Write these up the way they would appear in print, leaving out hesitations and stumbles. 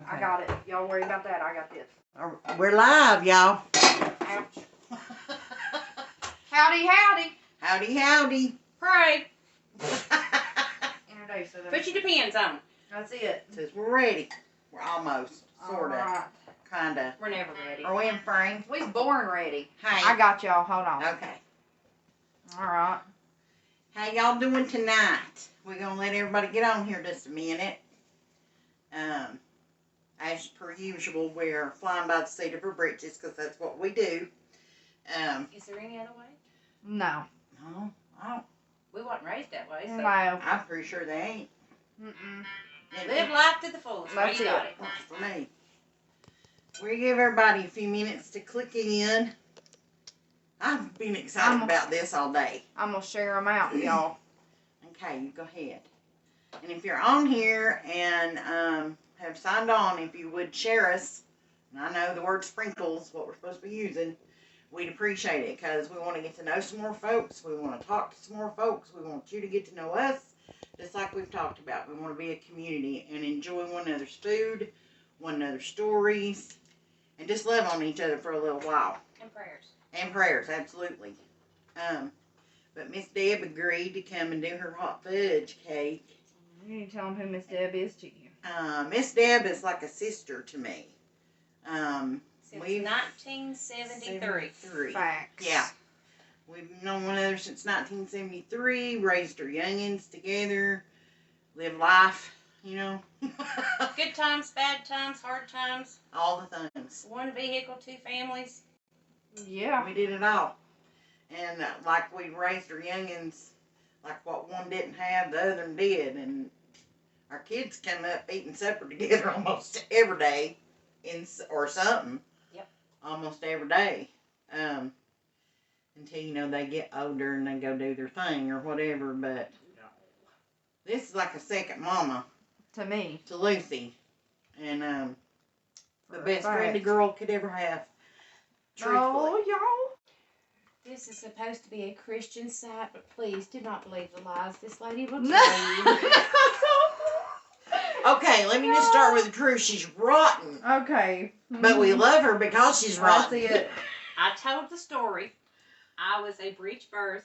I got it. Y'all worry about that. I got this. We're live, y'all. Ouch. Howdy, howdy. Howdy, howdy. Pray. Introduce it. Put your depends on. That's it. Says we're ready. We're almost. Sort of. Right. Kind of. We're never ready. Are we in frame? We was born ready. Hey. I got y'all. Hold on. Okay. All right. How y'all doing tonight? We're going to let everybody get on here just a minute. As per usual, we're flying by the seat of our britches because that's what we do. Is there any other way? No. No, I don't. We wasn't raised that way, so. No. I'm pretty sure they ain't. Live life to the fullest. That's You got it. it. Works for me. We give everybody a few minutes to click in. I've been excited about this all day. I'm going to share them out, y'all. Okay, you go ahead. And if you're on here and have signed on, if you would share us, and I know the word sprinkles, what we're supposed to be using, we'd appreciate it because we want to get to know some more folks. We want to talk to some more folks. We want you to get to know us, just like we've talked about. We want to be a community and enjoy one another's food, one another's stories, and just love on each other for a little while. And prayers. And prayers, absolutely. But Miss Deb agreed to come and do her hot fudge cake. You need to tell them who Miss Deb is to you. Miss Deb is like a sister to me. Since 1973. Facts. Yeah. We've known one another since 1973, raised our youngins together, lived life, you know. Good times, bad times, hard times. All the things. One vehicle, two families. Yeah. We did it all. And like we raised our youngins, like what one didn't have, the other one did. And our kids come up eating supper together almost every day, or something. Yep. Almost every day. Until, you know, they get older and they go do their thing or whatever. But this is like a second mama. To me. To Lucy. And the For a best friend a fact. girl could ever have. Truthfully. Oh, y'all. This is supposed to be a Christian site, but please do not believe the lies this lady will tell No. you. Okay, let me just start with the truth. She's rotten. Okay. But we love her because she's That's rotten. it. I told the story. I was a breech birth.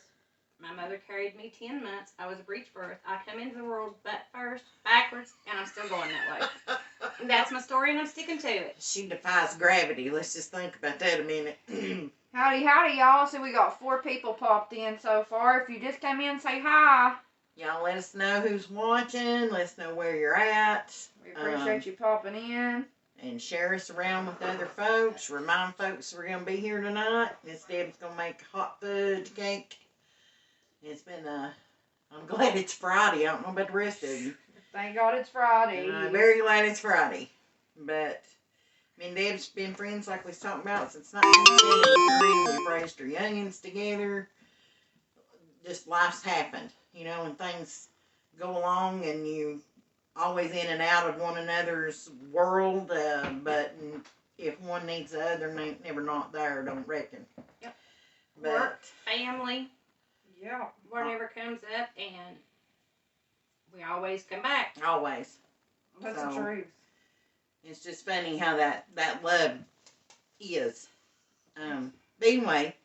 My mother carried me 10 months. I was a breech birth. I come into the world butt first, backwards, and I'm still going that way. And that's my story, and I'm sticking to it. She defies gravity. Let's just think about that a minute. Howdy, howdy, y'all. So we got 4 people popped in so far. If you just came in, say hi. Y'all let us know who's watching. Let us know where you're at. We appreciate you popping in. And share us around with other folks. Remind folks we're going to be here tonight. Miss Deb's going to make a hot fudge cake. It's been, I'm glad it's Friday. I don't know about the rest of you. Thank God it's Friday. And I'm very glad it's Friday. But me and Deb's been friends like we was talking about since 1973. We've raised our youngins together. Just life's happened, you know, and things go along and you always in and out of one another's world. But if one needs the other, ain't never not there, don't reckon. Yep. But, Work, family, Yeah. whatever comes up, and we always come back. always. That's So, the truth. It's just funny how that love is. But anyway,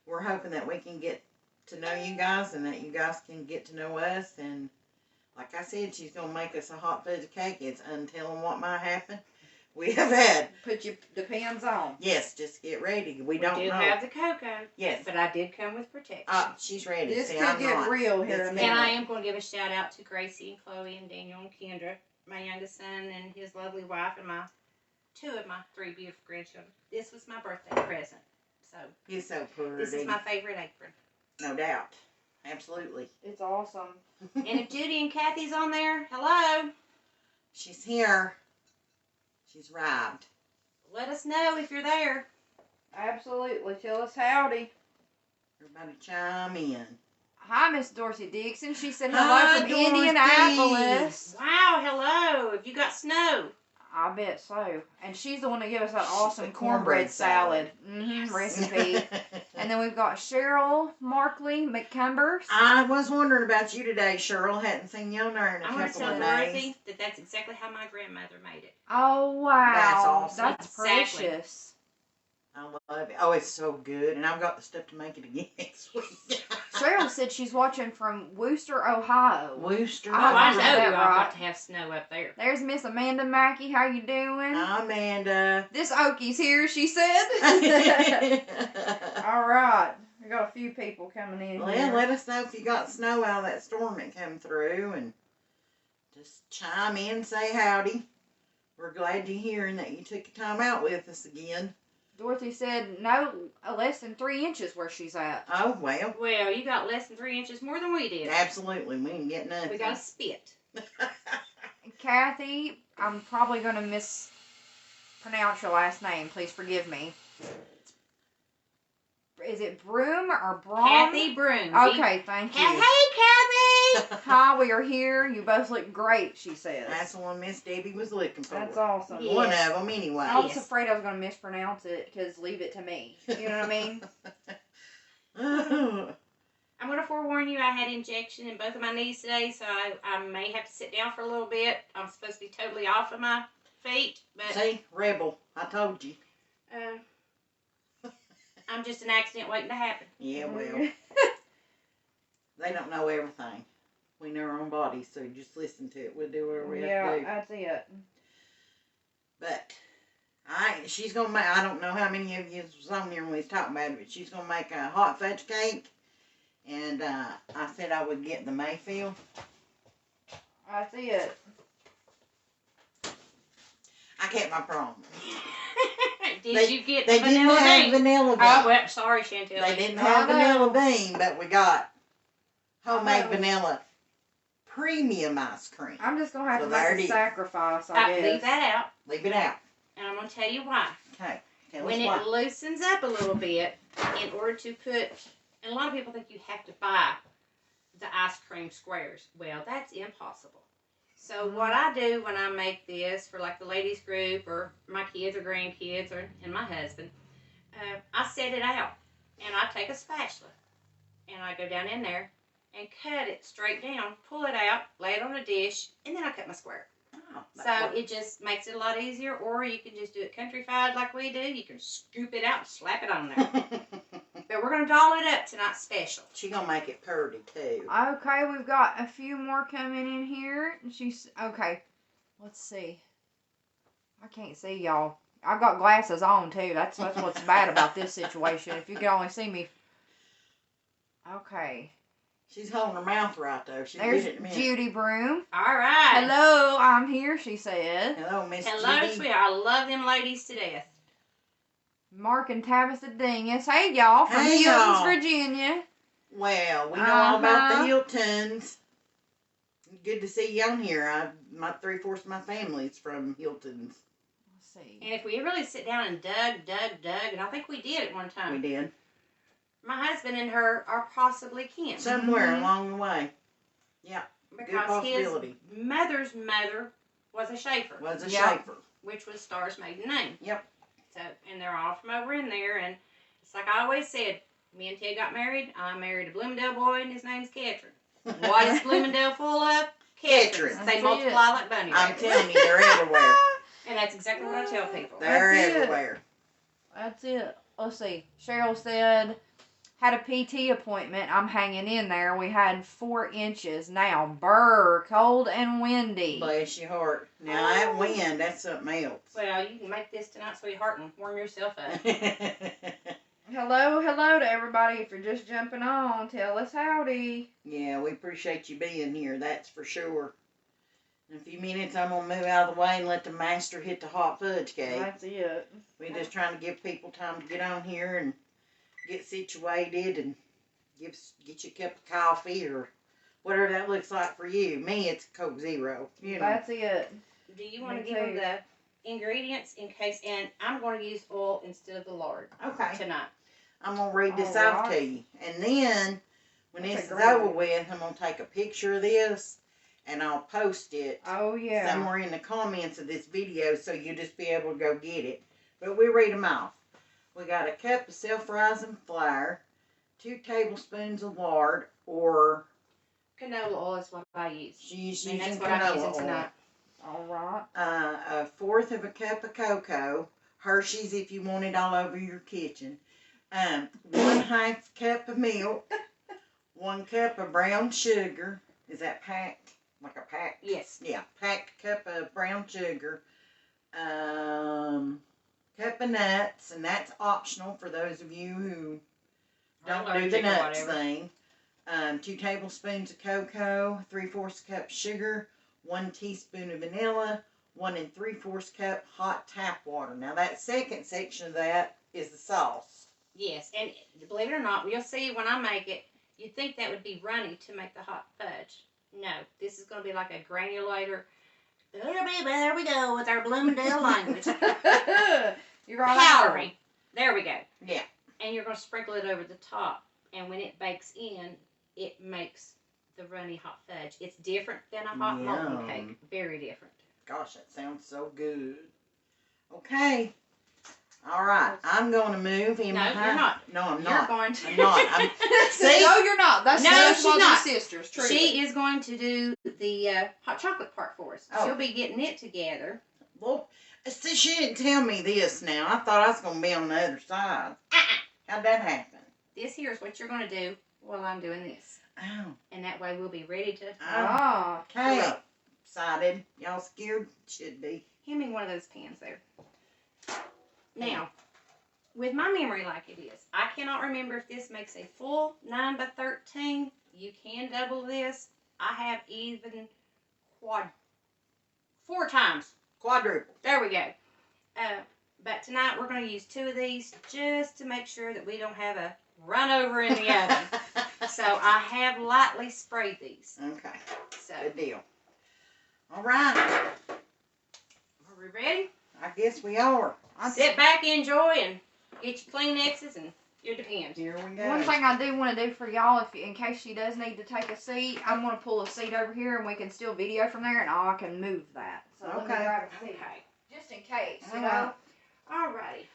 we're hoping that we can get to know you guys and that you guys can get to know us. And like I said, she's going to make us a hot fudge cake. It's untelling what might happen. We have had. Put your depends on. Yes, just get ready. We We don't do know. have the cocoa, Yes. but I did come with protection. She's ready. This See, could I'm get not. real here in a It's minute. And I am going to give a shout out to Gracie and Chloe and Daniel and Kendra, my youngest son and his lovely wife, and 2 of my 3 beautiful grandchildren. This was my birthday present. So He's so pretty. this is my favorite apron. No doubt. Absolutely. It's awesome. And if Judy and Kathy's on there, hello. She's here. She's arrived. Let us know if you're there. Absolutely. Tell us howdy. Everybody chime in. Hi, Miss Dorsey Dixon. She said Hi, hello from Dorothy. Indianapolis. Wow, hello. Have you got snow? I bet so. And she's the one that gave us that awesome The cornbread salad. Yes. Recipe. And then we've got Cheryl Markley McCumbers. I was wondering about you today, Cheryl. Hadn't seen you on there in a I'm going to couple tell of Dorothy days. that that's exactly how my grandmother made it. Oh, wow. That's awesome. That's Exactly. precious. I love it. Oh, it's so good. And I've got the stuff to make it again next week. Cheryl said she's watching from Wooster, Ohio. Wooster. Oh, Oh, I is know that you all right? got to have snow up there. There's Miss Amanda Mackey. How you doing? Amanda. This Oakie's here, she said. All right. We got a few people coming in Well, here. let us know if you got snow out of that storm that came through, and just chime in and say howdy. We're glad you're hearing that you took your time out with us again. Dorothy said no, less than 3 inches where she's at. Oh, well, Well, you got less than 3 inches more than we did. absolutely. We didn't get nothing. We got a spit. Kathy, I'm probably going to mispronounce your last name. Please forgive me. Is it Broom or Braun? Kathy Broom. Okay, thank Hey, you. Kathy! Hi, we are here. You both look great, she says. That's the one Miss Debbie was looking for. That's awesome. Yeah. One of them, anyway. I was Yes. afraid I was going to mispronounce it because leave it to me. You know what I mean? I'm going to forewarn you, I had injection in both of my knees today, so I may have to sit down for a little bit. I'm supposed to be totally off of my feet, but See, rebel. I told you. I'm just an accident waiting to happen. Yeah, well, they don't know everything. We know our own bodies, so just listen to it. We'll do whatever we have to do. That's it. But she's gonna make. I don't know how many of you was on here when we was talking about it, but she's gonna make a hot fudge cake. And I said I would get the Mayfield. That's it. I kept my promise. Did you get They the didn't vanilla have bean? vanilla bean. Oh, well, sorry, Chantel. They didn't I have know. vanilla bean, but we got homemade know. vanilla premium ice cream. I'm just going to have So to there make it a is. sacrifice, I guess. Leave that out, Leave it out. and I'm going to tell you why. Okay. Tell When us it why. loosens up a little bit, in order to put, and a lot of people think you have to buy the ice cream squares. Well, that's impossible. So what I do when I make this for like the ladies group or my kids or grandkids and my husband, I set it out and I take a spatula and I go down in there and cut it straight down, pull it out, lay it on a dish, and then I cut my square. Oh, So it just makes it a lot easier, or you can just do it country-fried like we do. You can scoop it out and slap it on there. But we're going to doll it up tonight special. She gonna make it purty too. Okay, we've got a few more coming in here. She's okay. Let's see. I can't see y'all. I've got glasses on too. That's what's bad about this situation. If you could only see me. Okay. She's holding her mouth right though. She'll There's get it in a minute. Judy Broom. All right. Hello, I'm here, she said. Hello, Miss Hello, Judy. sweetheart. I love them ladies to death. Mark and Tabitha Dingus. Hey, y'all, from Hey, Hilton's, y'all. Virginia. Well, we know all about the Uh-huh. Hiltons. Good to see you on here. My 3/4 of my family's from Hiltons. Let's see. And if we really sit down and dug, and I think we did at one We time, did. my husband and her are possibly kin. Somewhere Mhm. along the way. Because possibility. his mother's mother was a Schaefer, Was a Yep. Schaefer. which was Star's maiden name. Yep. So, and they're all from over in there, and it's like I always said, me and Ted got married. I married a Bloomingdale boy, and his name's Ketron. What is Bloomingdale full of? Ketron. They That's multiply it. like bunny I'm rabbits. telling you, they're everywhere. And that's exactly what I tell people. They're That's it. everywhere. That's it. Let's see. Cheryl said, had a PT appointment. I'm hanging in there. We had 4 inches. Now, brr, cold and windy. Bless your heart. Now, that wind, that's something else. Well, you can make this tonight, sweetheart, and warm yourself up. Hello to everybody. If you're just jumping on, tell us howdy. Yeah, we appreciate you being here, that's for sure. In a few minutes, I'm going to move out of the way and let the master hit the hot fudge cake. That's it. We're just trying to give people time to get on here and get situated and get you a cup of coffee or whatever that looks like for you. Me, it's Coke Zero. You know. That's it. Do you want to Me give them too. the ingredients in case? And I'm going to use oil instead of the lard Okay. tonight. I'm going to read this All off right. to you. And then, when That's this a is great over one. with, I'm going to take a picture of this and I'll post it Oh, yeah. somewhere in the comments of this video, so you'll just be able to go get it. But we read them off. We got a cup of self-rising flour, 2 tablespoons of lard, or Canola oil is what I use. she's And using that's what I'm canola using oil. tonight. All right. A 1/4 of a cup of cocoa, Hershey's if you want it all over your kitchen. 1/2 cup of milk, 1 cup of brown sugar. Is that packed? Like a packed? Yes. Yeah, packed cup of brown sugar. Cup of nuts, and that's optional for those of you who don't do the Allergic or nuts whatever. thing. 2 tablespoons of cocoa, 3/4 cup sugar, 1 teaspoon of vanilla, 1 3/4 cup hot tap water. Now that second section of that is the sauce. Yes, and believe it or not, we'll see when I make it. You'd think that would be runny to make the hot fudge. No, this is going to be like a granulator. There we go with our Bloomingdale language. You're right. Powdery. There we go. Yeah. And you're going to sprinkle it over the top. And when it bakes in, it makes the runny hot fudge. It's different than a hot molten Yum. cake. Very different. Gosh, that sounds so good. Okay. All right. I'm going to move in No, behind. you're not. No, I'm You're not. going to. I'm not. See? No, you're not. That's No, that's she's one of not. your sisters. Truly. She is going to do the hot chocolate part for us. Oh. She'll be getting it together. Well, see, she didn't tell me this now. I thought I was going to be on the other side. How'd that happen? This here is what you're going to do while I'm doing this. Oh. And that way we'll be ready to... Ah. Okay. Excited. Y'all scared? Should be. Hand me one of those pans there. Now, with my memory like it is, I cannot remember if this makes a full 9 by 13. You can double this. I have even 4 times. Quadruple. There we go. But tonight we're going to use 2 of these just to make sure that we don't have a run over in the oven. So I have lightly sprayed these. Okay. So, Good deal. All right. are we ready? I guess we are. Sit back, enjoy, and get your Kleenexes and your Depends. Here we go. One thing I do want to do for y'all, if in case she does need to take a seat, I'm going to pull a seat over here and we can still video from there, and I can move that. So let me Okay. grab a seat, Okay. just in case, you All know. right. Alrighty.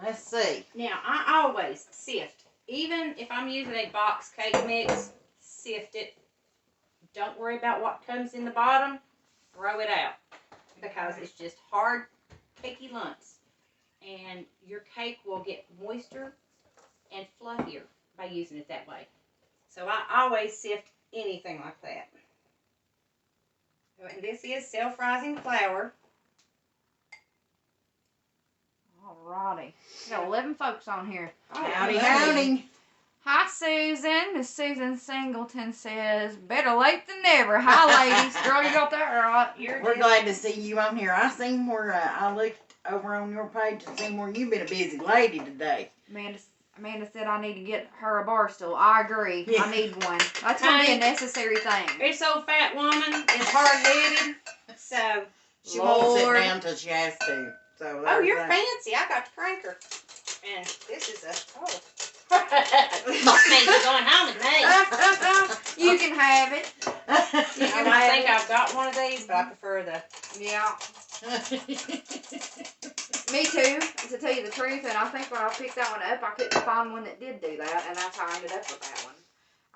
Let's see. Now, I always sift. Even if I'm using a box cake mix, sift it. Don't worry about what comes in the bottom. Throw it out. Because it's just hard, cakey lumps. And your cake will get moister and fluffier by using it that way. So I always sift anything like that. And this is self-rising flour. Alrighty. We got 11 folks on here. Howdy, Oh, howdy. Hi, Susan. Miss Susan Singleton says, better late than never. Hi, ladies. Girl, you got that right. We're glad to see you on here. I seen where I looked over on your page and seen where you've been a busy lady today. Amanda said I need to get her a bar stool. I agree. Yeah. I need one. That's going to be a necessary thing. This old fat woman is hard-headed, so... She won't sit Lord. down till she has to. So Oh, there's you're that. fancy. I got to crank her. And this is a... Oh. Maybe going home with me. You can have it. I might think I've got one of these, but I prefer the... Yeah. Me too, to tell you the truth. And I think when I picked that one up, I couldn't find one that did do that. And that's how I ended up with that one.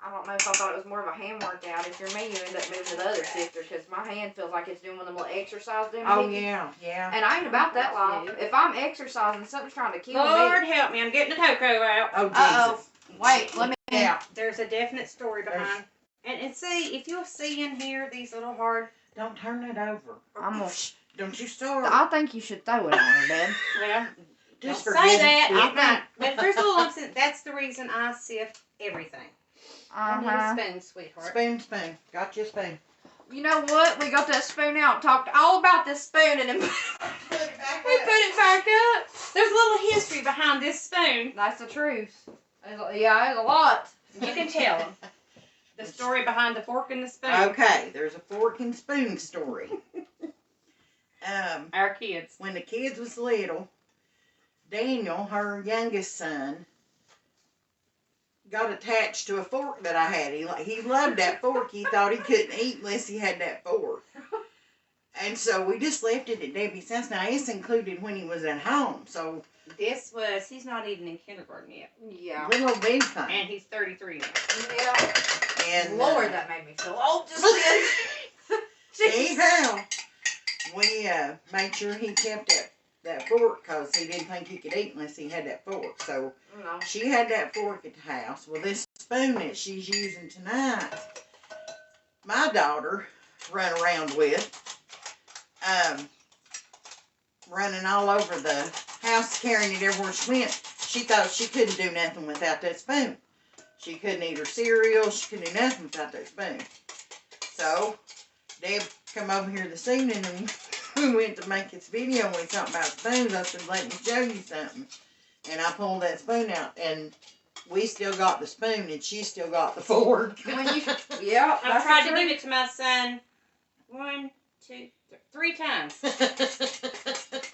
I don't know if I thought it was more of a hand workout. If you're me, you end up moving to the other sister because my hand feels like it's doing one of them little exercise doing. Oh, yeah, yeah. And I ain't about that long. If I'm exercising, something's trying to kill Lord me. help me, I'm getting the cocoa out. Oh, Jesus. Uh-oh. Wait, let me... Yeah. There's a definite story behind. And see, if you'll see in here these little hard... Don't turn it over. I'm gonna... Don't you start. I think you should throw it on her, Dad. Well, Just don't for say goodness that. sake. I'm not. But if there's little lumps in it, that's the reason I sift everything. I need a spoon, sweetheart. Spoon. Got you a spoon. You know what? We got that spoon out. Talked all about this spoon and then we put it back up. There's a little history behind this spoon. That's the truth. There's a lot. You can tell them. The story behind the fork and the spoon. Okay, there's a fork and spoon story. Our kids. When the kids was little, Daniel, her youngest son, got attached to a fork that I had. He loved that fork. He thought he couldn't eat unless he had that fork. And so we just left it at Debbie's house. Now, it's included when he was at home. So he's not even in kindergarten yet. Yeah. little bitty thing. And he's 33 now. Yeah. And Lord, that made me feel old just then. anyhow, we made sure he kept that fork because he didn't think he could eat unless he had that fork. So No. she had that fork at the house. Well, this spoon that she's using tonight, my daughter run around with, running all over the house, carrying it everywhere she went. She thought she couldn't do nothing without that spoon. She couldn't eat her cereal. She couldn't do nothing without that spoon. So, Deb come over here this evening and we went to make this video and we talked about spoons. I said, let me show you something. And I pulled that spoon out and we still got the spoon and she still got the fork. Yeah. I tried to give it to my son 3 times.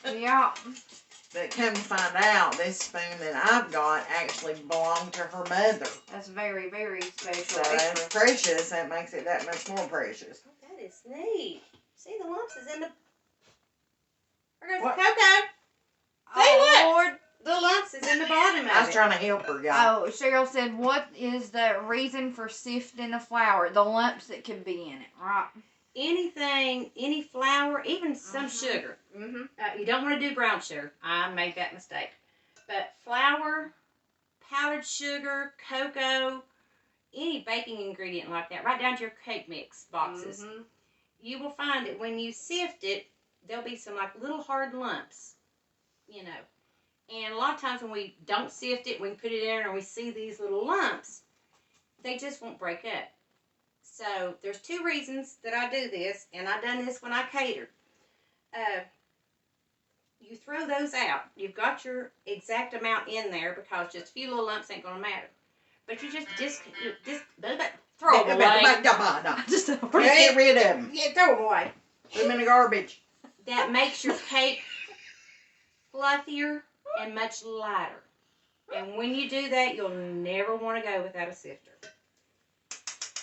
Yeah. But come to find out, this spoon that I've got actually belonged to her mother. That's very, very special. So that's precious. That makes it that much more precious. Oh, that is neat. See, the lumps is in the... There goes What? the cocoa. Oh, Lord. The lumps is in the bottom of I was it. trying to help her, y'all. Oh, Cheryl said, what is the reason for sifting the flour? The lumps that could be in it, right? Anything, any flour, even some sugar. Mm-hmm. You don't want to do brown sugar. I made that mistake. But flour, powdered sugar, cocoa, any baking ingredient like that, right down to your cake mix boxes, Mm-hmm. you will find that when you sift it, there'll be some like little hard lumps, you know. And a lot of times when we don't sift it, we put it in and we see these little lumps, they just won't break up. So there's 2 reasons that I do this, and I done this when I catered. You throw those out. You've got your exact amount in there because just a few little lumps ain't gonna matter. But you just throw them away. Just Get rid of them. Yeah, throw them away. Put them in the garbage. That makes your cake fluffier and much lighter. And when you do that, you'll never want to go without a sifter.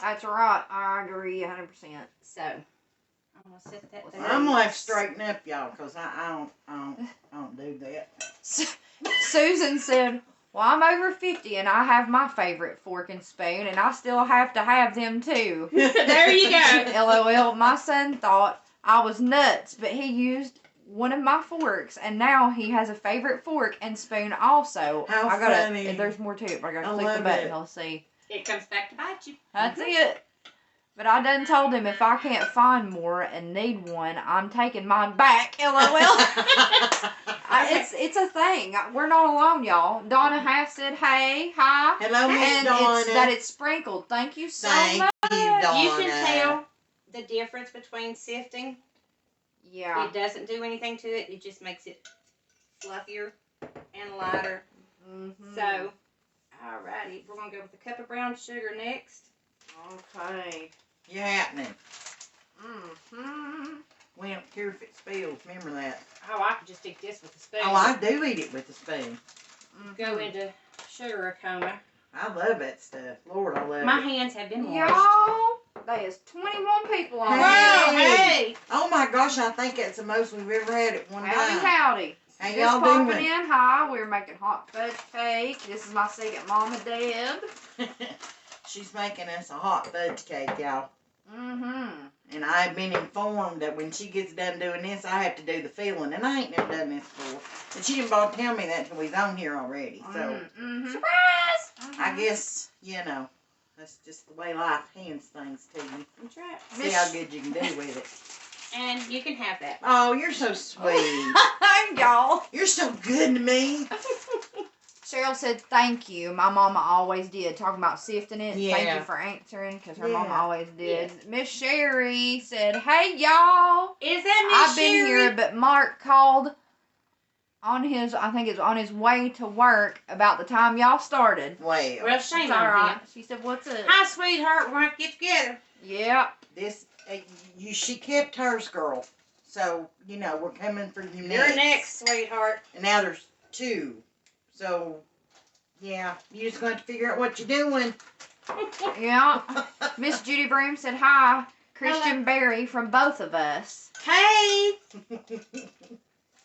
That's right. I agree 100%. So, I'm going to set that there. I'm gonna have to straighten up, y'all, because I don't do that. Susan said, well, I'm over 50 and I have my favorite fork and spoon and I still have to have them too. There you go. LOL. My son thought I was nuts, but he used one of my forks and now he has a favorite fork and spoon also. How I gotta, funny. There's more to it, but I gotta I click the love button. it. I'll see. It comes back to bite you. That's it. But I done told him if I can't find more and need one, I'm taking mine back. LOL. It's a thing. We're not alone, y'all. Donna has said, hey, hi. Hello, Miss And Donna. it's that it's sprinkled. Thank you so Thank much. you, Donna. You can tell the difference between sifting. Yeah. It doesn't do anything to it. It just makes it fluffier and lighter. Mm-hmm. So, alrighty. We're going to go with a cup of brown sugar next. Okay. You're happening. Mm-hmm. We don't care if it spills. Remember that. Oh, I could just stick this with a spoon. Oh, I do eat it with a spoon. Go into sugar coma. I love that stuff. Lord, I love My it. hands have been washed. Y'all, there's 21 people on Hey. here. Hey! Oh my gosh, I think that's the most we've ever had at one Howdy, time. howdy. How Just y'all popping doing? in. Hi, we're making hot fudge cake. This is my second mama, Deb. She's making us a hot fudge cake, y'all. Mm-hmm. And I've been informed that when she gets done doing this, I have to do the filling. And I ain't never done this before. But she didn't bother tell me that until we was on here already. So, Mm-hmm. Surprise! I guess, you know, that's just the way life hands things to you. That's right. See how good you can do with it. And you can have that. Oh, you're so sweet. Y'all. You're so good to me. Cheryl said, thank you. My mama always did. Talking about sifting it. Yeah. Thank you for answering, because her mama Yeah. always did. Miss Sherry said, hey, y'all. Is that Miss I've been Sherry? here, but Mark called on his, I think it's on his way to work about the time y'all started. Well, Well, shame It's all on right. him. She said, what's up? Hi, sweetheart. We're going to get together. Yeah. this, she kept hers, girl. So, you know, we're coming for you You're next, sweetheart. And now there's 2. So, Yeah, you just going to figure out what you're doing. Yeah. Miss Judy Broom said hi. Christian Berry from both of us. Hey!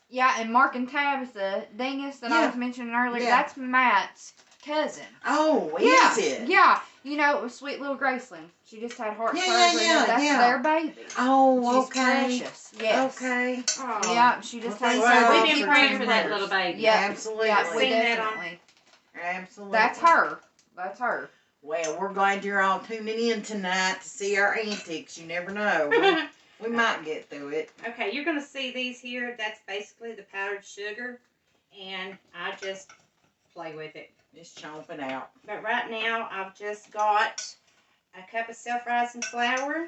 Yeah, and Mark and Tabitha Dingus that I was mentioning earlier, Yeah. that's Matt's cousin. Oh, Yeah, is it? yeah. You know, it was sweet little Graceland. She just had heart surgery. Yeah, That's their baby. Oh, She's precious. Yes. Okay. Oh. Yeah, she just had Well, We've surgery. been praying for that little baby. Yeah, Absolutely. yeah, we Seen that definitely. Absolutely. That's her. That's her. Well, we're glad you're all tuning in tonight to see our antics. You never know. We might get through it. Okay, you're going to see these here. That's basically the powdered sugar. And I just play with it. Just chomp it out. But right now, I've just got a cup of self-rising flour,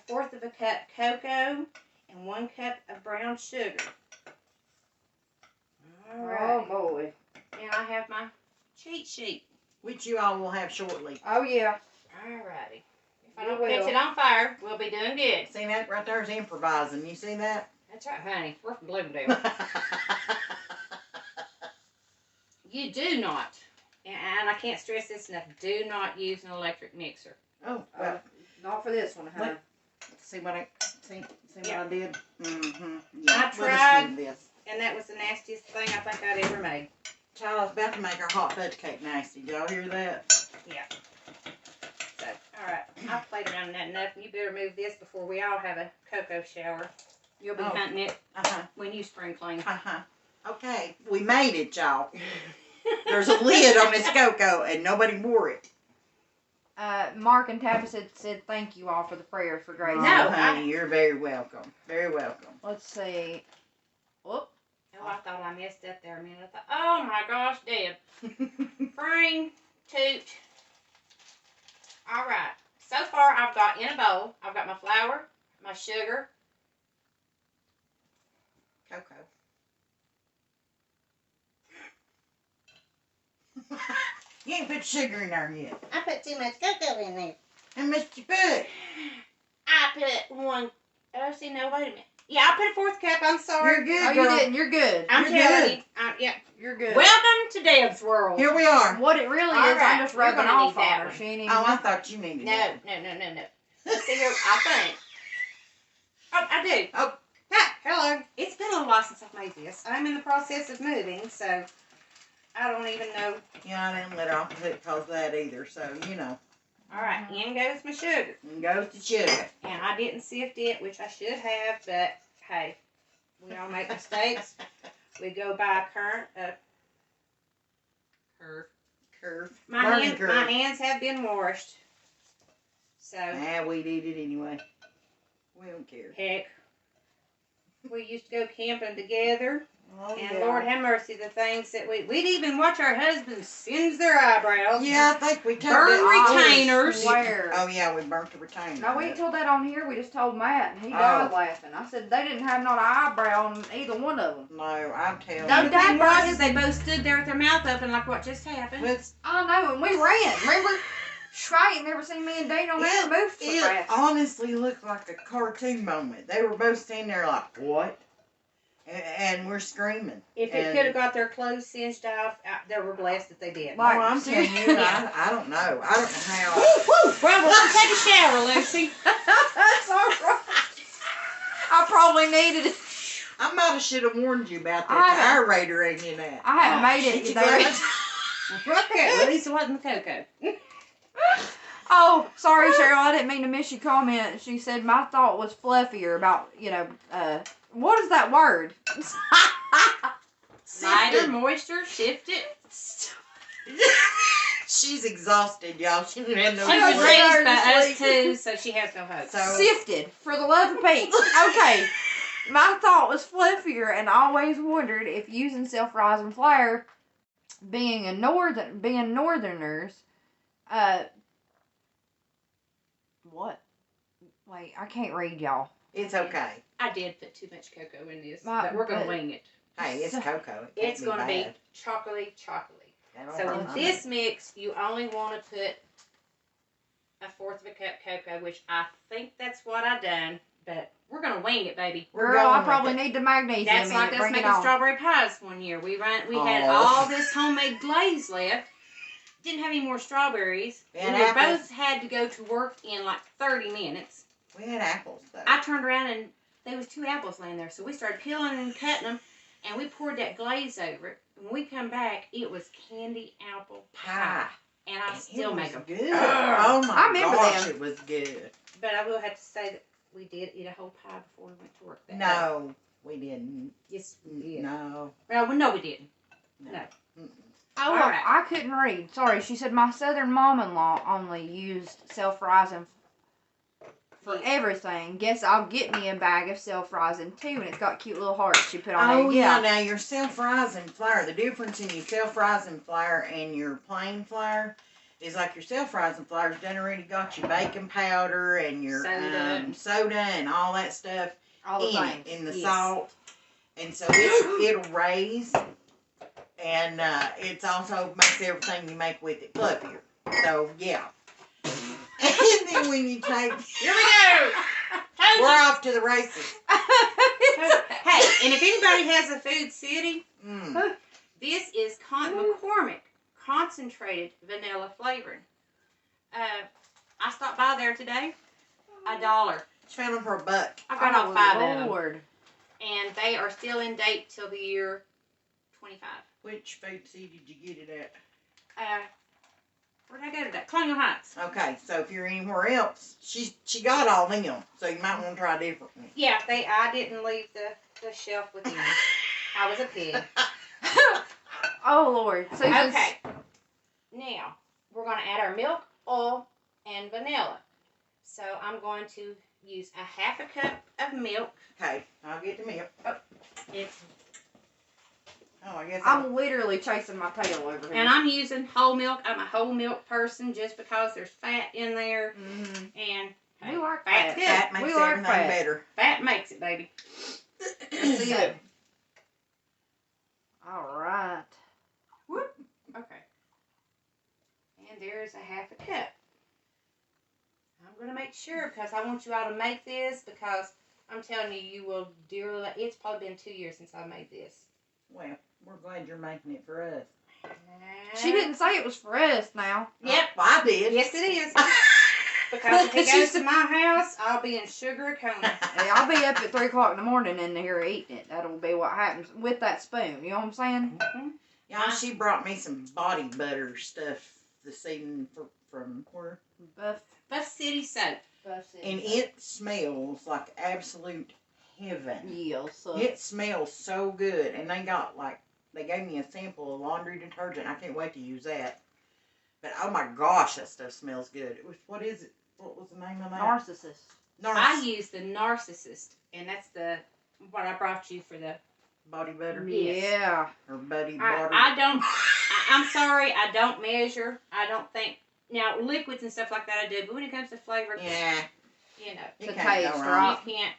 1/4 of a cup cocoa, and 1 cup of brown sugar. Alright. Oh, boy. And I have my cheat sheet. Which you all will have shortly. Oh, yeah. Alrighty. If I You don't will. catch it on fire, we'll be doing good. See that right there is improvising. You see that? That's right, honey. We're from Bloomingdale. You do not, and I can't stress this enough, do not use an electric mixer. Oh, well, Not for this one, huh? What? see what I what I did? Mm-hmm. I Let us tried. do this. And that was the nastiest thing I think I'd ever made. Child, I was about to make our hot fudge cake nasty. Did y'all hear that? So, alright, I've played around in that enough, and you better move this before we all have a cocoa shower. You'll be Oh. hunting it Uh-huh. when you spring clean. Uh-huh. Okay, we made it, y'all. There's a lid on this cocoa, and nobody wore it. Mark and Tabitha said thank you all for the prayers for Grace. No, Oh, honey, you're very welcome. Very welcome. Let's see. Whoop. Oh, I thought I messed up there a minute. I thought, oh my gosh, Deb. Spring, toot. Alright, so far I've got in a bowl, I've got my flour, my sugar. Cocoa. You ain't put sugar in there yet. I put too much cocoa in there. How much you put? I put one. Oh, see, no, wait a minute. Yeah, I put a 4th cup. I'm sorry. You're good, Oh, girl. you didn't. You're good. I'm You're telling good. you. Yeah. You're good. Welcome to Deb's world. Here we are. What it really All is, right, I'm just you're rubbing gonna off need on that her. one. She ain't even. Oh, I thought you needed No. that. Let's see here. I think. Oh, I do. Oh. Hi, hello. It's been a little while since I've made this. I'm in the process of moving, so I don't even know. Yeah, I didn't let her off the hook because of that either, so, you know. All right, in goes my sugar. And goes the sugar. And I didn't sift it, which I should have, but hey, we all make mistakes. We go by a curve. My Learning curve. hands have been washed. So, Nah, we did it anyway. We don't care. heck, we used to go camping together. Oh, And Lord have mercy, the things that we'd even watch our husbands singe their eyebrows. Yeah, I think we told Burn that. retainers. Swear. Oh, yeah, we burnt the retainer. No, we ain't told that on here. We just told Matt, and he Oh. died laughing. I said they didn't have not an eyebrow on either one of them. No, I'm telling The you. thing was is they both stood there with their mouth open like what just happened. But I know, and we ran. Remember? I ain't never seen me and Dane on that move so it fast. honestly looked like a cartoon moment. They were both standing there like, what? And we're screaming. If it could have got their clothes singed off, they were blessed that they did. Like, Oh, I'm telling you, I don't know. I don't know how. Well, we'll take a shower, Lucy. That's all right. I probably needed it. I might have should have warned you about I that. haven't- The aerator ain't in that. I hadn't made Ain't it you there. glad? Well, at least it wasn't the cocoa. Oh, sorry, Cheryl. I didn't mean to miss your comment. She said my thought was fluffier about, what is that word? Lighter, moisture, shift it. She's exhausted, y'all. She didn't have no She I was was sleep. raised tired by to us sleep. too, so she has no hope. So Sifted, for the love of Pete. Okay. My thought was fluffier, and I always wondered if using self-rising flour, being northerners, what? Wait, I can't read, y'all. it's okay. I did put too much cocoa in this, My- but we're going to but- wing it. Hey, it's So- cocoa. It It's going to be bad. chocolatey. That'll So hurt in my this mix, you only want to put 1/4 of a cup cocoa, which I think that's what I done, but we're going to wing it, baby. We're Girl, going I with probably it. need the magnesium That's in like it. us Bring it making on. strawberry pies one year. We had Oh. all this homemade glaze left, didn't have any more strawberries. And we apples. both had to go to work in like 30 minutes. We had apples, though. I turned around and there was 2 apples laying there. So we started peeling and cutting them, and we poured that glaze over it. When we come back, it was candy apple pie. And I still make them. Good. Oh my I remember gosh, them. it was good. But I will have to say that we did eat a whole pie before we went to work that day. No, we didn't. Yes, we did. No. Well, no, we didn't. No. Mm-mm. Oh, All look, right. I couldn't read. Sorry, she said my southern mom-in-law only used self-rising for Yeah. everything. Guess I'll get me a bag of self-rising too, and it's got cute little hearts she put on Oh it. yeah, now your self-rising flour, the difference in your self-rising flour and your plain flour is like your self-rising flour's done already got your baking powder and your soda and all that stuff All the in things. it, in the Yes. salt. And so it'll raise, and it's also makes everything you make with it fluffier. So yeah. And then when you take, Here we go. we're off to the races. Hey, and if anybody has a Food City, Mm. this is McCormick concentrated vanilla flavoring. I stopped by there today. $1. She found them for $1. I got all 5 of them. Lord. And they are still in date till the year 25. Which Food City did you get it at? Where'd I go today? Colonial Heights. Okay, so if you're anywhere else, she got all them, so you might want to try different ones. Yeah, I didn't leave the shelf with them. I was a pig. Oh, Lord. So Okay. Now, we're going to add our milk, oil, and vanilla. So I'm going to use a 1/2 cup of milk. Okay, I'll get the milk. It's, Oh, I guess I'm literally chasing my tail over here. and I'm using whole milk. I'm a whole milk person just because there's fat in there. Mm-hmm. And We like fat's fat. good. That makes We like everything fat. better. Fat makes it, baby. Let's see So, it. All right. okay. And there's a 1/2 cup. I'm going to make sure because I want you all to make this because I'm telling you, you will dearly. It's probably been 2 years since I made this. Well, we're glad you're making it for us. She didn't say it was for us now. Yep. Oh, I did. Yes, it is. Because if he goes to my house, I'll be in sugar coma. Hey, I'll be up at 3 o'clock in the morning in here eating it. That'll be what happens with that spoon. You know what I'm saying? Mm-hmm. Y'all, she brought me some body butter stuff this evening from where? Buff City soap. And it smells like absolute heaven. Yes. It smells so good. And they gave me a sample of laundry detergent. I can't wait to use that. But oh my gosh, that stuff smells good. What is it? What was the name of that? Narcissist. I use the Narcissist, and that's what I brought you for the. Body butter? Yes. Yeah. Or buddy butter? I'm sorry, I don't measure. I don't think. Now, liquids and stuff like that I do, but when it comes to flavor, Yeah. you know, You To can't go taste, wrong. right? you can't.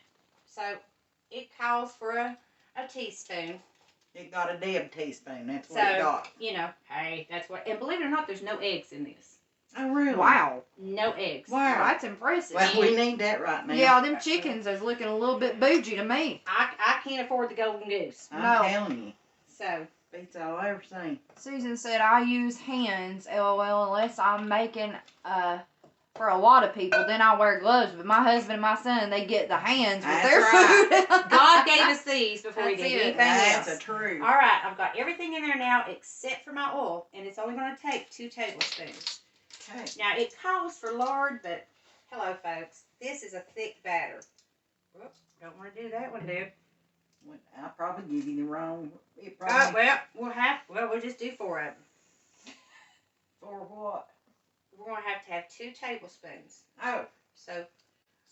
So, it calls for a teaspoon. It got a Deb teaspoon. That's what So, it got. you know, hey, that's what. And believe it or not, there's no eggs in this. Oh, really? Wow. No eggs. Wow. That's impressive. Well, we need that right now. Yeah, them chickens is looking a little bit bougie to me. I can't afford the golden goose. I'm No. telling you. So, Beats all I ever seen. Susan said I use hands, LOL, unless I'm making for a lot of people, then I wear gloves. But my husband and my son, they get the hands with That's their right. food. God gave us these before He That's did it. anything That's else. a truth. All right, I've got everything in there now except for my oil, and it's only going to take 2 tablespoons. Okay. Now, it calls for lard, but hello, folks. This is a thick batter. Whoops, don't want to do that one, dude. I'll probably give you the wrong. It probably, We'll just do 4 of them. for what? We're going to have 2 tablespoons. Oh, So,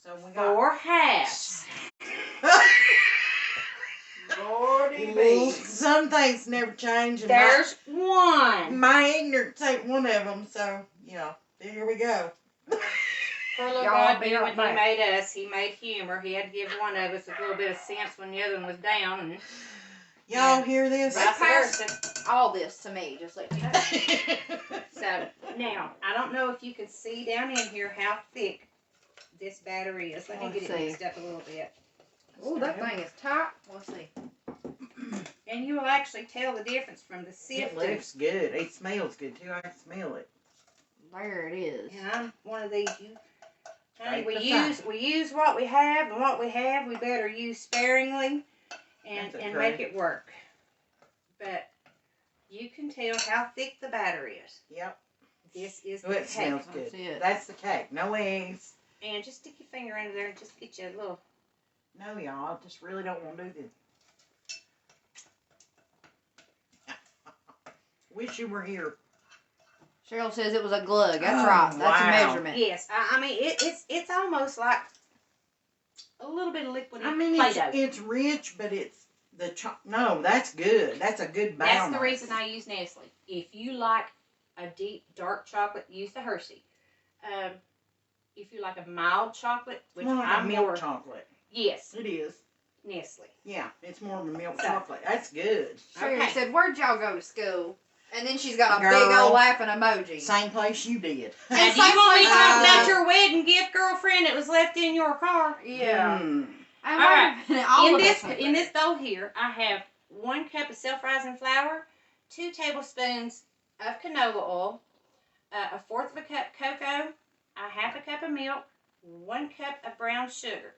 so we got. 4 halves. Lordy be. Some things never change. And There's 1. my ignorance ain't one of them. So yeah, here we go. Poor little Y'all God be knew right when He back. made us. He made humor. He had to give one of us a little bit of sense when the other one was down, and Y'all hear this? Right. vice versa. All this to me, just like you know. So, now, I don't know if you can see down in here how thick this batter is. Let me Let's get it see. mixed up a little bit. Oh, that thing is tight. Let's see. And you will actually tell the difference from the It sifted. looks good. It smells good too. I can smell it. There it is. And I'm one of these. Honey, Right we use what we have, and what we have we better use sparingly, and That's and okay. make it work. But you can tell how thick the batter is. Yep. This is Oh, the it cake. smells good. That's it. That's the cake. No eggs. And just stick your finger under there and just get you a little. No, y'all. I just really don't want to do this. Wish you were here. Cheryl says it was a glug. That's Oh, right. That's wow. a measurement. Yes, I mean it's almost like a little bit of liquidy I mean, Play-Doh. it's rich, but it's the no. That's good. That's a good balance. That's the reason I use Nestle. If you like a deep dark chocolate, use the Hershey. If you like a mild chocolate, which More like I'm a milk more, chocolate. yes, It is. Nestle. Yeah, it's more of a milk So- chocolate. That's good. Cheryl Okay. said, "Where'd y'all go to school?" And then she's got a big Girl. old laughing emoji. Same place you did. Now, And do you want me to talk about Uh, your wedding gift, girlfriend, that was left in your car? Yeah. Mm. And All wait a right. minute, all In of this us went in there. this bowl here, I have 1 cup of self-rising flour, 2 tablespoons of canola oil, 1/4 of a cup cocoa, 1/2 cup of milk, 1 cup of brown sugar.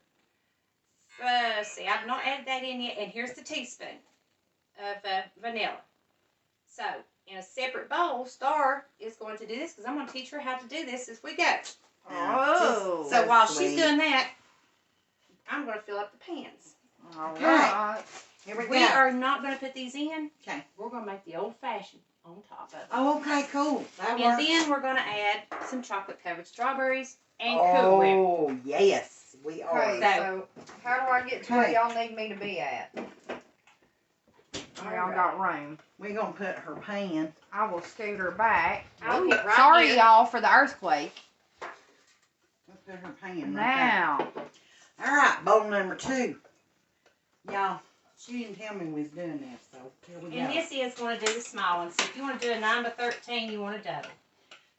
See, I've not added that in yet, and here's the teaspoon of vanilla. So, in a separate bowl, Star is going to do this because I'm going to teach her how to do this as we go. Oh. So That's while sweet. she's doing that, I'm going to fill up the pans. All Okay. right. Here we We go. are not going to put these in. Okay. We're going to make the old-fashioned on top of it. Oh, okay, cool. That And works. then we're going to add some chocolate-covered strawberries and Cool Whip. Oh, yes, we are. Okay, so how do I get to where Okay. y'all need me to be at? Y'all got room. We're going to put her pan. I will scoot her back. I'll Ooh, get right sorry, here. y'all, for the earthquake. Let's put her pan right Now, there. All right, bowl number 2. Y'all, she didn't tell me we was doing this, so here we And go. this is going to do the small one. So if you want to do a 9 by 13, you want to double.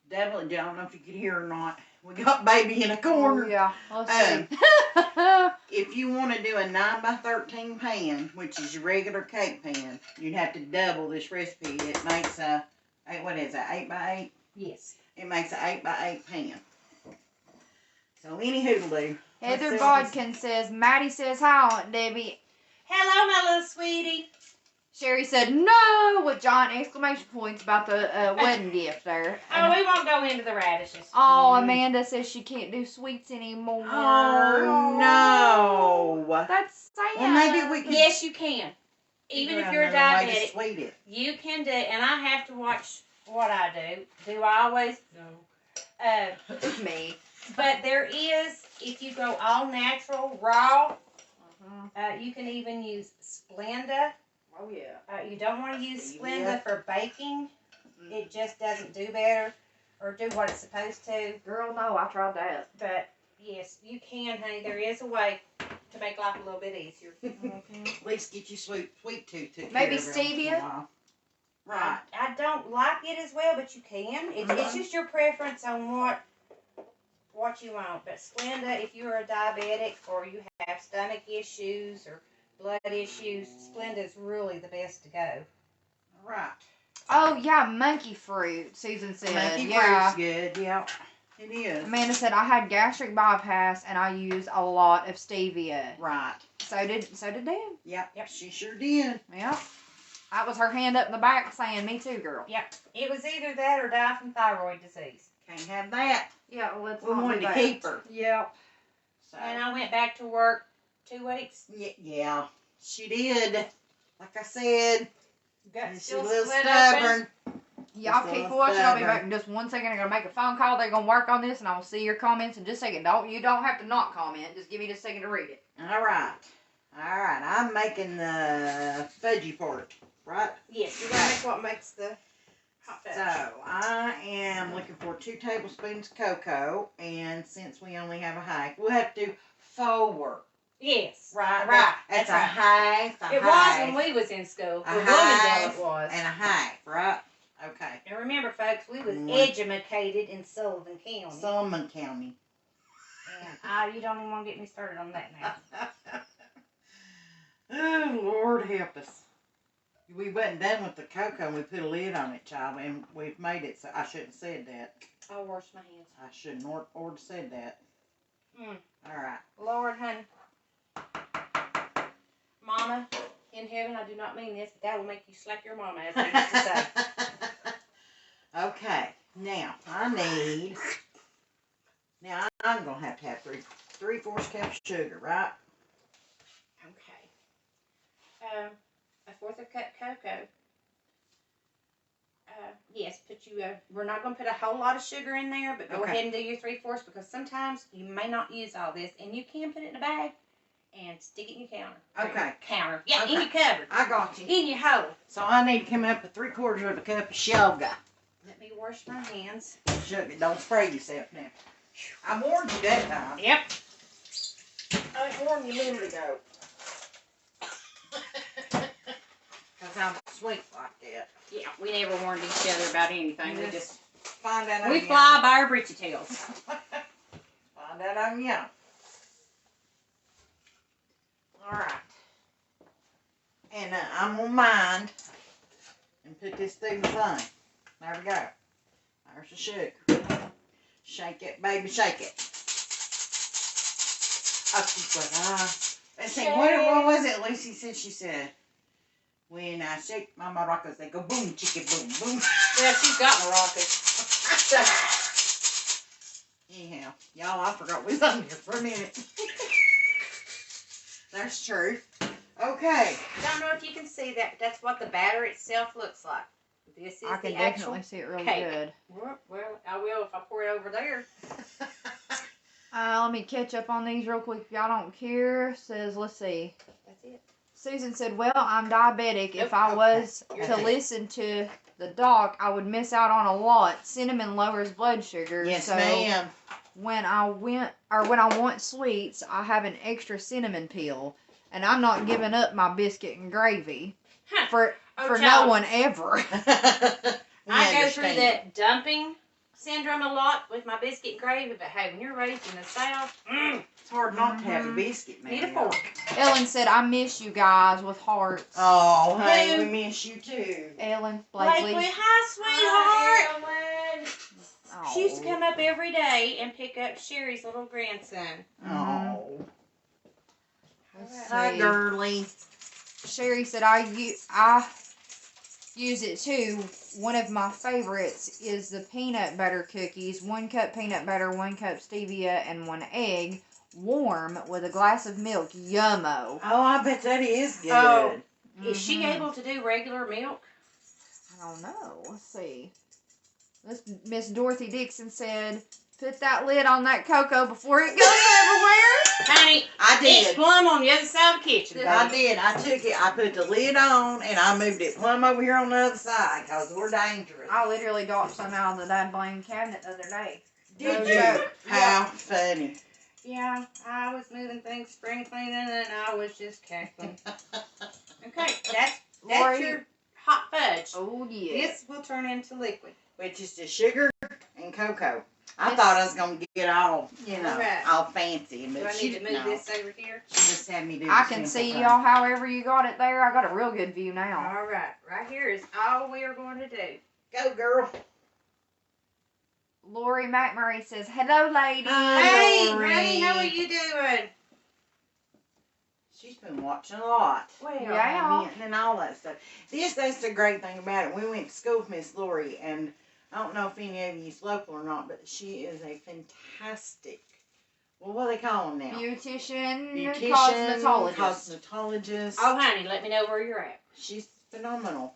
Double it, I don't know if you could hear or not. We got baby in a oh, corner. yeah, let's see. If you want to do a 9 by 13 pan, which is your regular cake pan, you'd have to double this recipe. It makes a, what is that, 8 by 8? Yes. It makes an 8 by 8 pan. So any hoodaloo. Heather Let's see what Bodkin says, Maddie says, hi, Aunt Debbie. Hello, my little sweetie. Sherry said, no, with giant exclamation points about the wedding gift there. Oh, we won't go into the radishes. Oh, Amanda says she can't do sweets anymore. Oh, no. That's sad. Well, maybe we could Yes, you can. Even figure if out you're another way to diabetic, sweet it. you can do, and I have to watch what I do. Do I always? No. Me. But there is, if you go all natural, raw, you can even use Splenda. Oh, yeah. You don't want to use Stevia. Splenda for baking. It just doesn't do better or do what it's supposed to. Girl, no, I tried that. But yes, you can, honey. There is a way to make life a little bit easier. At least get you sweet tooth took Maybe care of every once in a stevia? while. Right. I don't like it as well, but you can. It's just your preference on what you want. But Splenda, if you're a diabetic or you have stomach issues or blood issues, Splenda is really the best to go. Right. Oh, yeah, monkey fruit, Susan said. Monkey yeah. fruit's good. Yeah, it is. Amanda said, I had gastric bypass and I use a lot of stevia. Right. So did Dan. Yep. She sure did. Yep. That was her hand up in the back saying, me too, girl. Yep. It was either that or die from thyroid disease. Can't have that. Yeah, well, let's We not wanted do to that. keep her. Yep. So. And I went back to work 2 weeks. Yeah, she did. Like I said, Got she's a still little split stubborn. Y'all Just a keep little watching. I'll be stubborn. back in just 1 second. I'm going to make a phone call. They're going to work on this, and I will see your comments in just a second. You don't have to not comment. Just give me just a second to read it. All right. I'm making the fudgy part, right? Yes, you're going to make what makes the hot fudge. So, I am looking for 2 tablespoons of cocoa, and since we only have a half, we'll have to do 4. Yes. Right? Right. That's a right. half, It was when we was in school. A Well, half Bloomingdale it was. and a half, right? Okay. And remember, folks, we was One. educated in Sullivan County. Solomon County. And you don't even want to get me started on that now. Oh, Lord help us. We wasn't done with the cocoa and we put a lid on it, child, and we've made it, so I shouldn't have said that. I'll wash my hands. I shouldn't or said that. Alright. Lord, honey. Mama, in heaven, I do not mean this, but that will make you slap your mama, as they used to say. Okay, now I'm gonna have to have 3/4 cup of sugar, right? Okay. A 1/4 cup cocoa. Yes, we're not going to put a whole lot of sugar in there, but go ahead and do your 3/4 because sometimes you may not use all this, and you can put it in a bag and stick it in your counter. Okay. Counter. Yeah, Okay. in your cupboard. I got you. In your hole. So I need to come up with 3/4 of a cup of sugar. Let me wash my hands. Sugar, don't spray yourself now. I warned you that time. Yep. I warned you a minute ago. Because I'm sweet like that. Yeah, we never warned each other about anything. We just find out. we fly by our britchy tails. Find out I'm young. Alright. And I'm going to mind and put this through the thing. There we go. There's the sugar. Shake it, baby, shake it. Let's see, what was it Lucy said? She said, when I shake my maracas, they go boom, chicka, boom, boom. Yeah, she's got maracas. Anyhow, y'all, I forgot we was on here for a minute. That's true. Okay. Don't know if you can see that, but that's what the batter itself looks like. This is I can the definitely actual see it really cake. good. Well, I will if I pour it over there. Let me catch up on these real quick if y'all don't care. Says, let's see. That's it. Susan said, well, I'm diabetic. If I Okay. was You're to good. listen to the doc, I would miss out on a lot. Cinnamon lowers blood sugar. Yes, so ma'am. when I want sweets, I have an extra cinnamon pill. And I'm not giving up my biscuit and gravy Huh. for no child. one ever. I go through that dumping syndrome a lot with my biscuit and gravy, but hey, when you're raised in the South, It's hard not to have a biscuit, man. need a fork. Ellen said, I miss you guys with hearts. Oh, honey, Who? we miss you too. Ellen, Blakely. Hi, sweetheart. Oh. She used to come up every day and pick up Sherry's little grandson. Oh. Let's Hi, see. girly. Sherry said, I use it too. One of my favorites is the peanut butter cookies. 1 cup peanut butter, 1 cup stevia, and 1 egg. Warm with a glass of milk. Yummo. Oh, I bet that is good. Oh. Is she Mhm. able to do regular milk? I don't know. Let's see. Miss Dorothy Dixon said, put that lid on that cocoa before it goes everywhere. Honey, I it's did. plumb on the other side of the kitchen. I baby. did. I took it. I put the lid on, and I moved it plumb over here on the other side, because we're dangerous. I literally got some out of the dad blame cabinet the other day. Did No you? joke. How funny. Yeah, I was moving things, spring cleaning, and I was just cackling. Okay, that's Lori. your hot fudge. Oh, yeah. This will turn into liquid. Which is just sugar and cocoa. I This- thought I was going to get all, Right. all fancy. Do But I she need to didn't move know. this over here? She just had me do I the can simple see thing. y'all however you got it there. I got a real good view now. All right, right here is all we are going to do. Go, girl. Lori McMurray says, hello, ladies. Hi, Hey, Lori. honey, how are you doing? She's been watching a lot. Well, Yeah. And all that stuff. That's the great thing about it. We went to school with Miss Lori, and I don't know if any of you's local or not, but she is a fantastic, well, what do they call them now? Beautician, Beautician, cosmetologist. cosmetologist. Oh, honey, let me know where you're at. She's phenomenal.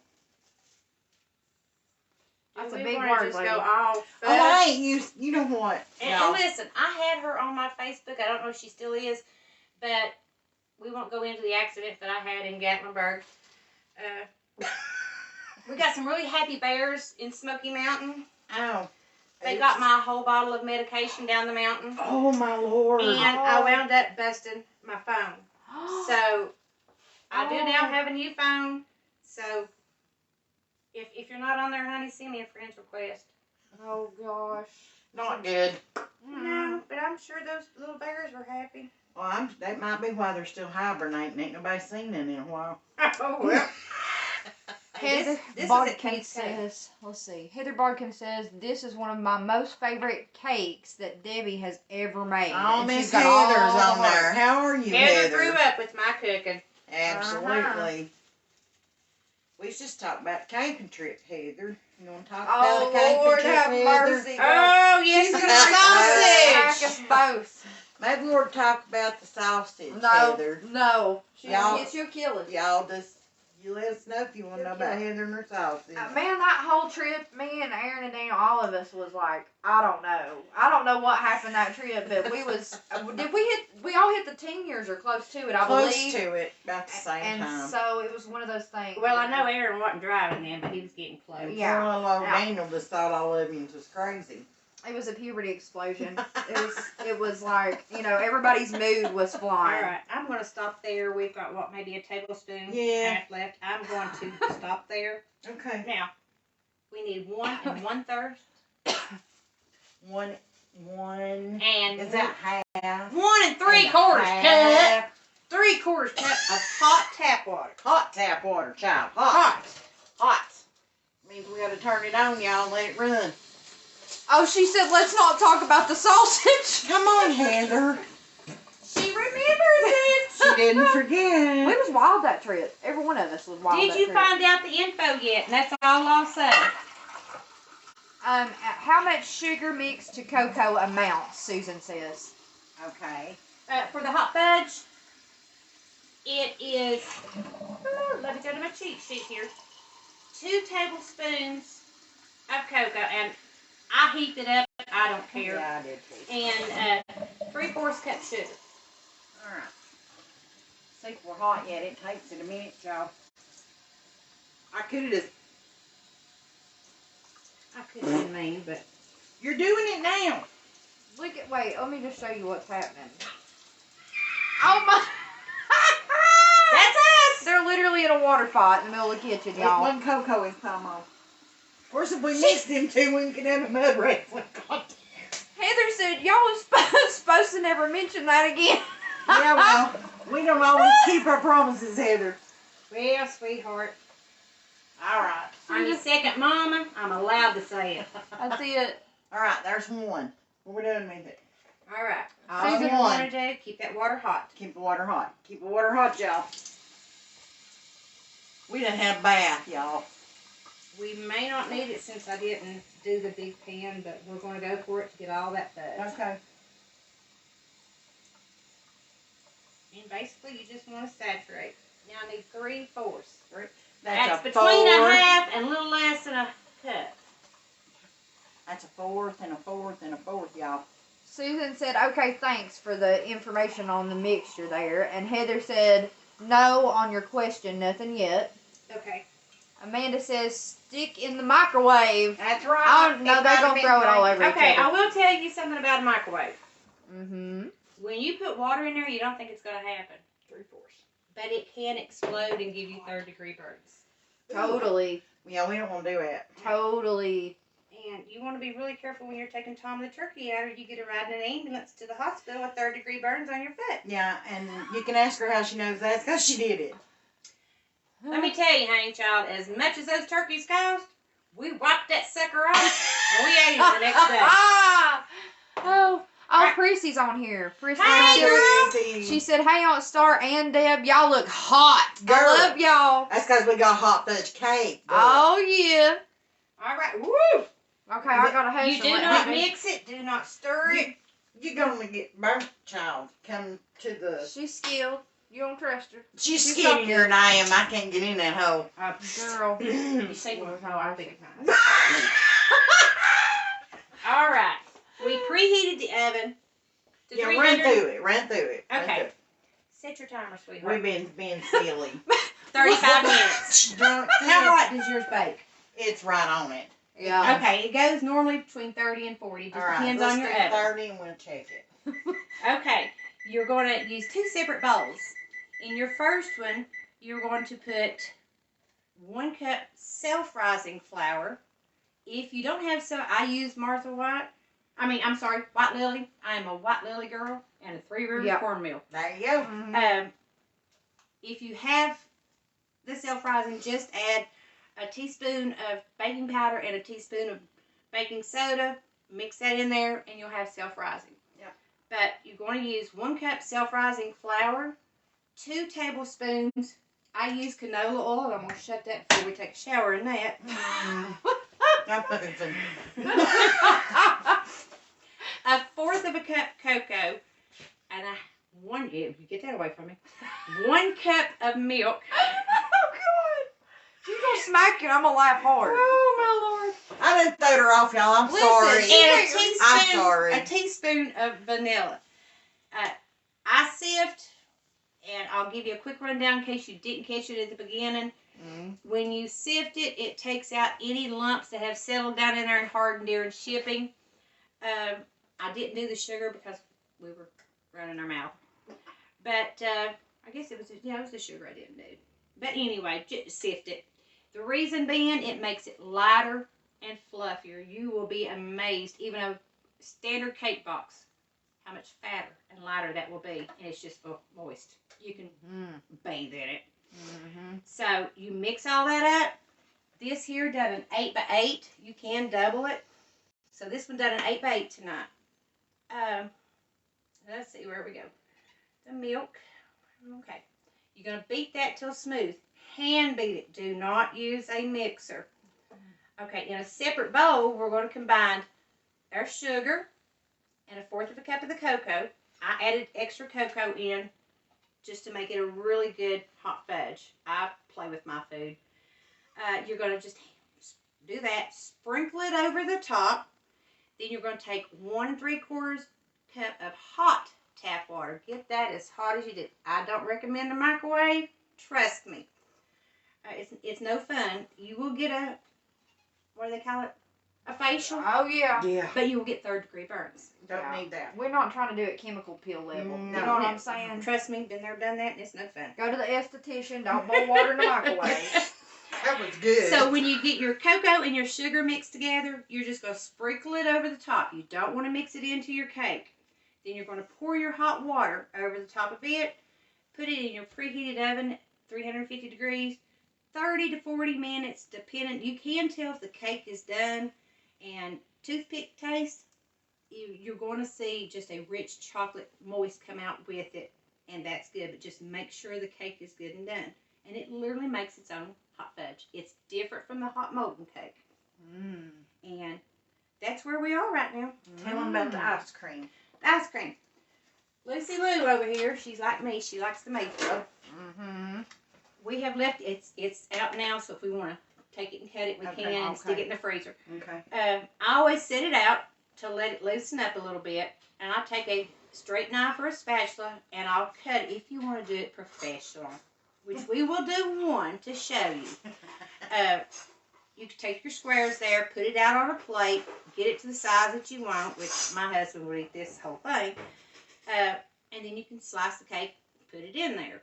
That's Do a we big wanna word, just lady. go all Oh, fudge? hey, you know what? And y'all? listen, I had her on my Facebook. I don't know if she still is, but we won't go into the accident that I had in Gatlinburg. We got some really happy bears in Smoky Mountain. Oh. They got my whole bottle of medication down the mountain. Oh, my Lord. And I wound up busting my phone. So, I do now have a new phone. So, if you're not on there, honey, send me a friend's request. Oh, gosh. Not good. No, but I'm sure those little bears were happy. Well, that might be why they're still hibernating. Ain't nobody seen them in a while. Oh, well. Heather this is Bodkin a kid's cake. says, let's see. Heather Bodkin says, this is one of my most favorite cakes that Debbie has ever made. Oh, And Miss she's got all Heather's the on there. hearts. How are you, Heather grew Heather? up with my cooking. Absolutely. We should just talk about the camping trip, Heather. You want to talk Oh, about a camping Lord, trip, have Heather? mercy. Oh, yes, She's the gonna sausage. attack us both. Maybe we'll talk about the sausage, No, Heather. no. Y'all- She'll kill us. Y'all just, you let us know if you want to know about Heather and her sausage. Man, that whole trip, me and Aaron and Daniel, all of us was like, I don't know. I don't know what happened that trip, but we was, we all hit the teen years or close to it, I Close believe. to it, about the same And time. so it was one of those things. Well, I know Aaron wasn't driving then, but he was getting close. Yeah. Poor little old Yeah. Daniel just thought all of you was crazy. It was a puberty explosion. It was like, everybody's mood was All flying. right, I'm going to stop there. We've got, maybe a tablespoon Yeah. half left. I'm going to stop there. Okay. Now, we need 1 1/3. One. And Is that half? 1 3/4 cup. Half. 3/4 cup of hot tap water. Hot tap water, child. Hot. Hot. Means we gotta turn it on, y'all, and let it run. Oh, she said, let's not talk about the sausage. Come on, Heather. She remembers it. She didn't We forget. was wild that trip. Every one of us was wild Did that you trip. find out the info yet? And that's all I'll say. How much sugar mixed to cocoa amounts, Susan says. Okay. For the hot fudge, it is, let me go to my cheat sheet here, 2 tablespoons of cocoa, and I heaped it up, I don't care, Yeah, I did too. and 3/4 cup sugar. Alright. See if we're hot yet. It takes it a minute, y'all. I could have just. I could have been mean, but You're doing it now. Wait, let me just show you what's happening. Oh my! that's us! They're literally in a water pot in the middle of the kitchen, This y'all. one cocoa has come off. Of course, if we mixed them two, we could have a mud wrestling contest. Heather said y'all was supposed to never mention that again. Yeah, well, we don't always keep our promises, Heather. Well, sweetheart, Alright. I'm your second mama, I'm allowed to say it. That's it. Alright, there's one. What we doing with it? Alright, Susan, all you want to do, keep that water hot. Keep the water hot. Keep the water hot, y'all. We done had a bath, y'all. We may not need it since I didn't do the big pan, but we're going to go for it to get all that fudge. Okay. And basically, you just want to saturate. Now I need 3/4. That's a between a fourth. half and a little less than a cup. That's a fourth and a fourth and a fourth, y'all. Susan said, okay, thanks for the information on the mixture there. And Heather said, no on your question, nothing yet. Okay. Amanda says, stick in the microwave. That's right. Oh, no, they're going to throw it all over each Okay, I other. will tell you something about a microwave. Mm-hmm. When you put water in there, you don't think it's going to happen. 3/4. But it can explode and give you 3rd-degree burns. Totally. Yeah, we don't want to do it. Totally. And you want to be really careful when you're taking Tom the turkey out, or you get a ride in an ambulance to the hospital with 3rd-degree burns on your foot. Yeah, and you can ask her how she knows that. It's because she did it. Let me tell you, honey child, as much as those turkeys cost, we wiped that sucker off and we ate it the next day. Oh, Prissy's on here. Prissy Hey, said- girl. Crazy. She said, hey, Aunt Star and Deb, y'all look hot. Girl. I love y'all. That's because we got hot fudge cake. girl. Oh, yeah. All right, woo! Okay, I got a hush. You and do let not her- mix it, do not stir it. You're going to get burnt, child. Come to the... She's skilled. You don't trust her. She's She's skinnier than I am. I can't get in that hole. Girl. You say one more I think it's fine. All right, we preheated the oven to Yeah, 300. run through it. Run through it. Run Okay. through it. Set your timer, sweetheart. We've been being silly. 35 minutes. Drunk. How hot does yours bake? It's right on it. Yeah. Okay, it goes normally between 30 and 40. Just All right. depends let's on your do oven. 30 and we'll check it. Okay, you're going to use 2 separate bowls. In your first one, you're going to put 1 cup self-rising flour. If you don't have I use Martha White. White Lily. I am a White Lily girl and a 3 Rivers Yep. cornmeal. There you go. Mhm. If you have the self-rising, just add a teaspoon of baking powder and a teaspoon of baking soda. Mix that in there, and you'll have self-rising. Yep. But you're going to use 1 cup self-rising flour, 2 tablespoons. I use canola oil. I'm going to shut that before we take a shower in that. A 1/4 of a cup cocoa, and you get that away from me. 1 cup of milk. Oh, God. You gonna smack it, I'm gonna laugh hard. Oh, my Lord. I done throwed her off, y'all. I'm Listen, sorry. And I'm sorry. a teaspoon of vanilla. I sift, and I'll give you a quick rundown in case you didn't catch it at the beginning. When you sift it, it takes out any lumps that have settled down in there and hardened during shipping. I didn't do the sugar because we were running our mouth. But I guess it was the sugar I didn't do. But anyway, just sift it. The reason being, it makes it lighter and fluffier. You will be amazed, even a standard cake box, how much fatter and lighter that will be. And it's just moist. You can bathe in it. So you mix all that up. This here done an 8x8. You can double it. So this one done an 8x8 tonight. Let's see, where we go. The milk. Okay. You're going to beat that till smooth. Hand beat it. Do not use a mixer. Okay, in a separate bowl, we're going to combine our sugar and a 1/4 of a cup of the cocoa. I added extra cocoa in just to make it a really good hot fudge. I play with my food. You're going to just do that. Sprinkle it over the top. Then you're going to take 1 3/4 cup of hot tap water. Get that as hot as you do. I don't recommend a microwave. Trust me. It's no fun. You will get a, what do they call it? A facial. Oh, yeah. Yeah. But you will get 3rd-degree burns. Don't need that. We're not trying to do it chemical peel level. No. You know what I'm saying? Trust me, been there, done that, and it's no fun. Go to the esthetician. Don't boil water in the microwave. That was good. So when you get your cocoa and your sugar mixed together, you're just going to sprinkle it over the top. You don't want to mix it into your cake. Then you're going to pour your hot water over the top of it. Put it in your preheated oven, 350 degrees, 30 to 40 minutes, depending. You can tell if the cake is done. And toothpick taste, you're going to see just a rich chocolate moist come out with it. And that's good. But just make sure the cake is good and done. And it literally makes its own hot fudge. It's different from the hot molten cake. And that's where we are right now. Tell them about the ice cream. The ice cream. Lucy Lou over here, she's like me. She likes the maple. We have left it's out now, so if we want to take it and cut it, we can and stick it in the freezer. Okay. I always set it out to let it loosen up a little bit, and I'll take a straight knife or a spatula, and I'll cut it if you want to do it professional, which we will do one to show you. You can take your squares there, put it out on a plate, get it to the size that you want, which my husband would eat this whole thing, and then you can slice the cake, put it in there.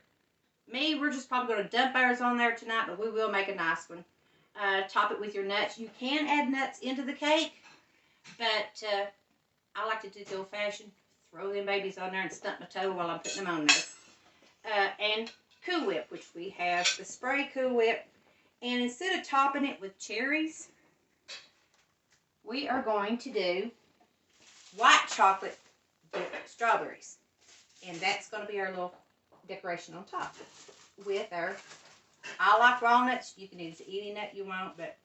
Me, we're just probably going to dump ours on there tonight, but we will make a nice one. Top it with your nuts. You can add nuts into the cake, but I like to do the old-fashioned. Throw them babies on there and stump my toe while I'm putting them on there. And Cool Whip, which we have the spray Cool Whip. And instead of topping it with cherries, we are going to do white chocolate with strawberries. And that's going to be our little decoration on top with our, I like walnuts. You can use any nut you want, but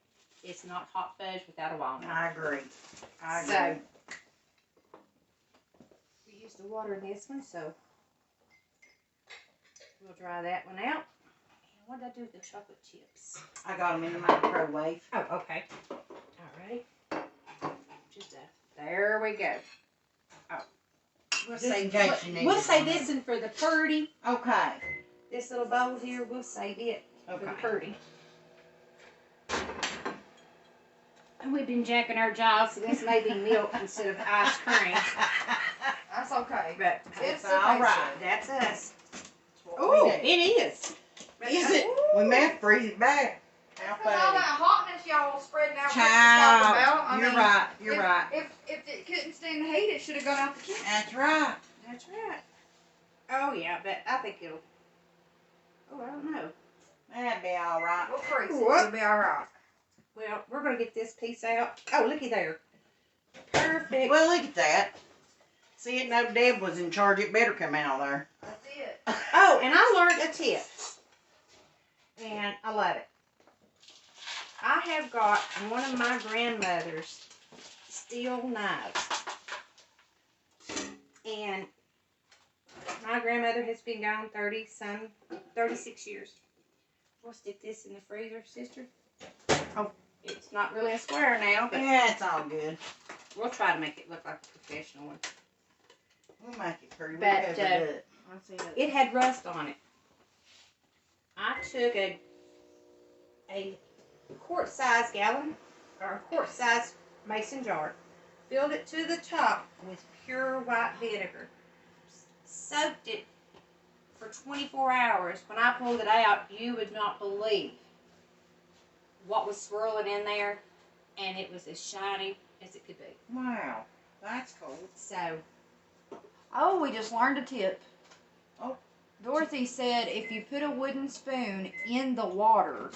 it's not hot fudge without a walnut. I agree. So, we use the water in this one, so we'll dry that one out. And what did I do with the chocolate chips? I got them in the microwave. Oh, okay. Alrighty. Just there we go. Oh. We'll Just save, in case you need we'll it. save this one for the purdy. Okay. This little bowl here, we'll save it for the Okay. purdy. And we've been jacking our jaws, so this may be milk instead of ice cream. That's okay. But It's all right. That's us. Oh, It is. is it? We may have to freeze it back. How Because all that funny. hotness y'all spreading out what you're talking about. Child, you're right. You're right. If it couldn't stand the heat, it should have gone out the kitchen. That's right. That's right. Oh, yeah, but I think it'll... Oh, I don't know. That'd be all right. We'll crease it. What? It'll be all right. Well, we're going to get this piece out. Oh, looky there. Perfect. Well, look at that. See, it no Deb was in charge. It better come out there. That's it. Oh, and I learned a tip. And I love it. I have got one of my grandmother's steel knives. And my grandmother has been gone 36 years. We'll stick this in the freezer, sister. Oh, it's not really a square now, but Yeah, it's all good. we'll try to make it look like a professional one. We'll make it pretty. But, We'll cover it Let's see that. It had rust on it. I took a quart-size gallon, or a quart-size mason jar, filled it to the top with pure white vinegar, soaked it for 24 hours. When I pulled it out, you would not believe what was swirling in there, and it was as shiny as it could be. Wow, that's cool. So, Oh, we just learned a tip. Oh. Dorothy said if you put a wooden spoon in the water,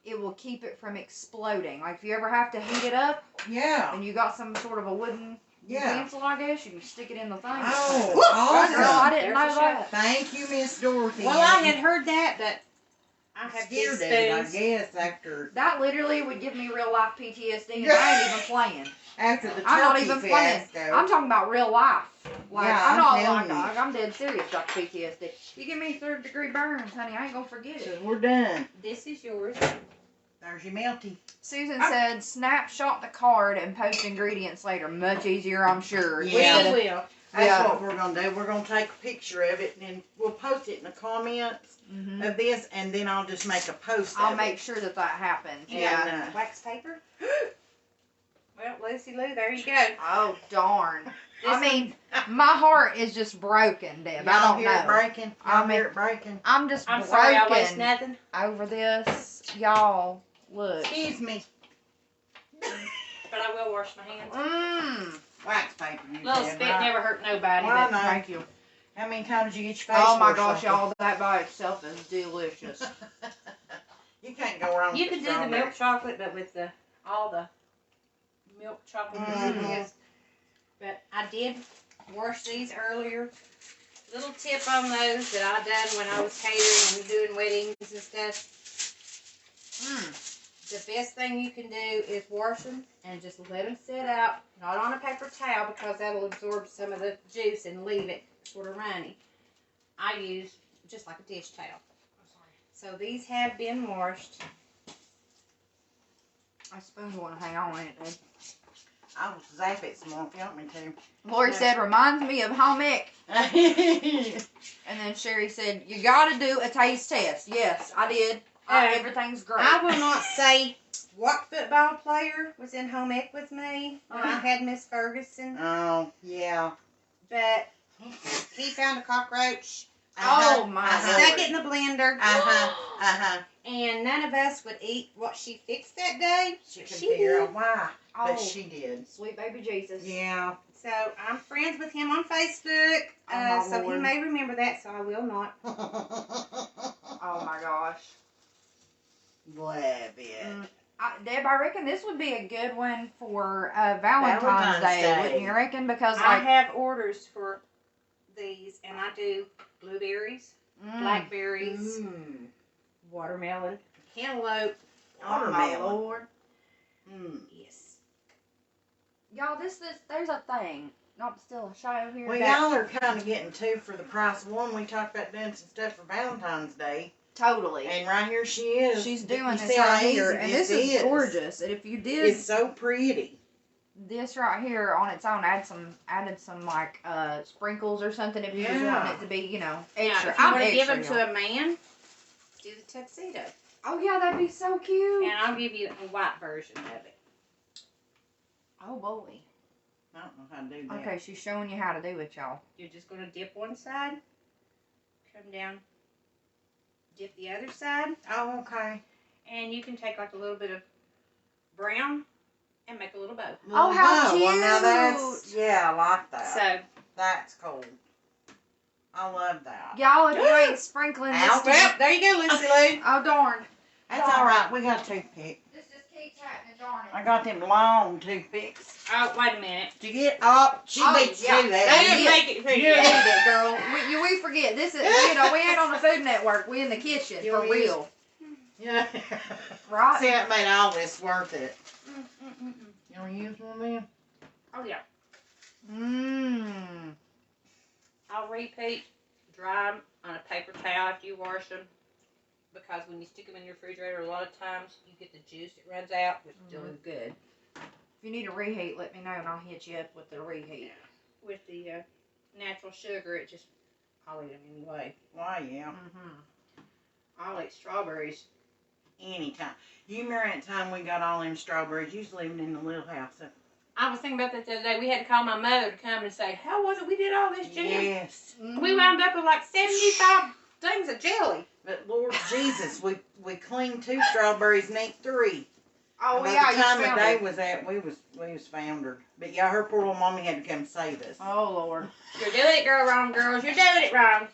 it will keep it from exploding. Like if you ever have to heat it up Yeah, and you got some sort of a wooden yeah. utensil, I guess, you can stick it in the thing. Oh, Girl, I awesome. didn't There's know a that. Thank you, Miss Dorothy. well, I had heard that, but I have scared these of it, I spoons. guess, after That literally would give me real life PTSD, and I ain't even playing. the turkey I'm not even playing. fiasco. I'm talking about real life. Like, Yeah, I'm not telling like, you. I'm dead serious about PTSD. You give me 3rd-degree burns, honey, I ain't gonna forget it. We're done. This is yours. There's your melty. Susan said, snapshot the card and post ingredients later. Much easier, I'm sure. Yeah. We will. That's Yeah. what we're gonna do. We're gonna take a picture of it and then we'll post it in the comments Mm-hmm. of this, and then I'll just make a post. I'll of make it. sure that happens. And, Yeah. Wax paper. Well, Lucy Lou, there you go. Oh, darn. I This mean, my heart is just broken, Deb. I Y'all don't hear it know. breaking? I Y'all mean- hear it breaking? I'm just I'm sorry I waste broken nothing. over this. Y'all, look. Excuse me. But I will wash my hands. Mmm. Wax paper. You Little said, spit right? never hurt nobody. Well, but no. Thank you. How many times did you get your face Oh my washed gosh, like y'all, that by itself is delicious. this? You can't go wrong you with could do the strawberry. milk chocolate, but with all the milk chocolate Mhm. ingredients. But I did wash these earlier. Little tip on those that I done when I was catering and doing weddings and stuff. Mmm. The best thing you can do is wash them and just let them sit out, not on a paper towel because that'll absorb some of the juice and leave it sort of runny. I use just like a dish towel. So these have been washed. I spoon want to hang on in it, dude. I'll zap it some more if you want me to. Lori Yeah. said, reminds me of home ec. And then Sherry said, you gotta do a taste test. Yes, I did. Everything's great. I will not say what football player was in home ec with me when I had Miss Ferguson, Oh, yeah. but he found a cockroach, Oh, my stuck it in the blender, Uh-huh. and none of us would eat what she fixed that day. She can She figure did. out why, Oh, but she did. sweet baby Jesus. Yeah. So I'm friends with him on Facebook, Oh, my so he Lord. may remember that, so I will not. Oh my gosh. Love it. Mm. Deb, I reckon this would be a good one for Valentine's Valentine's Day, Day. wouldn't you reckon? Because I like, have orders for these, and I do blueberries, mm, blackberries, Mm. watermelon, cantaloupe. oh my Watermelon. Lord. Mm. Yes. Y'all, there's a thing. Not to steal a show here. Well, that- y'all are kind of getting two for the price of one. We talked about doing some stuff for Valentine's Day, Totally. and right here she is. She's You doing see this how right here, easy and this is gorgeous. And if you did It's so pretty. this right here on its own, added some like sprinkles or something if you just want it to be, you know, Now, extra. if you I'm want to give extra, them y'all. to a man, do the tuxedo. Oh yeah, that'd be so cute. And I'll give you a white version of it. Oh boy. I don't know how to do that. Okay, she's showing you how to do it, y'all. You're just going to dip one side, come down, dip the other side, Oh, okay. and you can take like a little bit of brown and make a little bow. Oh, how Well, now that's, cute. yeah, I like that. So, That's cool. I love that. Y'all, if you ain't sprinkling this, Well, there you go, Lucy Lou. oh darn. That's all right. We got a toothpick. This just keeps happening, darn I it. got them long toothpicks. Oh, wait a minute. Did you get? Oh, she beats yeah. you They that. didn't Yeah. make it for You you. ate it, girl. We forget. This is, we ain't on the Food Network. We in the kitchen, You for wanna use- real. Yeah. Right? See, that made all this worth it. Mm. You want to use one then? Oh, yeah. Mmm. I'll repeat. Dry them on a paper towel after you wash them. Because when you stick them in your refrigerator, a lot of times you get the juice that runs out, which still is good. If you need a reheat, let me know and I'll hit you up with the reheat. With the natural sugar, it just, I'll eat them anyway. Why, yeah. I'll eat strawberries. Anytime. You remember that time we got all them strawberries? You was living in the little house. I was thinking about that the other day. We had to call my mother to come and say, how was it we did all this jam? Yes. We wound up with like 75 things of jelly. But Lord Jesus, we cleaned 2 strawberries and ate 3. Oh, By yeah, the you time the found day it. was at, we was foundered. But yeah, her poor little mommy had to come save us. Oh, Lord. You're doing it wrong, girls. You're doing it wrong.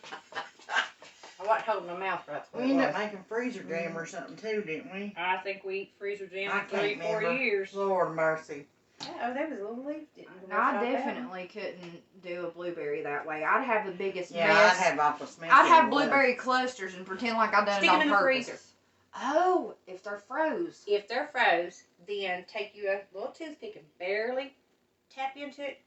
I wasn't holding my mouth right. We ended up making freezer jam or something too, didn't we? I think we eat freezer jam I for can't 3-4 remember. years. Lord mercy. Oh, there was a little leaf. Didn't No, I definitely couldn't do a blueberry that way. I'd have the biggest Yeah, mess. I'd have awful smell. I'd have blueberry clusters and pretend like I done Stick it them on in the purpose. freezer. Oh, if they're froze. If they're froze, then take you a little toothpick and barely tap into it.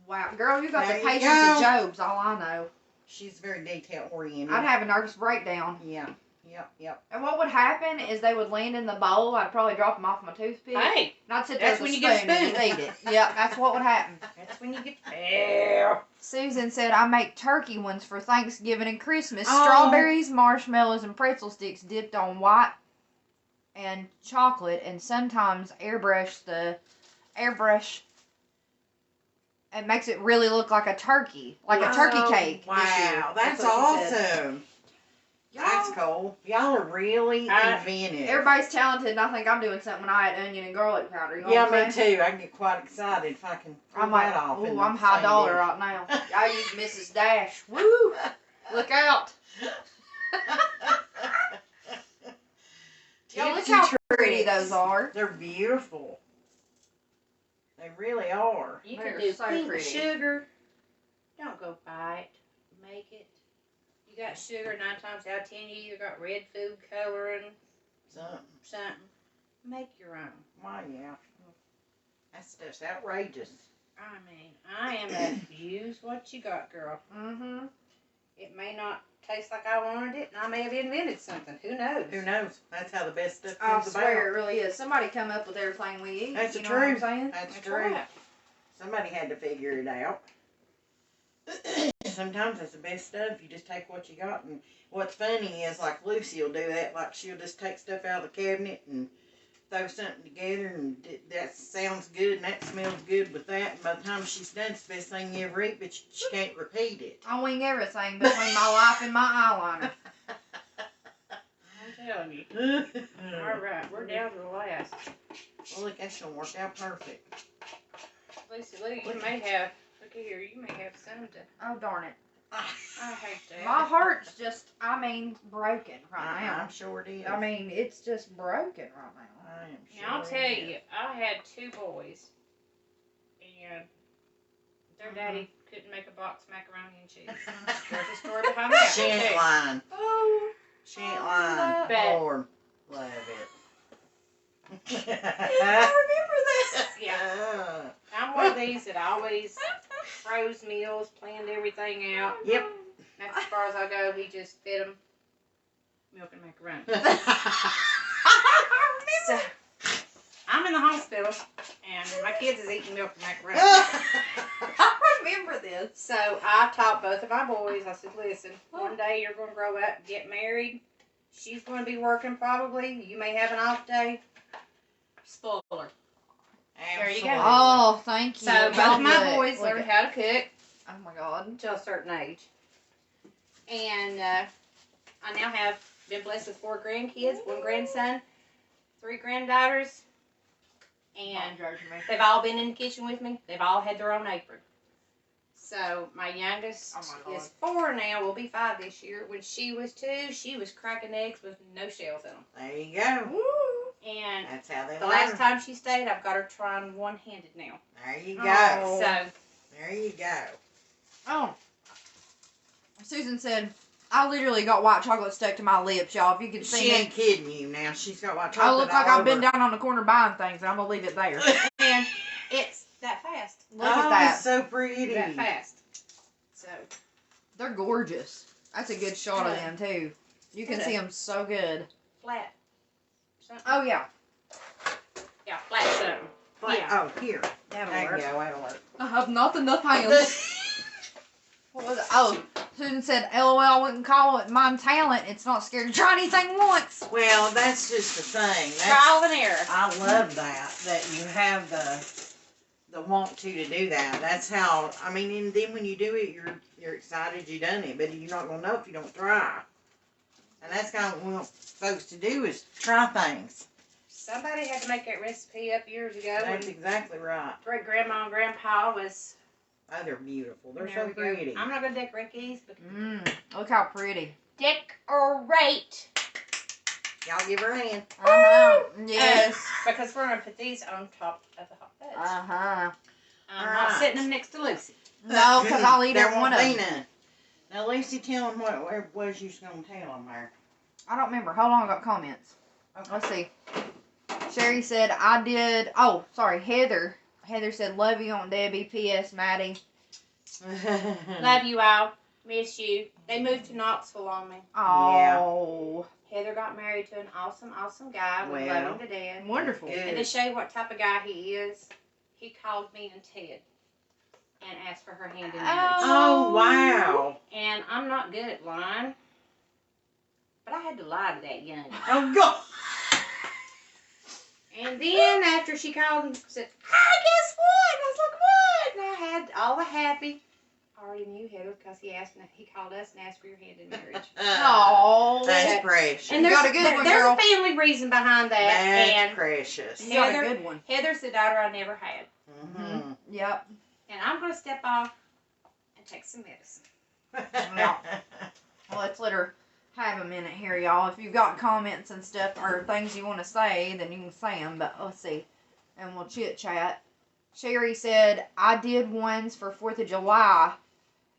Wow, girl, you got There the you patience go. of Job's, all I know. She's very detail oriented. I'd have a nervous breakdown. Yeah. Yep. And what would happen is they would land in the bowl. I'd probably drop them off my toothpick. Hey, And I'd sit there that's with when a you get a spoon and just spoon. eat it. Yep, that's what would happen. that's when you get. Susan said, I make turkey ones for Thanksgiving and Christmas. Oh. Strawberries, marshmallows, and pretzel sticks dipped on white and chocolate, and sometimes airbrush. It makes it really look like a turkey. Like a turkey cake. Wow, this year. that's what she said. awesome. That's cool. Y'all are really inventive. Everybody's talented, and I think I'm doing something when I add onion and garlic powder. You know Yeah, what I'm me saying? too. I get quite excited if I can pull I'm like, that off. in ooh, the I'm high same dollar dish. right now. I use Mrs. Dash. Woo! Look out. Y'all, look how pretty those are. They're beautiful. They really are. You They're can do so pink pretty. sugar. Don't go buy it. Make it. You got sugar 9 times out of 10. You either got red food coloring, something. Make your own. Why, yeah. That's just outrageous. I mean, I am a use what you got, girl. Mm-hmm. It may not taste like I wanted it, and I may have invented something. Who knows? Who knows? That's how the best stuff I comes swear it about. really is. Somebody come up with everything we eat. That's you know true. what I'm saying? That's That's true. right. Somebody had to figure it out. Sometimes that's the best stuff. You just take what you got, and what's funny is like Lucy will do that. Like she'll just take stuff out of the cabinet and throw something together, and that sounds good and that smells good with that. And by the time she's done, it's the best thing you ever eat, but she can't repeat it. I wing everything between my life and my eyeliner. I'm telling you. All right, we're down to the last. Well, look, that's gonna work out perfect. Lucy Lou, you may have. Look at here. You may have some to. Oh, darn it. I hate that. My heart's just, broken right now. I'm sure it is. I mean, it's just broken right now. I am sure. Now, I'll tell it you, is. I had 2 boys, and their daddy couldn't make a box of macaroni and cheese. There's a story behind that. She ain't too. lying. Oh, She ain't lying. Bet. Lord, love it. I remember this. Yeah. I'm one of these that always froze meals, planned everything out. Yep. That's as far as I go. He just fed them milk and macaroni. So, I'm in the hospital, and my kids is eating milk and macaroni. I remember this. So I taught both of my boys, I said, listen, one day you're going to grow up, get married. She's going to be working probably. You may have an off day. Spoiler. There you go. Oh, thank you. So both of my boys learned how to cook Oh my God. until a certain age. And I now have been blessed with 4 grandkids, 1 grandson, 3 granddaughters. And they've all been in the kitchen with me. They've all had their own apron. So my youngest Oh my God. is 4 now. Will be 5 this year. When she was 2, she was cracking eggs with no shells in them. There you go. Woo. And That's how they the learn. last time she stayed, I've got her trying one-handed now. There you go. Oh. So There you go. Oh. Susan said, I literally got white chocolate stuck to my lips, y'all. If you could see She me. ain't kidding you now. She's got white I chocolate look like all I've been over. down on the corner buying things, and I'm going to leave it there. and it's that fast. Look at that. It's so pretty. That fast. So They're gorgeous. That's a good shot of them, too. You can see them so good. flat. Something. Oh, yeah. Yeah, flat something. Like, Yeah. Oh, here. That'll There you work. go. That'll work. I have not enough hands. What was it? Oh, Susan said, LOL, I wouldn't call it my talent. It's not scared to try anything once. Well, that's just the thing. That's, Trial and error. I love that you have the want to do that. That's how, I mean, and then when you do it, you're excited you done it, but you're not going to know if you don't try. And that's kind of what we want folks to do is try things. Somebody had to make that recipe up years ago. That's When exactly right. great grandma and grandpa was. Oh, they're beautiful. They're There so we go. pretty. I'm not gonna decorate these, but Look how pretty. decorate. Y'all give her a hand. Uh-huh. Yes. Because we're gonna put these on top of the hot fudge. Uh-huh. I'm All not right. setting them next to Lucy. No, because I'll eat There every one won't of be them. none. Now, Lucy, tell them what was you going to tell them there. I don't remember. Hold on, I got comments. Okay. Let's see. Sherry said, I did. Oh, sorry, Heather. Heather said, love you, Aunt Debbie. P.S. Maddie. Love you all. Miss you. They moved to Knoxville on me. Oh. Heather got married to an awesome, awesome guy. We Well. love him to death. Wonderful. Good. And to show you what type of guy he is, he called me and Ted and asked for her hand in marriage. Oh, wow. And I'm not good at lying, but I had to lie to that young. Oh, God. And then after she called and said, "Hi, guess what?" And I was like, "What?" And I had all the happy. I already knew Heather because he called us and asked for your hand in marriage. Oh. That's precious. And You there's, got a good one, there's girl. a family reason behind that. That's And precious. You got a Heather- good one. Heather's the daughter I never had. Mm-hmm. Yep. And I'm going to step off and take some medicine. Yeah. Well, let's let her have a minute here, y'all. If you've got comments and stuff or things you want to say, then you can say them. But let's see. And we'll chit-chat. Sherry said, I did ones for 4th of July.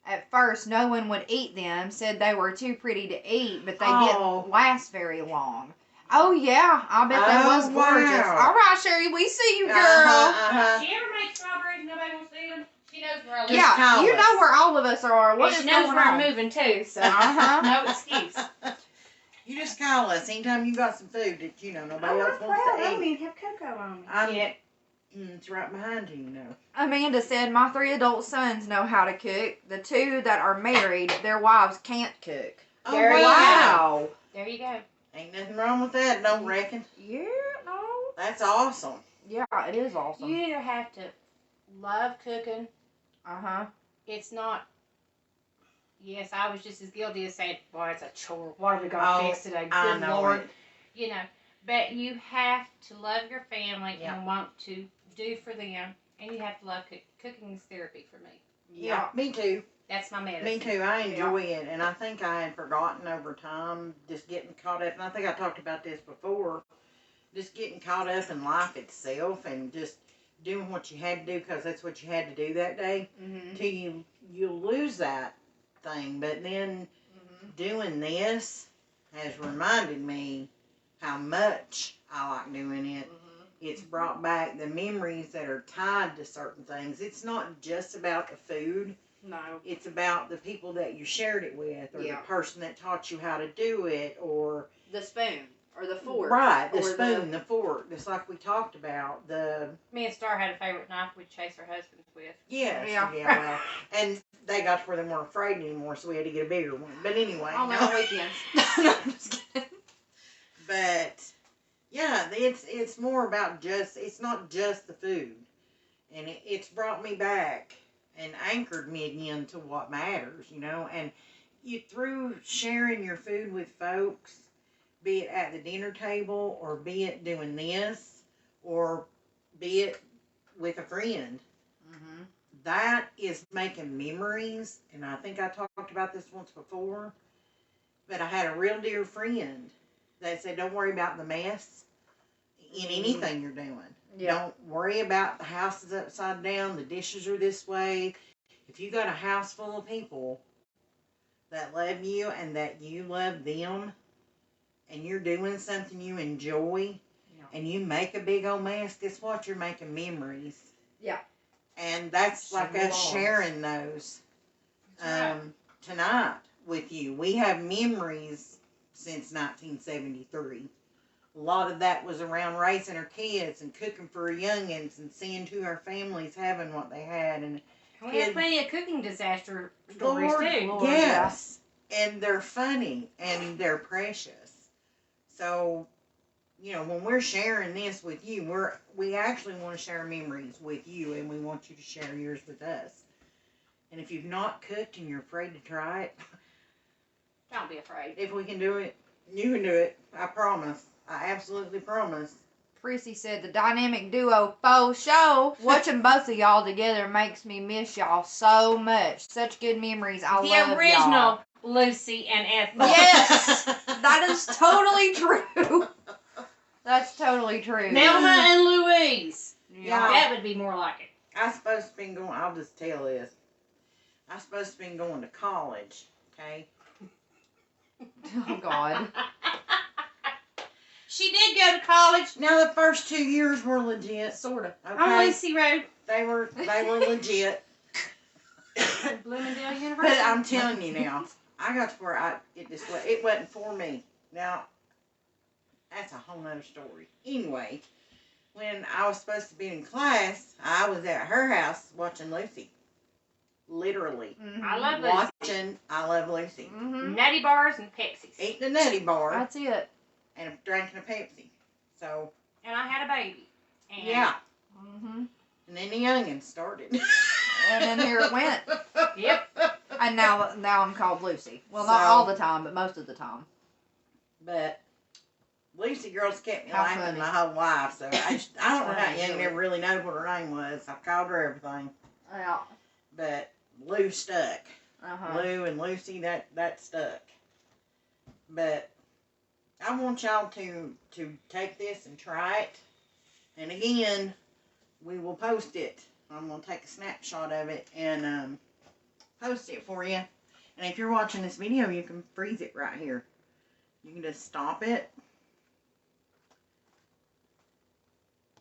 At first, no one would eat them. Said they were too pretty to eat, but they Oh. didn't last very long. Oh, yeah. I bet that Oh, was gorgeous. wow. All right, Sherry. We see you, girl. Uh-huh. She ever makes strawberries nobody wants to eat them? She knows where I live. Yeah, call you us. know where all of us are. What And is she knows going where on? I'm moving too, so Uh-huh. no excuse. You just call us anytime you got some food that you know nobody Oh, else I'm wants proud. to I don't eat. even have cocoa on me. I'm- yet. It's right behind you, you know. Amanda said, my 3 adult sons know how to cook. The 2 that are married, their wives can't cook. Oh, There you wow. There you go. Ain't nothing wrong with that, don't reckon. Yeah, no. That's awesome. Yeah, it is awesome. You either have to love cooking. Uh-huh. It's not. Yes, I was just as guilty as saying, "Boy, it's a chore. What are we gonna Oh, fix today? Good I know Lord." it. You know, but you have to love your family Yeah. and want to do for them, and you have to love cooking. Cooking is therapy for me. Yeah. Me too. That's my medicine. Me too. I enjoy it, and I think I had forgotten over time, just getting caught up. And I think I talked about this before. Just getting caught up in life itself, and just doing what you had to do because that's what you had to do that day. Mm-hmm. Till you lose that thing. But then doing this has reminded me how much I like doing it. It's brought back the memories that are tied to certain things. It's not just about the food. No. It's about the people that you shared it with, or Yeah. the person that taught you how to do it, or The spoon. Or the fork. right, the or spoon, the fork, just like we talked about. Me and Star had a favorite knife we'd chase our husbands with. Yes, Yeah. well, and they got to where they weren't afraid anymore, so we had to get a bigger one. But anyway, Only no. on weekends. No, I'm just kidding. But yeah, it's more about it's not just the food, and it's brought me back and anchored me again to what matters, you know. And you through sharing your food with folks, be it at the dinner table, or be it doing this, or be it with a friend, that is making memories. And I think I talked about this once before. But I had a real dear friend that said, don't worry about the mess in anything you're doing. Yeah. Don't worry about the house is upside down, the dishes are this way. If you got a house full of people that love you and that you love them, and you're doing something you enjoy, and you make a big old mess, guess what? You're making memories. Yeah. And that's like us sharing those tonight with you. We have memories since 1973. A lot of that was around raising our kids and cooking for our youngins and seeing to our families having what they had. And we have plenty of cooking disaster stories too. Lord, yes. And they're funny and they're precious. So, you know, when we're sharing this with you, we actually want to share memories with you, and we want you to share yours with us. And if you've not cooked and you're afraid to try it, don't be afraid. If we can do it, you can do it. I promise. I absolutely promise. Prissy said the dynamic duo faux show. Watching both of y'all together makes me miss y'all so much. Such good memories. I love y'all. The original Lucy and Ethel. Yes, that is totally true. That's totally true. Thelma and Louise. Yeah. That would be more like it. I'm supposed to be going, I'll just tell this. I'm supposed to be going to college, okay? Oh, God. She did go to college. Now, the first 2 years were legit. Sort of. Okay? On Lucy Road. They were legit. Bloomingdale University. But I'm telling you now, I got to where it wasn't for me. Now, that's a whole nother story. Anyway, when I was supposed to be in class, I was at her house watching Lucy. Literally. Mm-hmm. I love Lucy. Watching I Love Lucy. Mm-hmm. Nutty bars and Pepsis. Eating a nutty bar That's it. and drinking a Pepsi. So, And I had a baby. And yeah. Mm-hmm. And then the youngins started. And then here it went. Yep. And now I'm called Lucy. Well, not So- all the time, but most of the time. But Lucy girls kept me How laughing funny. my whole life. So I don't know how Funny. young never really know what her name was. I called her everything. Yeah. But Lou stuck. Uh-huh. Lou and Lucy, that stuck. But I want y'all to take this and try it. And again, we will post it. I'm going to take a snapshot of it and post it for you. And if you're watching this video, you can freeze it right here. You can just stop it.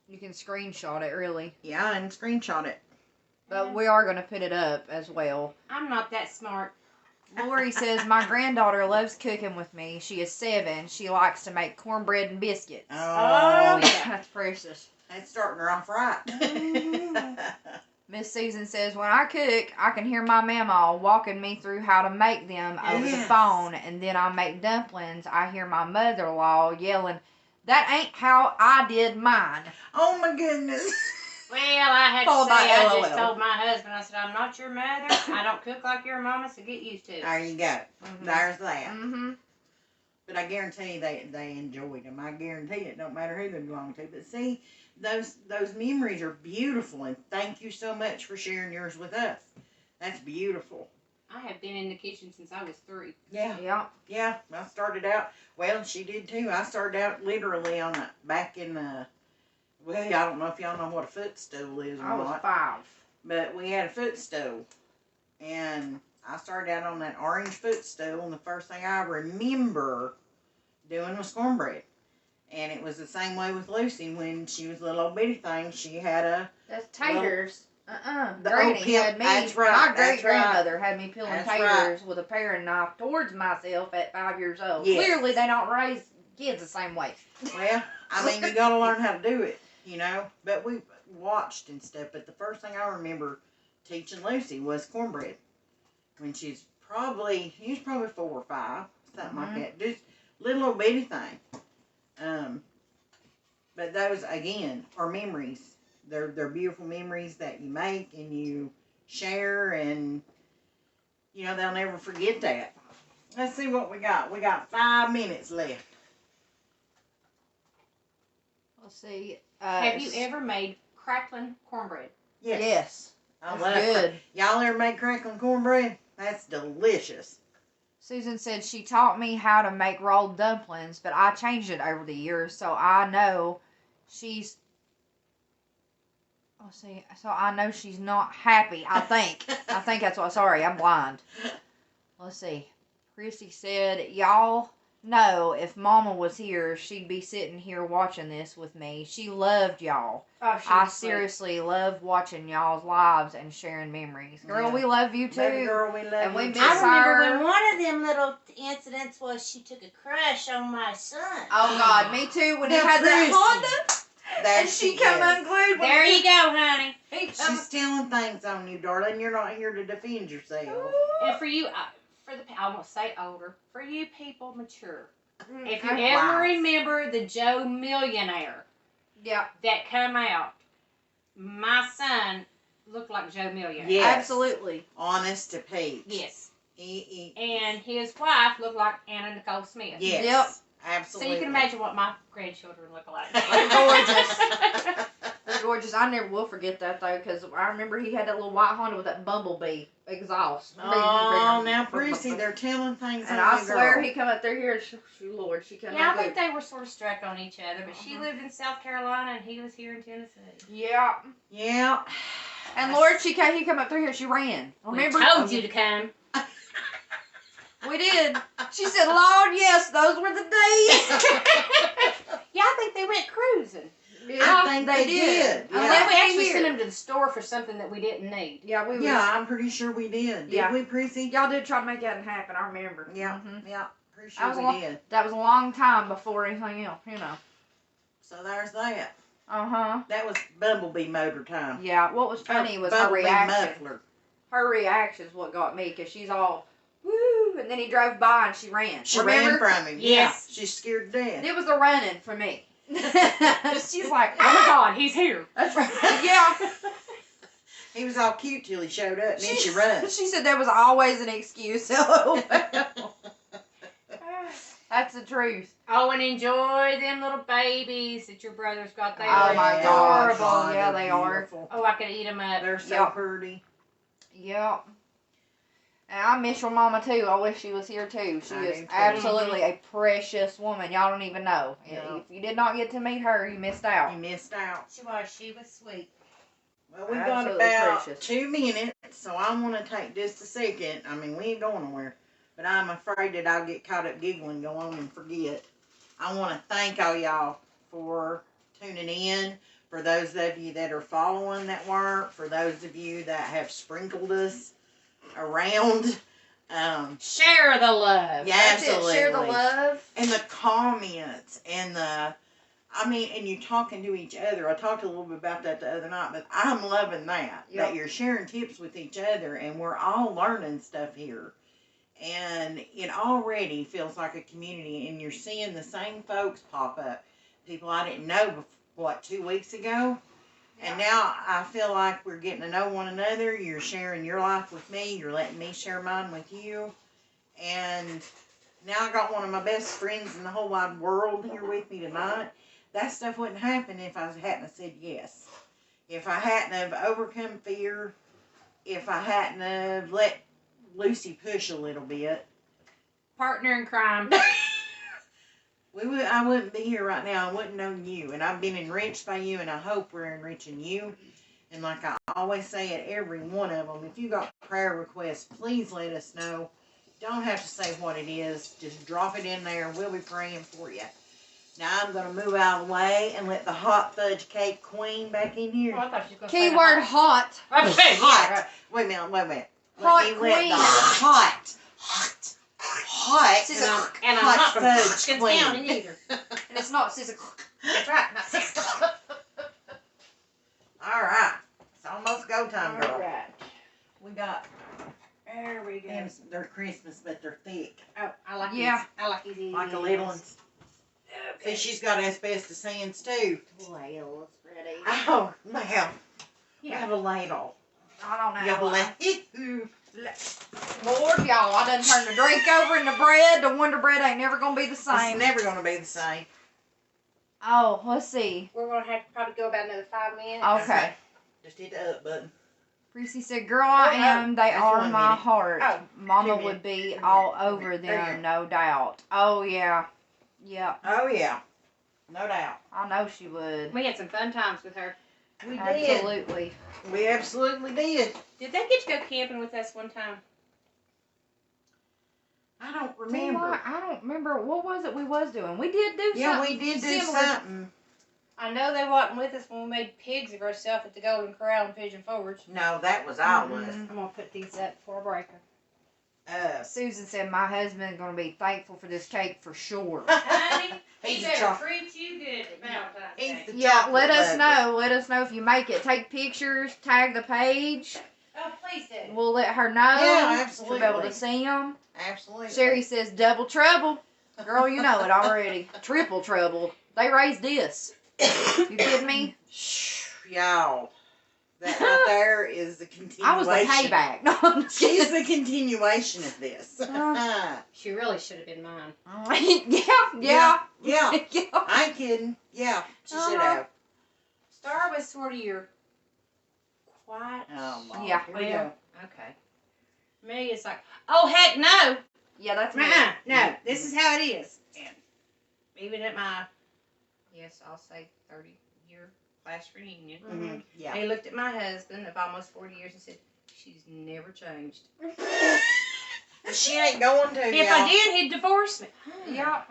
You can screenshot it, really. Yeah, and screenshot it. But we are going to put it up as well. I'm not that smart. Lori says, my granddaughter loves cooking with me. She is 7. She likes to make cornbread and biscuits. Oh, yeah. That's precious. that's starting her off right. Miss Susan says, when I cook, I can hear my mama walking me through how to make them over the Yes. phone. And then I make dumplings. I hear my mother-in-law yelling, that ain't how I did mine. Oh my goodness. Well, I had Followed to by say, I LOL. just told my husband, I said, I'm not your mother. I don't cook like your mama, so get used to it. There you go. Mhm. There's that. Mm-hmm. But I guarantee you they enjoyed them. I guarantee it. Don't matter who they belong to. But see, those memories are beautiful. And thank you so much for sharing yours with us. That's beautiful. I have been in the kitchen since I was 3. Yeah. Yeah. Yeah. I started out, well, she did too. I started out literally on back in well, I don't know if y'all know what a footstool is or I was not. 5. But we had a footstool. And I started out on that orange footstool. And the first thing I remember doing was cornbread. And it was the same way with Lucy when she was a little old bitty thing. She had a... That's taters. The Granny old peel- had me. that's right, My that's great grandmother had me peeling That's taters with a paring knife towards myself at 5 years old. Yes. Clearly, they don't raise kids the same way. Well, I mean, you got to learn how to do it, you know. But we watched and stuff. But the first thing I remember teaching Lucy was cornbread. When she was probably 4 or 5, something like that. Just little old bitty thing. But those, again, are memories. They're beautiful memories that you make and you share, and, you know, they'll never forget that. Let's see what we got. We got 5 minutes left. Let's see. Have you ever made crackling cornbread? Yes. Yes. I That's love good. Y'all ever make crackling cornbread? That's delicious. Susan said she taught me how to make rolled dumplings, but I changed it over the years, so I know she's. Let's see. So I know she's not happy. I think. I think that's what. Sorry, I'm blind. Let's see. Chrissy said, "Y'all know if Mama was here, she'd be sitting here watching this with me. She loved y'all. Oh, I seriously love watching y'all's lives and sharing memories. Girl, Yeah. we love you Baby too. girl, we love And you. we miss I remember her. when one of them little incidents was she took a crush on my son. Oh God, me too. When he Now, had that Chrissy, Honda, There and she come is. unglued. There you go, honey. She's telling things on you, darling. You're not here to defend yourself. And for you, I won't say older, for you people mature. If you I'm ever wise. remember the Joe Millionaire Yeah, that come out, my son looked like Joe Millionaire. Yes. absolutely. Honest to Pete. Yes. E-E. And his wife looked like Anna Nicole Smith. Yes. Yep. Absolutely. So you can imagine what my grandchildren look like. They're gorgeous. They're gorgeous. I never will forget that though, because I remember he had that little white Honda with that bumblebee exhaust. Oh, now, Prissy, they're telling things And on I you, swear girl. he come up through here. Lord, she come Yeah, I up think there. they were sort of struck on each other, but she lived in South Carolina and he was here in Tennessee. Yeah. Yeah. And Lord, he come up through here. She ran. Remember? We told you to come. We did. She said, "Lord, yes, those were the days." Yeah, I think they went cruising. Yeah, I think they did. I Yeah. think we actually here. sent them to the store for something that we didn't need. Yeah, we Yeah, was. I'm pretty sure we did. Yeah. Did we, Prissy? Y'all did try to make that happen. I remember. Yeah. Mhm. Yeah. Pretty That sure was a we long- did. That was a long time before anything else, you know. So there's that. Uh-huh. That was Bumblebee motor time. Yeah, what was funny was her Bumblebee reaction. muffler. Her reaction is what got me, because she's all, woo, and then he drove by and she ran. She Remember? ran from him. Yes. Yeah. She's scared to death. It was the running for me. She's like, Oh my God, he's here. that's right. Yeah. He was all cute till he showed up, and then she runs. She said there was always an excuse. LOL. That's the truth. Oh, and enjoy them little babies that your brothers got. They Oh are my adorable. gosh. Yeah, they're they are. beautiful. Oh, I could eat them up. They're so Yep. pretty. Yep. And I miss your mama too. I wish she was here too. She I is do too. absolutely a precious woman. Y'all don't even know. Yeah. If you did not get to meet her, you missed out. You missed out. She was sweet. Well, we've got Absolutely about precious. 2 minutes, so I'm going to take just a second. I mean, we ain't going nowhere, but I'm afraid that I'll get caught up giggling, go on and forget. I want to thank all y'all for tuning in, for those of you that are following that weren't, for those of you that have sprinkled us around. Share the love. Yeah, That's it. absolutely. Share the love. And the comments and and you talking to each other. I talked a little bit about that the other night, but I'm loving that. Yep. That you're sharing tips with each other and we're all learning stuff here. And it already feels like a community and you're seeing the same folks pop up. People I didn't know, 2 weeks ago? And now I feel like we're getting to know one another. You're sharing your life with me. You're letting me share mine with you. And now I got one of my best friends in the whole wide world here with me tonight. That stuff wouldn't happen if I hadn't have said yes. If I hadn't have overcome fear. If I hadn't have let Lucy push a little bit. Partner in crime. I wouldn't be here right now. I wouldn't know you. And I've been enriched by you, and I hope we're enriching you. And like I always say at every one of them, if you got prayer requests, please let us know. Don't have to say what it is. Just drop it in there, and we'll be praying for you. Now I'm going to move out of the way and let the hot fudge cake queen back in here. Oh, I thought she was gonna say Keyword hot. Okay, Hot. Wait a minute. Hot Let me let queen. the hot She's And I'm hot not from fudge Cookins queen. County either. And it's not sister. That's right, not 6 o'clock. All right. It's almost go time, girl. Alright. We got There we go. them. They're Christmas, but they're thick. Oh, I like Yeah. these. I like these. Like a little ones. See, she's got asbestos hands, too. Well, Freddie. Oh, now. We Yeah. have a ladle. I don't know. You have a ladle. Lord, y'all, I done turned the drink over in the bread. The Wonder Bread ain't never gonna be the It's same. never going to be the same. Oh, let's see. We're gonna have to probably go about another 5 minutes. Okay. Just hit the up button. Prissy said, "Girl, I am. They That's are 1 my minute. heart. Oh, Mama 2 would minutes. be 2 all minutes. 2 over minutes. There you them, no doubt. Oh, yeah. Yep. Oh, yeah. No doubt. I know she would. We had some fun times with her. We did. Absolutely. We absolutely did. Did they get to go camping with us one time? I don't Tell you remember. what, I don't remember. What was it we was doing? We did do Yeah, something we did do similar. something. I know they wasn't with us when we made pigs of ourselves at the Golden Corral in Pigeon Forge. No, that was I Mhm. was. I'm going to put these up before I break them. Susan said, "My husband's going to be thankful for this cake for sure." Honey, he He's a better chocolate. treat you good at Valentine's He's Day. the Yeah, chocolate let us lover. know. Let us know if you make it. Take pictures, tag the page. Oh, please do. We'll let her know. Yeah, She'll be able to absolutely. see them. Absolutely. Sherry says, "Double trouble." Girl, you know it already. Triple trouble. They raised this. You kidding me? Y'all, that right there is the continuation. I was the payback. No, I'm just She's kidding. the continuation of this. She really should have been mine. Yeah. Yeah. Yeah. I ain't kidding. Yeah, she should Uh-huh. have. Star was sort of your quiet. Oh, Lord. Yeah. Here we go. Okay. Me, it's like, oh, heck no. Yeah, that's me. No, this is how it is. And even at my, yes, I'll say 30-year class reunion, Mhm. Yeah. they looked at my husband of almost 40 years and said, she's never changed. She ain't going to, If y'all. I did, he'd divorce me. Yeah.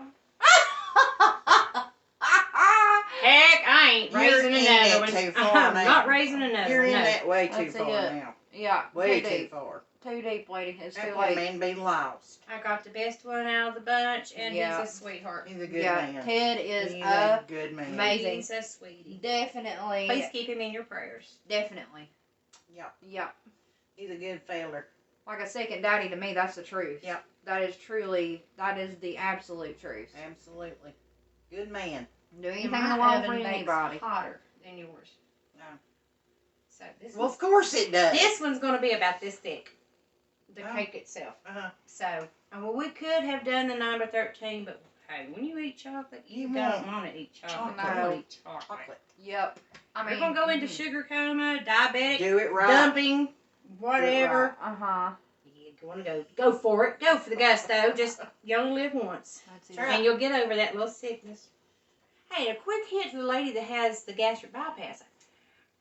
Heck, I ain't You're raising in another it one. too far I'm now. not raising another You're one. in No. that way too That's far it. now. Yeah. Way Too too deep. far. Too deep, lady. It's That too poor late. man be lost. I got the best one out of the bunch, and Yeah. he's a sweetheart. He's a good Yeah. man. Ted is He's a a good man. amazing. He's a sweetie. definitely. Please keep him in your prayers. Definitely. Yep. Yep. He's a good feller. Like a second daddy to me, that's the truth. Yep. That is the absolute truth. Absolutely. Good man. Do anything And in the my world for oven makes anybody. hotter than yours. No. So this Well, one's, of course it does. this one's going to be about this thick. The Oh. cake itself. Uh-huh. So, well, we could have done the 9 by 13, but hey, when you eat chocolate, you You don't want want to eat chocolate. chocolate. You want to eat chocolate. Chocolate. Yep. I We're mean, going to go into sugar coma, diabetic, Do it right. dumping, whatever. Uh-huh. You want to go for it. Go for the gusto. Just, you only live once. That's it. Right. And you'll get over that little sickness. Hey, a quick hint to the lady that has the gastric bypass.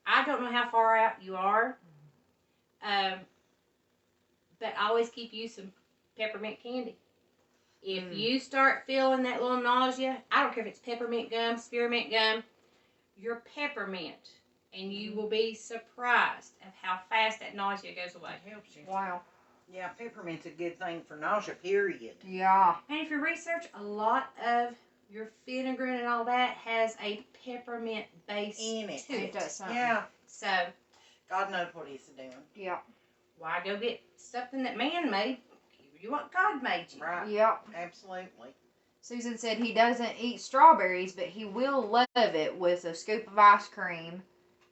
I don't know how far out you are, but always keep you some peppermint candy. If you start feeling that little nausea, I don't care if it's peppermint gum, spearmint gum, you're peppermint. And you will be surprised of how fast that nausea goes away. It helps you. Wow. Yeah, peppermint's a good thing for nausea, period. Yeah. And if you research, a lot of your vinegar and all that has a peppermint base In it. to Ain't it. that something? Yeah. So God knows what he's doing. Yeah. why go get something that man made? You what God made you. Right. Yep. Absolutely. Susan said he doesn't eat strawberries, but he will love it with a scoop of ice cream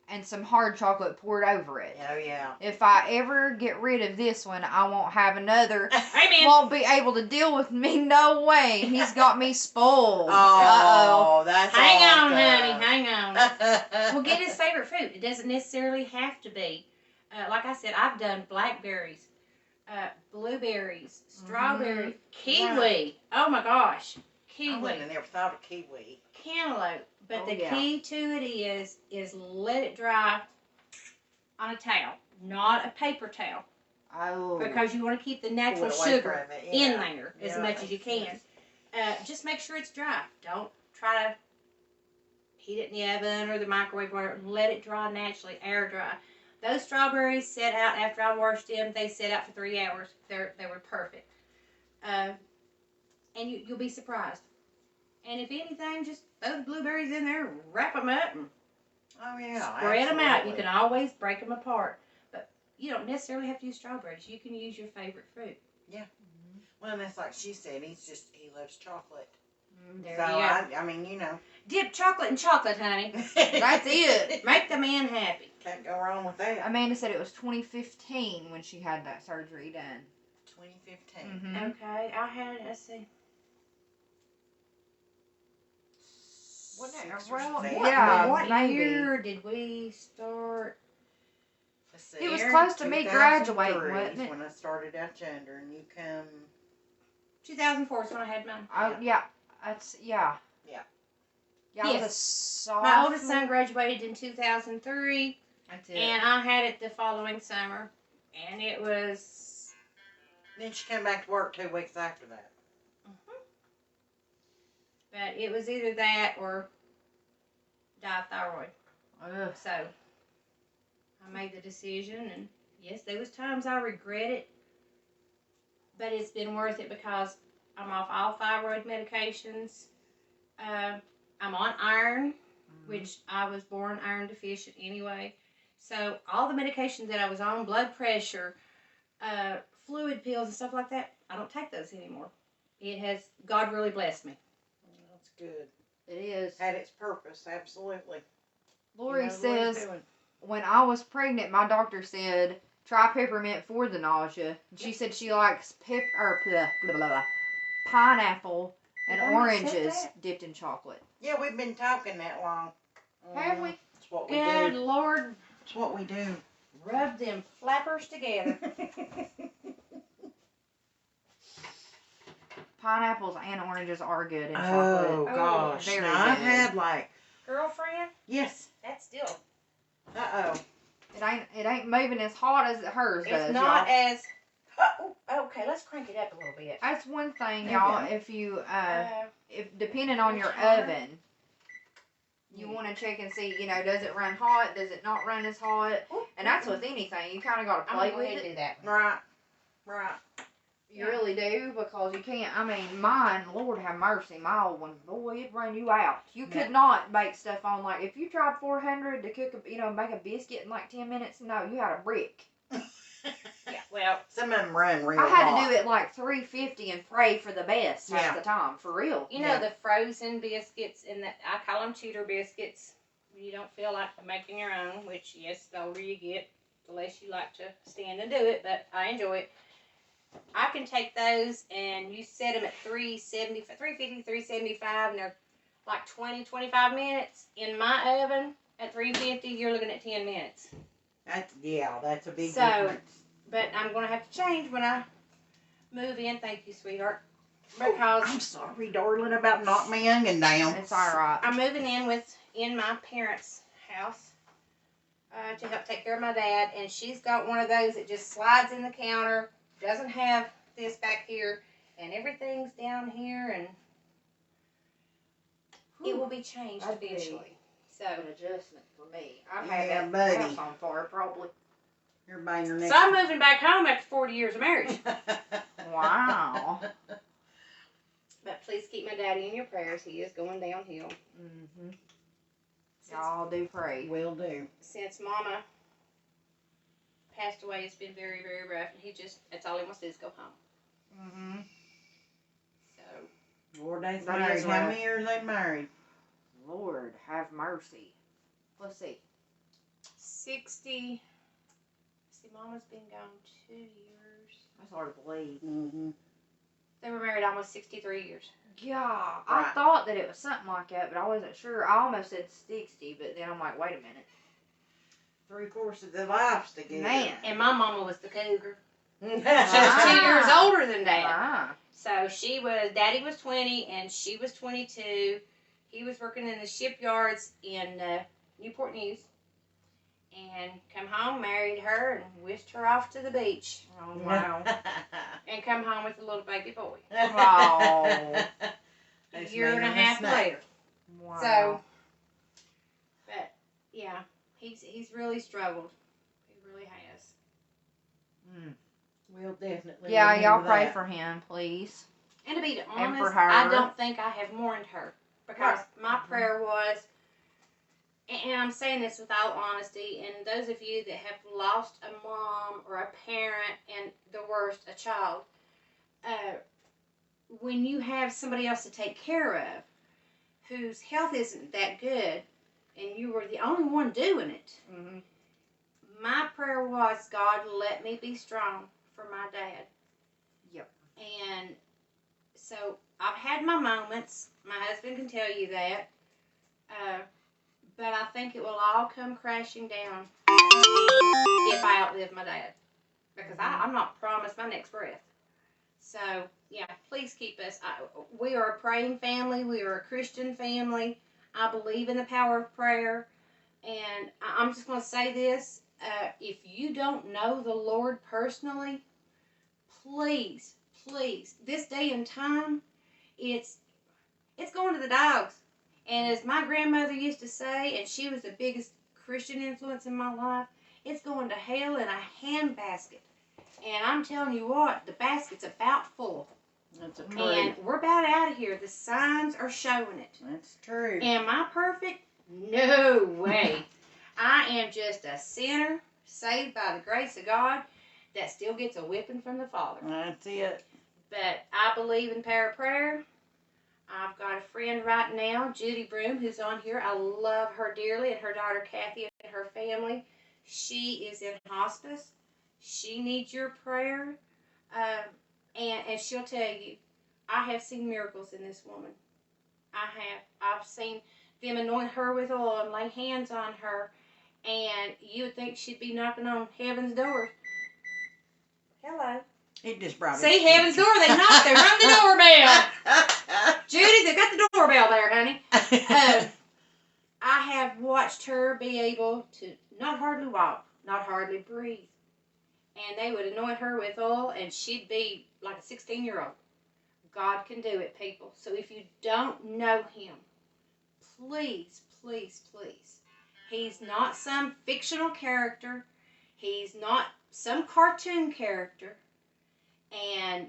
and some hard chocolate poured over it. Oh, yeah. If I ever get rid of this one, I won't have another. Amen. Won't be able to deal with me. No way. He's got me spoiled. Oh, that's Hang on, awesome. honey. Hang on. Well, get his favorite fruit. It doesn't necessarily have to be. Like I said, I've done blackberries, blueberries, strawberry, kiwi. Right. Oh my gosh, I kiwi, wouldn't have never thought of kiwi. cantaloupe. But Oh, the yeah. key to it is let it dry on a towel, not a paper towel, Oh. because you want to keep the natural Pull it away sugar from it, in yeah. there as Yeah, much that as you makes can. sense. Just make sure it's dry. Don't try to heat it in the oven or the microwave or whatever. Let it dry naturally, air dry. Those strawberries set out after I washed them. They set out for 3 hours. They were perfect. And you'll be surprised. And if anything, just throw the blueberries in there, wrap them up, and Oh, yeah. spread them out. You absolutely. can always break them apart. But you don't necessarily have to use strawberries. You can use your favorite fruit. Well, that's like she said. He loves chocolate. There So, you go. I mean, you know. Dip chocolate in chocolate, honey. That's it. Make the man happy. Can't go wrong with that. Amanda said it was 2015 when she had that surgery done. 2015. Mm-hmm. Okay, I had, let's see. Wasn't it 6 or around- 7. yeah. What maybe. year did we start? Let's see, It was Aaron, close to me graduating, 2003 wasn't it? when I started out yonder, and you come. 2004 is when I had mine. Oh, yeah. That's, yeah. Yeah. Yeah, I was a Yes. sophomore. My oldest son graduated in 2003, That's it. and I had it the following summer, and it was. Then she came back to work 2 weeks after that. But it was either that or dithyroid. Ugh. So I made the decision, and yes, there was times I regret it, but it's been worth it because I'm off all thyroid medications. I'm on iron, which I was born iron deficient anyway. So all the medications that I was on, blood pressure, fluid pills and stuff like that, I don't take those anymore. God really blessed me. That's good. It is. Had its purpose, absolutely. Lori You know what he's says, doing. when I was pregnant, my doctor said, try peppermint for the nausea. And she said she likes pineapple and Did I not say oranges that? dipped in chocolate. Yeah, we've been talking that long. Have we? That's what we Good do. Lord, That's what we do. rub them flappers together. Pineapples and oranges are good in Oh, chocolate. gosh. Very Now, I've good. had like, Girlfriend, yes. that's still. Uh-oh. It ain't moving as hot as hers does, It's not y'all. as. Okay, let's crank it up a little bit. That's one thing, There you y'all. go. If you Uh, if depending on your Hot. oven, you want to check and see, does it run hot? Does it not run as hot? And that's with anything. You kind of got to I'm play gonna go with ahead and it. do that. Right. Right. You really do, because you can't. I mean, mine, Lord have mercy, my old one, boy, it'd run you out. You could Yeah. not bake stuff on, like, if you tried 400 to cook, make a biscuit in like 10 minutes, no, you had a brick. Yeah, well, Some of them run real I had hot. to do it like 350 and pray for the best half Yeah. the time, for real. you know Yeah. the frozen biscuits and I call them cheater biscuits. You don't feel like making your own, which, yes, the older you get, the less you like to stand and do it, but I enjoy it. I can take those and you set them at 350, 375, and they're like 20, 25 minutes. In my oven at 350, you're looking at 10 minutes. That's a big So, difference. But I'm going to have to change when I move in. Thank you, sweetheart. Because I'm sorry, darling, about knocking my youngin' down. It's alright. I'm moving in my parents' house to help take care of my dad, and she's got one of those that just slides in the counter, doesn't have this back here, and everything's down here, and it will be changed That'd be eventually. So, An adjustment for me. I've Yeah, had that buddy. house on fire, probably. You're banging your neck. so I'm moving back home after 40 years of marriage. Wow. But please keep my daddy in your prayers. He is going downhill. Mm-hmm. Y'all do pray. Will do. Since Mama passed away, it's been very, very rough, and that's all he wants to do is go home. Mm-hmm. So, Lord, they That married. is How right. many years they married? Lord, have mercy. Let's see. 60. See, Mama's been gone 2 years. That's hard to believe. Mm-hmm. They were married almost 63 years. Yeah, I Right. thought that it was something like that, but I wasn't sure. I almost said 60, but then I'm like, wait a minute. 3/4 of their lives together. Man. And my mama was the cougar. She was 2 Ah. years older than Dad. Ah. So Daddy was 20 and she was 22. He was working in the shipyards in Newport News. And come home, married her, and whisked her off to the beach. Oh, wow. And come home with a little baby boy. Oh. A year and a half later. Wow. So, but yeah, he's really struggled. He really has. Mm. We'll definitely. Yeah, y'all remember pray that. for him, please. And to be And for honest, her. I don't think I have mourned her because my Mhm. prayer was, and I'm saying this with all honesty, and those of you that have lost a mom or a parent, and the worst, a child, when you have somebody else to take care of whose health isn't that good, and you were the only one doing it, Mm-hmm. my prayer was, God, let me be strong for my dad. Yep. And so I've had my moments. My husband can tell you that. but I think it will all come crashing down if I outlive my dad. Because I'm not promised my next breath. So, yeah, please keep us. We are a praying family. We are a Christian family. I believe in the power of prayer. And I'm just going to say this. If you don't know the Lord personally, please, please, this day and time, it's going to the dogs. And as my grandmother used to say, and she was the biggest Christian influence in my life, it's going to hell in a handbasket. And I'm telling you what, the basket's about full. That's a truth. And we're about out of here. The signs are showing it. That's true. Am I perfect? No way. I am just a sinner saved by the grace of God that still gets a whipping from the Father. That's it. But I believe in power of prayer. I've got a friend right now, Judy Broom, who's on here. I love her dearly, and her daughter Kathy and her family. She is in hospice. She needs your prayer. And she'll tell you, I have seen miracles in this woman. I have. I've seen them anoint her with oil and lay hands on her. And you would think she'd be knocking on heaven's door. Hello. It just brought See, heaven's door, they knocked, they rung the doorbell. Judy, they got the doorbell there, honey. I have watched her be able to not hardly walk, not hardly breathe. And they would anoint her with oil, and she'd be like a 16-year-old. God can do it, people. So if you don't know him, please, please, please. He's not some fictional character. He's not some cartoon character. And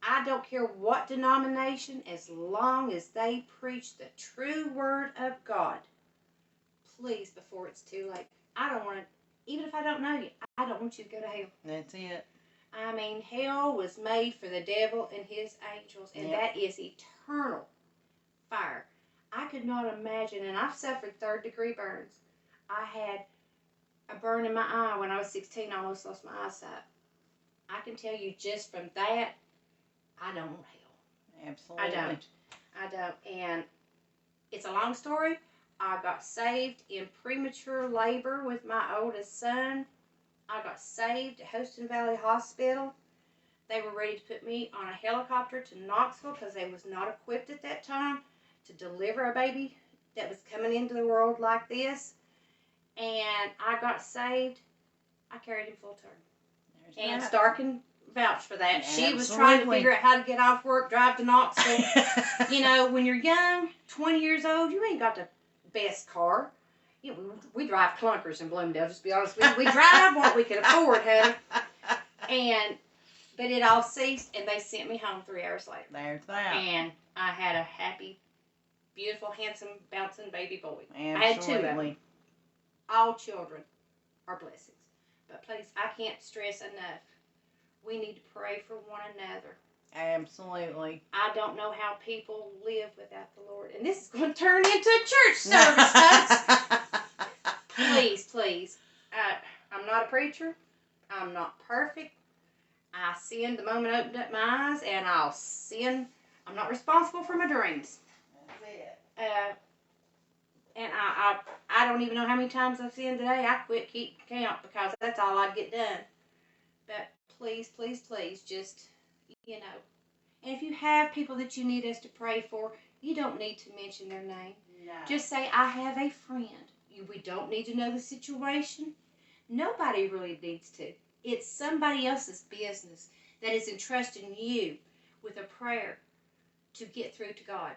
I don't care what denomination, as long as they preach the true word of God. Please, before it's too late. I don't want to, even if I don't know you, I don't want you to go to hell. That's it. I mean, hell was made for the devil and his angels, and that is eternal fire. I could not imagine, and I've suffered third-degree burns. I had a burn in my eye when I was 16. I almost lost my eyesight. I can tell you just from that, I don't want hell. Absolutely. I don't. And it's a long story. I got saved in premature labor with my oldest son. I got saved at Hostin Valley Hospital. They were ready to put me on a helicopter to Knoxville because they was not equipped at that time to deliver a baby that was coming into the world like this. And I got saved. I carried him full term. And Stark can vouch for that. Absolutely. She was trying to figure out how to get off work, drive to Knoxville. You know, when you're young, 20 years old, you ain't got the best car. You know, we drive clunkers in Bloomingdale, just to be honest with you. We drive what we could afford, honey. But it all ceased, and they sent me home 3 hours later. There's that. And I had a happy, beautiful, handsome, bouncing baby boy. Absolutely. I had 2 of them. All children are blessings. But please, I can't stress enough. We need to pray for one another. Absolutely. I don't know how people live without the Lord. And this is going to turn into a church service, folks. Please, please. I'm not a preacher. I'm not perfect. I sinned the moment I opened up my eyes, and I'll sin. I'm not responsible for my dreams. That's it. And I don't even know how many times I've sinned today. I quit keeping count because that's all I'd get done. But please, please, please, just, you know. And if you have people that you need us to pray for, you don't need to mention their name. No. Just say, I have a friend. We don't need to know the situation. Nobody really needs to. It's somebody else's business that is entrusting you with a prayer to get through to God.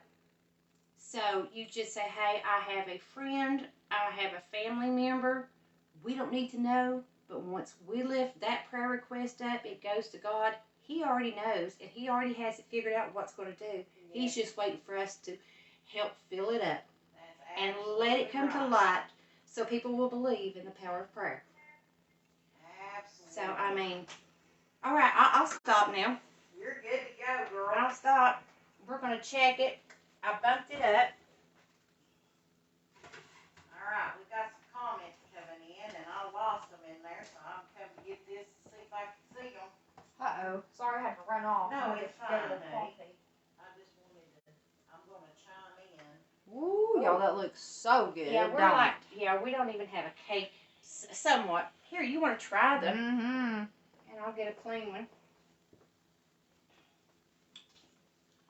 So you just say, hey, I have a friend, I have a family member. We don't need to know, but once we lift that prayer request up, it goes to God. He already knows, and he already has it figured out what's going to do. Yes. He's just waiting for us to help fill it up and let it come to light so people will believe in the power of prayer. Absolutely. So, I mean, all right, I'll stop now. You're good to go, girl. I'll stop. We're going to check it. I bumped it up. Alright, we got some comments coming in, and I lost them in there, so I'm coming to get this to see if I can see them. Uh-oh. Sorry I had to run off. No, it's fine, Get a little honey. coffee. I just wanted to, I'm going to chime in. Ooh, Y'all, that looks so good. Yeah, we're don't like, yeah, we don't even have a cake. Somewhat. Here, you want to try them? Mm-hmm. And I'll get a clean one.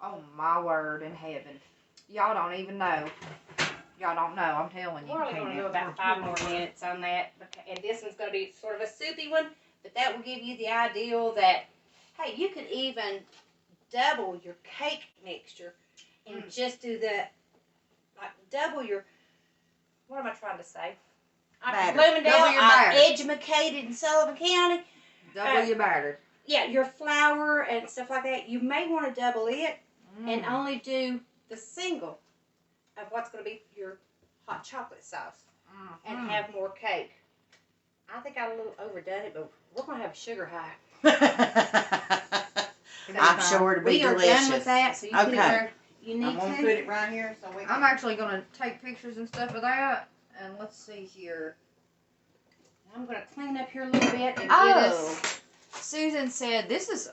Oh, my word in heaven. Y'all don't even know. Y'all don't know. I'm telling you. We're only going to go about 5 more minutes on that. And this one's going to be sort of a soupy one. But that will give you the ideal that, hey, you could even double your cake mixture and just do the, like, double your, what am I trying to say? I'm from Batter. Bloomingdale. Double your I'm batter. educated in Sullivan County. Double your batter. Yeah, your flour and stuff like that. You may want to double it and only do the single of what's going to be your hot chocolate sauce and have more cake. I think I a little overdone it, but we're going to have a sugar high. I'm sure it'll be We are delicious. done with that, so you put it where you need I'm going to put it right here so we can... I'm actually going to take pictures and stuff of that. And let's see here. I'm going to clean up here a little bit and get Oh. us... Susan said, this is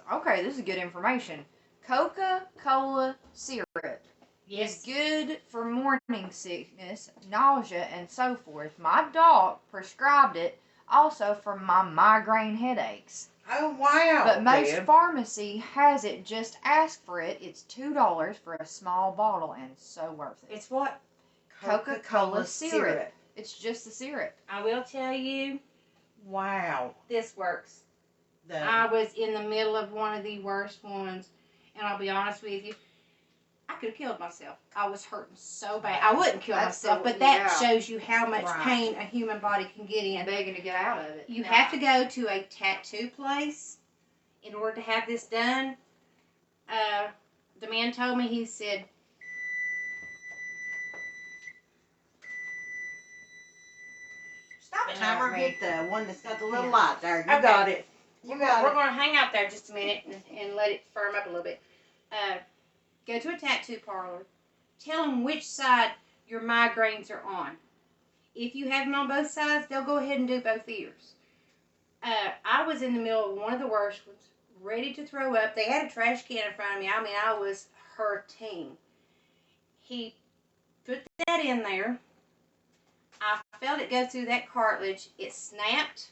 good information. Coca-Cola syrup is good for morning sickness, nausea, and so forth. My doc prescribed it also for my migraine headaches. Oh, wow. But most Deb. pharmacy has it. Just ask for it. It's $2 for a small bottle and so worth it. It's what? Coca-Cola syrup. It's just the syrup. I will tell you, Wow. this works. I was in the middle of one of the worst ones, and I'll be honest with you, I could have killed myself. I was hurting so bad. I wouldn't kill myself, but that shows you how much pain a human body can get in. Begging to get out of it. You have to go to a tattoo place in order to have this done. The man told me, he said, stop it. Timer, hit the one that's got the little Yeah. light there. You Okay. got it. You got We're it. going to hang out there just a minute and let it firm up a little bit. Go to a tattoo parlor. Tell them which side your migraines are on. If you have them on both sides, they'll go ahead and do both ears. I was in the middle of one of the worst ones, ready to throw up. They had a trash can in front of me. I mean, I was hurting. He put that in there. I felt it go through that cartilage. It snapped.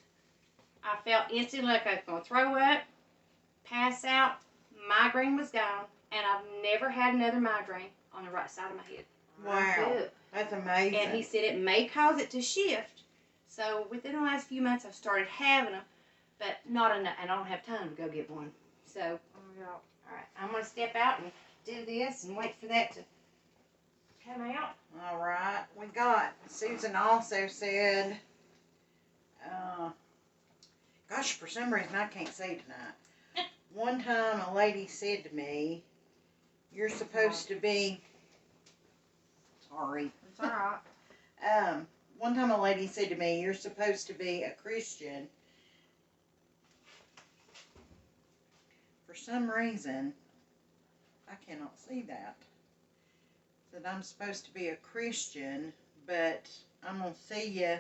I felt instantly like I was going to throw up, pass out. Migraine was gone, and I've never had another migraine on the right side of my head. Wow. That's amazing. And he said it may cause it to shift. So within the last few months, I've started having them, but not enough, and I don't have time to go get one. So, all right, I'm going to step out and do this and wait for that to come out. All right. We got, Susan also said, gosh, for some reason I can't say tonight. One time a lady said to me, you're supposed to be, sorry. It's alright. One time a lady said to me, you're supposed to be a Christian. For some reason, I cannot see that. That I'm supposed to be a Christian, but I'm going to see you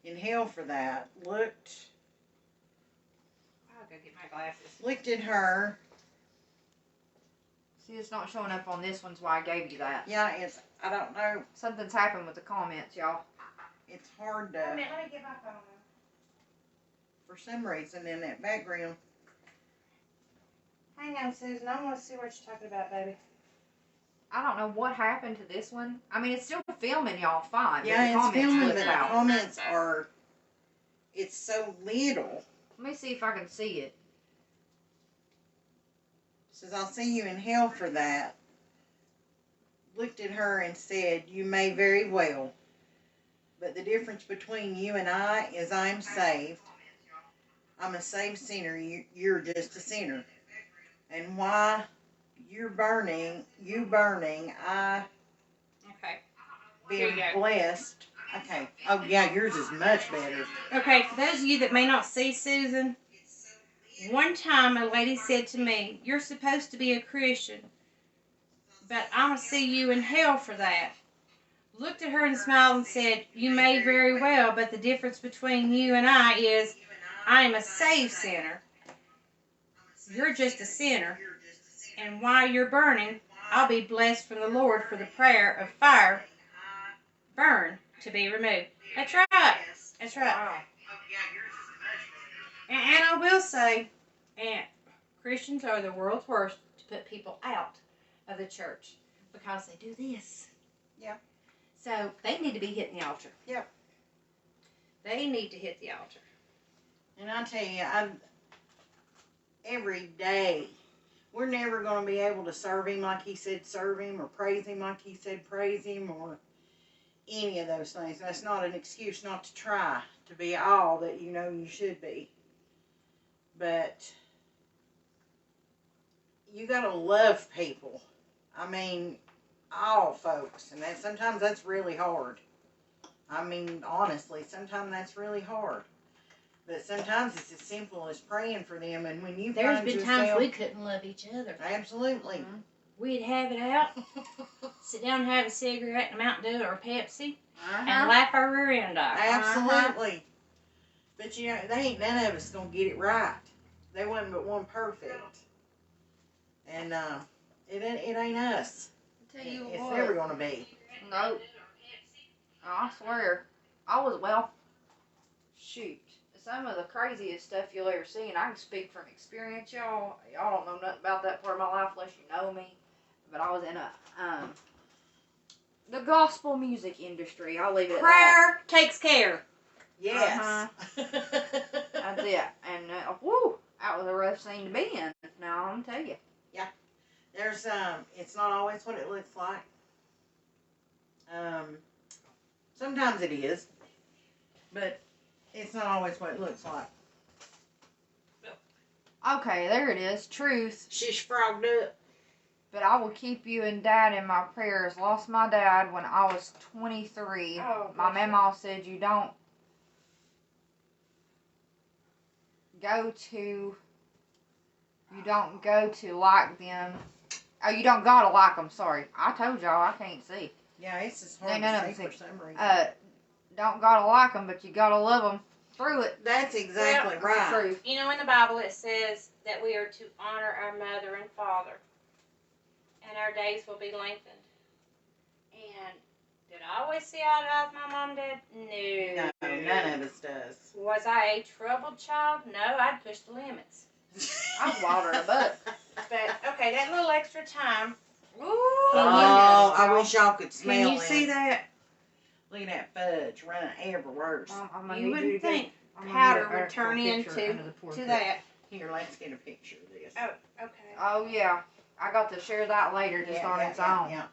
in hell for that. I'll go get my glasses. Looked at her. See, it's not showing up on this one's why I gave you that. Yeah, I don't know. Something's happened with the comments, y'all. It's hard Wait a to, minute, let me get my phone. for some reason in that background. Hang on, Susan. I want to see what you're talking about, baby. I don't know what happened to this one. I mean, it's still filming, y'all, fine. Yeah, but it's filming, but glitched the out. comments are, it's so little. Let me see if I can see it. Says, I'll see you in hell for that. Looked at her and said, you may very well. But the difference between you and I is I'm saved. I'm a saved sinner. You're just a sinner. And why you burning, I Okay. being Here you go. blessed. Okay. Oh, yeah, yours is much better. Okay, for those of you that may not see Susan, one time a lady said to me, you're supposed to be a Christian, but I'm going to see you in hell for that. Looked at her and smiled and said, you may very well, but the difference between you and I is I am a saved sinner. You're just a sinner. And while you're burning, I'll be blessed from the Lord for the prayer of fire burn to be removed. That's right. That's right. Wow. And I will say, and Christians are the world's worst to put people out of the church because they do this. Yeah. So they need to be hitting the altar. Yep. They need to hit the altar. And I tell you, every day, we're never going to be able to serve him like he said serve him, or praise him like he said praise him, or any of those things. That's not an excuse not to try to be all that you know you should be. But you got to love people. I mean, all folks. And sometimes that's really hard. I mean, honestly, sometimes that's really hard. But sometimes it's as simple as praying for them. And when you There's find been yourself, times we couldn't love each other. absolutely. Mm-hmm. We'd have it out, sit down and have a cigarette, a Mountain Dew, or a Pepsi, and laugh our rear end off. Absolutely. But you know, they ain't none of us gonna get it right. There wasn't but one perfect. And it ain't us. I tell you It's what. never gonna be. Nope. I swear. Shoot. Some of the craziest stuff you'll ever see, and I can speak from experience, y'all. Y'all don't know nothing about that part of my life unless you know me. But I was in the gospel music industry. I'll leave it at that. Prayer takes care. Yes. That's it. And, whoo, that was a rough scene to be in. Now, I'm gonna tell you. There's it's not always what it looks like. Sometimes it is, but it's not always what it looks like. Okay, there it is. Truth. She's frogged up. But I will keep you and Dad in my prayers. Lost my dad when I was 23. Oh, my bless mama said you don't go to like them. Oh, you don't gotta like them. Sorry, I told y'all I can't see. Yeah, it's just hard Ain't none to of say them for some reason. Don't gotta like them, but you gotta love them through it. That's exactly That's right. the truth. You know, in the Bible it says that we are to honor our mother and father, and our days will be lengthened. And did I always see eye to eye with my mom and dad? No. No, none of us does. Was I a troubled child? No, I'd push the limits. I was wilder than a butt. But, okay, that little extra time. Ooh, Oh, I wish y'all could smell Can you this. see that? Look at that fudge running everywhere. You wouldn't think powder would turn into that. Here, let's get a picture of this. Oh, okay. Oh yeah, I got to share that later just on its own. Yeah.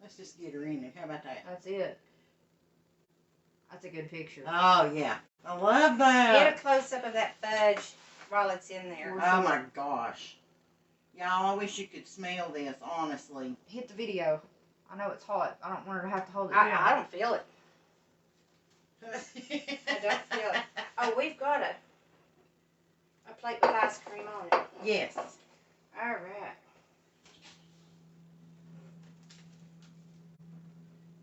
Let's just get her in there. How about that? That's it. That's a good picture. Oh, yeah. I love Get that. a close-up of that fudge while it's in there. Oh, my gosh. Y'all, I wish you could smell this, honestly. Hit the video. I know it's hot. I don't want her to have to hold it. I don't feel it. I I don't feel it. Oh, we've got a plate with ice cream on it. Yes. All right.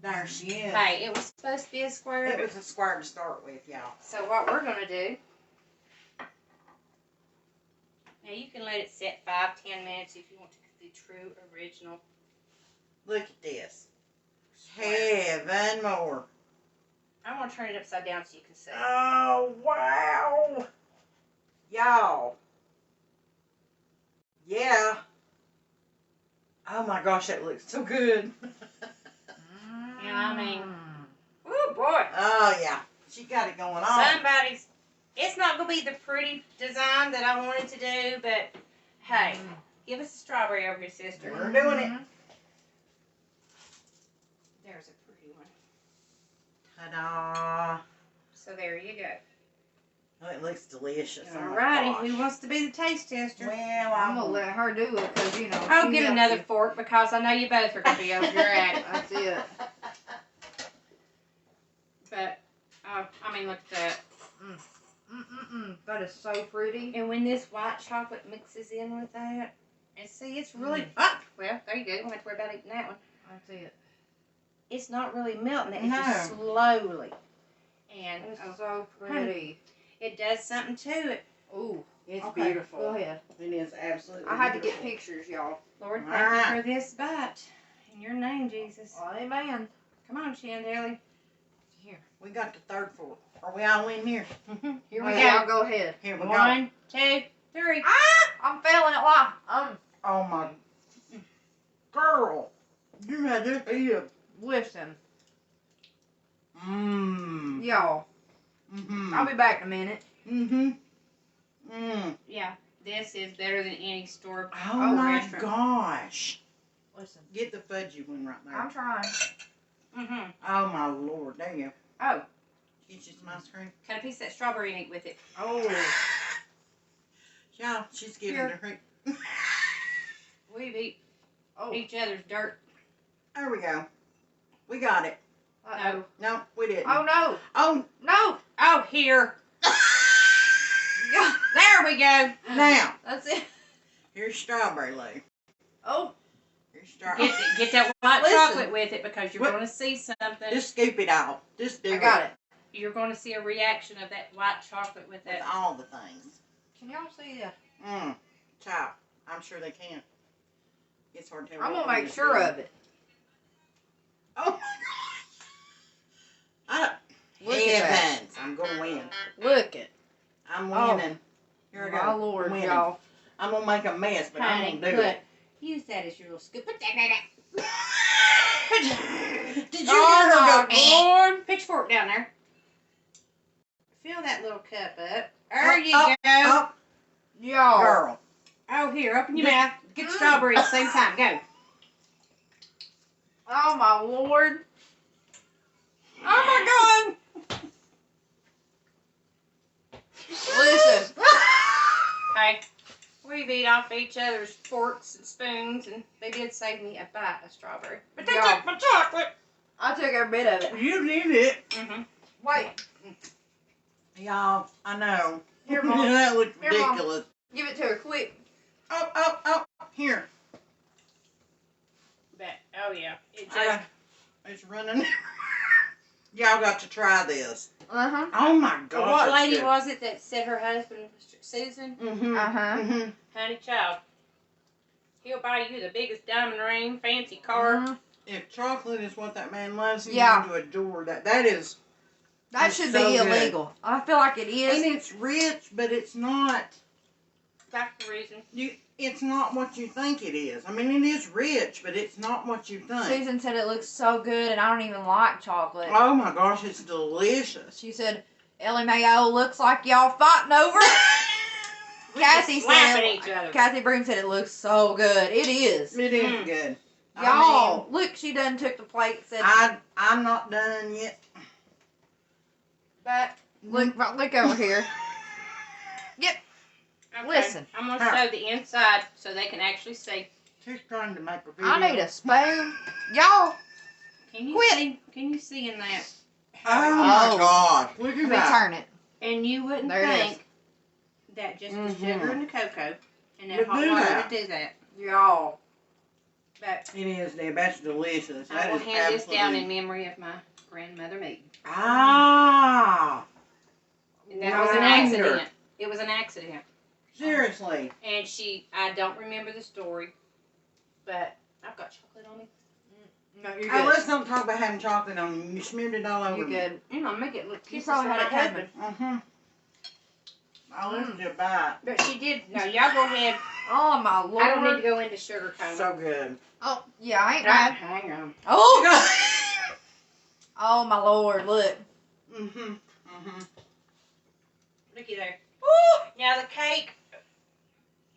There she is. Hey, it was supposed to be a square. It was a square to start with, y'all. So what we're going to do, now you can let it sit 5-10 minutes if you want to get the true original. Look at this. Heaven more. I'm going to turn it upside down so you can see. Oh, wow. Y'all. Yeah. Oh, my gosh, that looks so good. You know what I mean? Oh, boy. Oh, yeah. She got it going on. Somebody's, it's not going to be the pretty design that I wanted to do, but hey, give us a strawberry over your sister. We're doing it. There's a pretty one. Ta-da. So there you go. Oh, it looks delicious. Oh, my Alrighty, gosh. who wants to be the taste tester? Well, I'm gonna let her do it because you know. I'll she get helps another you. fork because I know you both are going to be over your at it. That's it. But, oh, I mean, look at that. That is so pretty. And when this white chocolate mixes in with that, and see, it's really hot. Well, there you go. You don't have to worry about eating that one. That's it. It's not really melting it. It's No. just slowly. And It's so pretty. it does something to it. Ooh, It's okay, beautiful. Go ahead. It is absolutely I had to get beautiful. pictures, y'all. Lord, All thank right. you for this bite. In your name, Jesus. Amen. Come on, Chandelly. Here. We got the third fork. Are we all in here? Here we Oh, go. yeah, I'll go ahead. Here we go. 1, 2, 3. I'm failing it live. Oh my girl. You had this here. Listen, Mmm. y'all. Mm-hmm. I'll be back in a minute. Mm-hmm. Mmm. Yeah, this is better than any store. Oh my restaurant. gosh. Listen, Get the fudgy one right there. I'm trying. Mm-hmm. Oh my lord. There you go. Oh, Get you some ice cream. cut a piece of that strawberry and eat with it. Oh, Yeah, she's giving Here. her. We've eat oh. each other's dirt. There we go. We got it. Uh-oh. No, we didn't. Oh no, Oh, no. Oh, here. Yeah, There we go. now. that's it. Here's strawberry, Lou. Oh, Here's strawberry. Get that white Listen. chocolate with it because you're What? going to see something. Just scoop it out. Just do I got it. You're going to see a reaction of that white chocolate with With that. all the things. Can y'all see that? Child. I'm sure they can. It's hard to tell. I'm what gonna one make is sure good. of it. Oh my gosh. Look at that. Heavens. I'm going to win. Look it. I'm Oh. winning. Here I go. My lord, I'm winning. y'all. I'm going to make a mess, but Honey, I'm going to do look. it. Use that as your little scoop. Put that in Did you Oh hear her go? my lord. Pitchfork down there. Fill that little cup up. There you Oh, go. oh, Y'all. girl. Oh, here, open your mouth. Get the strawberry at the same time. Go. Oh my lord. Oh my god. Listen. Okay. We've eat off each other's forks and spoons, and they did save me a bite of strawberry. But they Yeah. took my chocolate. I took every bit of it. You did it. Mm-hmm. Wait. Y'all, I know. Here, Mom. That looks Here, Mom. ridiculous. Give it to her quick. Oh, here. But, oh yeah. It just, It's running. Y'all got to try this. Uh-huh. Oh my gosh. what that's lady good. was it that said her husband was Susan? Mm-hmm. Uh-huh. Mm-hmm. Honey child. He'll buy you the biggest diamond ring, fancy car. Mhm. If chocolate is what that man loves, he's Yeah. going to adore that. That is, That It's should so be good. illegal. I feel like it and is. it's rich, but it's not. That's the reason. It's not what you think it is. I mean, it is rich, but it's not what you think. Susan said it looks so good, and I don't even like chocolate. Oh my gosh, it's delicious. She said, Ellie Mayo looks like y'all fighting over it. We Kathy just laugh said, at each other. Kathy Broom said it looks so good. It is. It is Mm. good. Y'all, look, she done took the plate and said, I'm not done yet. but look over here. Okay. Listen. I'm going to show the inside so they can actually see. She's trying to make a video. I need a spoon. Y'all, Can you Quit. see? Can you see in that? Oh my Oh. gosh, look at let me that. turn it. And you wouldn't There it is. think that just the Mhm. sugar and the cocoa and that Would hot do water that. would do that. Y'all. But It is, Deb. That's delicious. I That will is hand this down in absolutely- memory of my grandmother Mead. Ah, And that was an Wonder. accident. It was an accident. seriously. And I don't remember the story, but I've got chocolate on me. No, you're Oh, good. let's not talk about having chocolate on you. You smeared it all over You're me. good. You know, make it look You kisses probably for had my it coming. husband. I'll let you bite. But she did. No, y'all go ahead. Oh, my Lord. I don't need to go into sugar cone. So good. Oh, yeah, I ain't mad. Hang on. Oh, oh, my Lord, look. Looky there. Woo. Now the cake,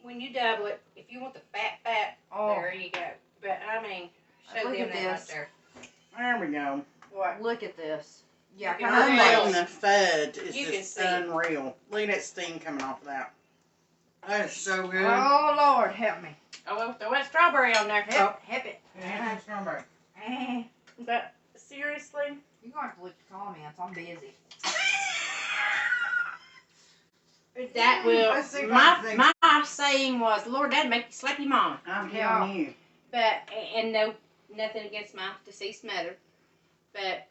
when you double it, if you want the fat, Oh, there you go. But I mean, show Look them at that right this. there. There we go. What? look at this. Yeah, You come can on, see it. Unreal. baby. The fudge is You can just see it. unreal. Look at that steam coming off of that. That is so good. Oh, Lord, help me. Oh, well, throw that strawberry on there. Help it. Yeah, strawberry. Eh. But seriously, You're going to have to look at the comments. I'm busy. that will. Let's see if I can think. My saying was, Lord, that'd make you slap your mama. I'm Yeah. telling you. But and no, nothing against my deceased mother, but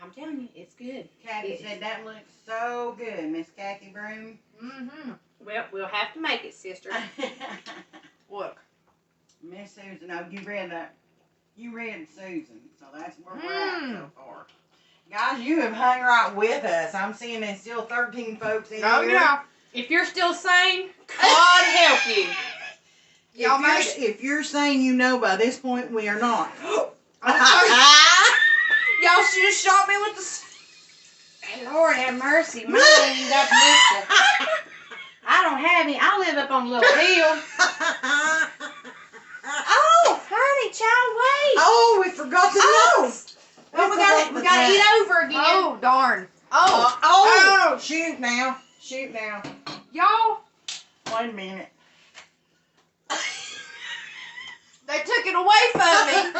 I'm telling you, it's good. Kathy said that looks so good, Miss Kathy Broom. Mm-hmm. Well, we'll have to make it, sister. Look. Miss Susan, oh, you read that. You read Susan, so that's where we're at so far. Guys, you have hung right with us. I'm seeing there's still 13 folks in Oh here. yeah. If you're still sane, God help you. Y'all made it. If you're saying you know by this point, we are not. Y'all should have shot me with the. Lord have mercy, mine ain't got much. I don't have any. I live up on a little hill. Oh, honey, child, wait. Oh, we forgot to know. Well, we gotta eat over again. Oh darn. Oh. Oh, shoot now. Shoot now. Y'all. Wait a minute. They took it away from me.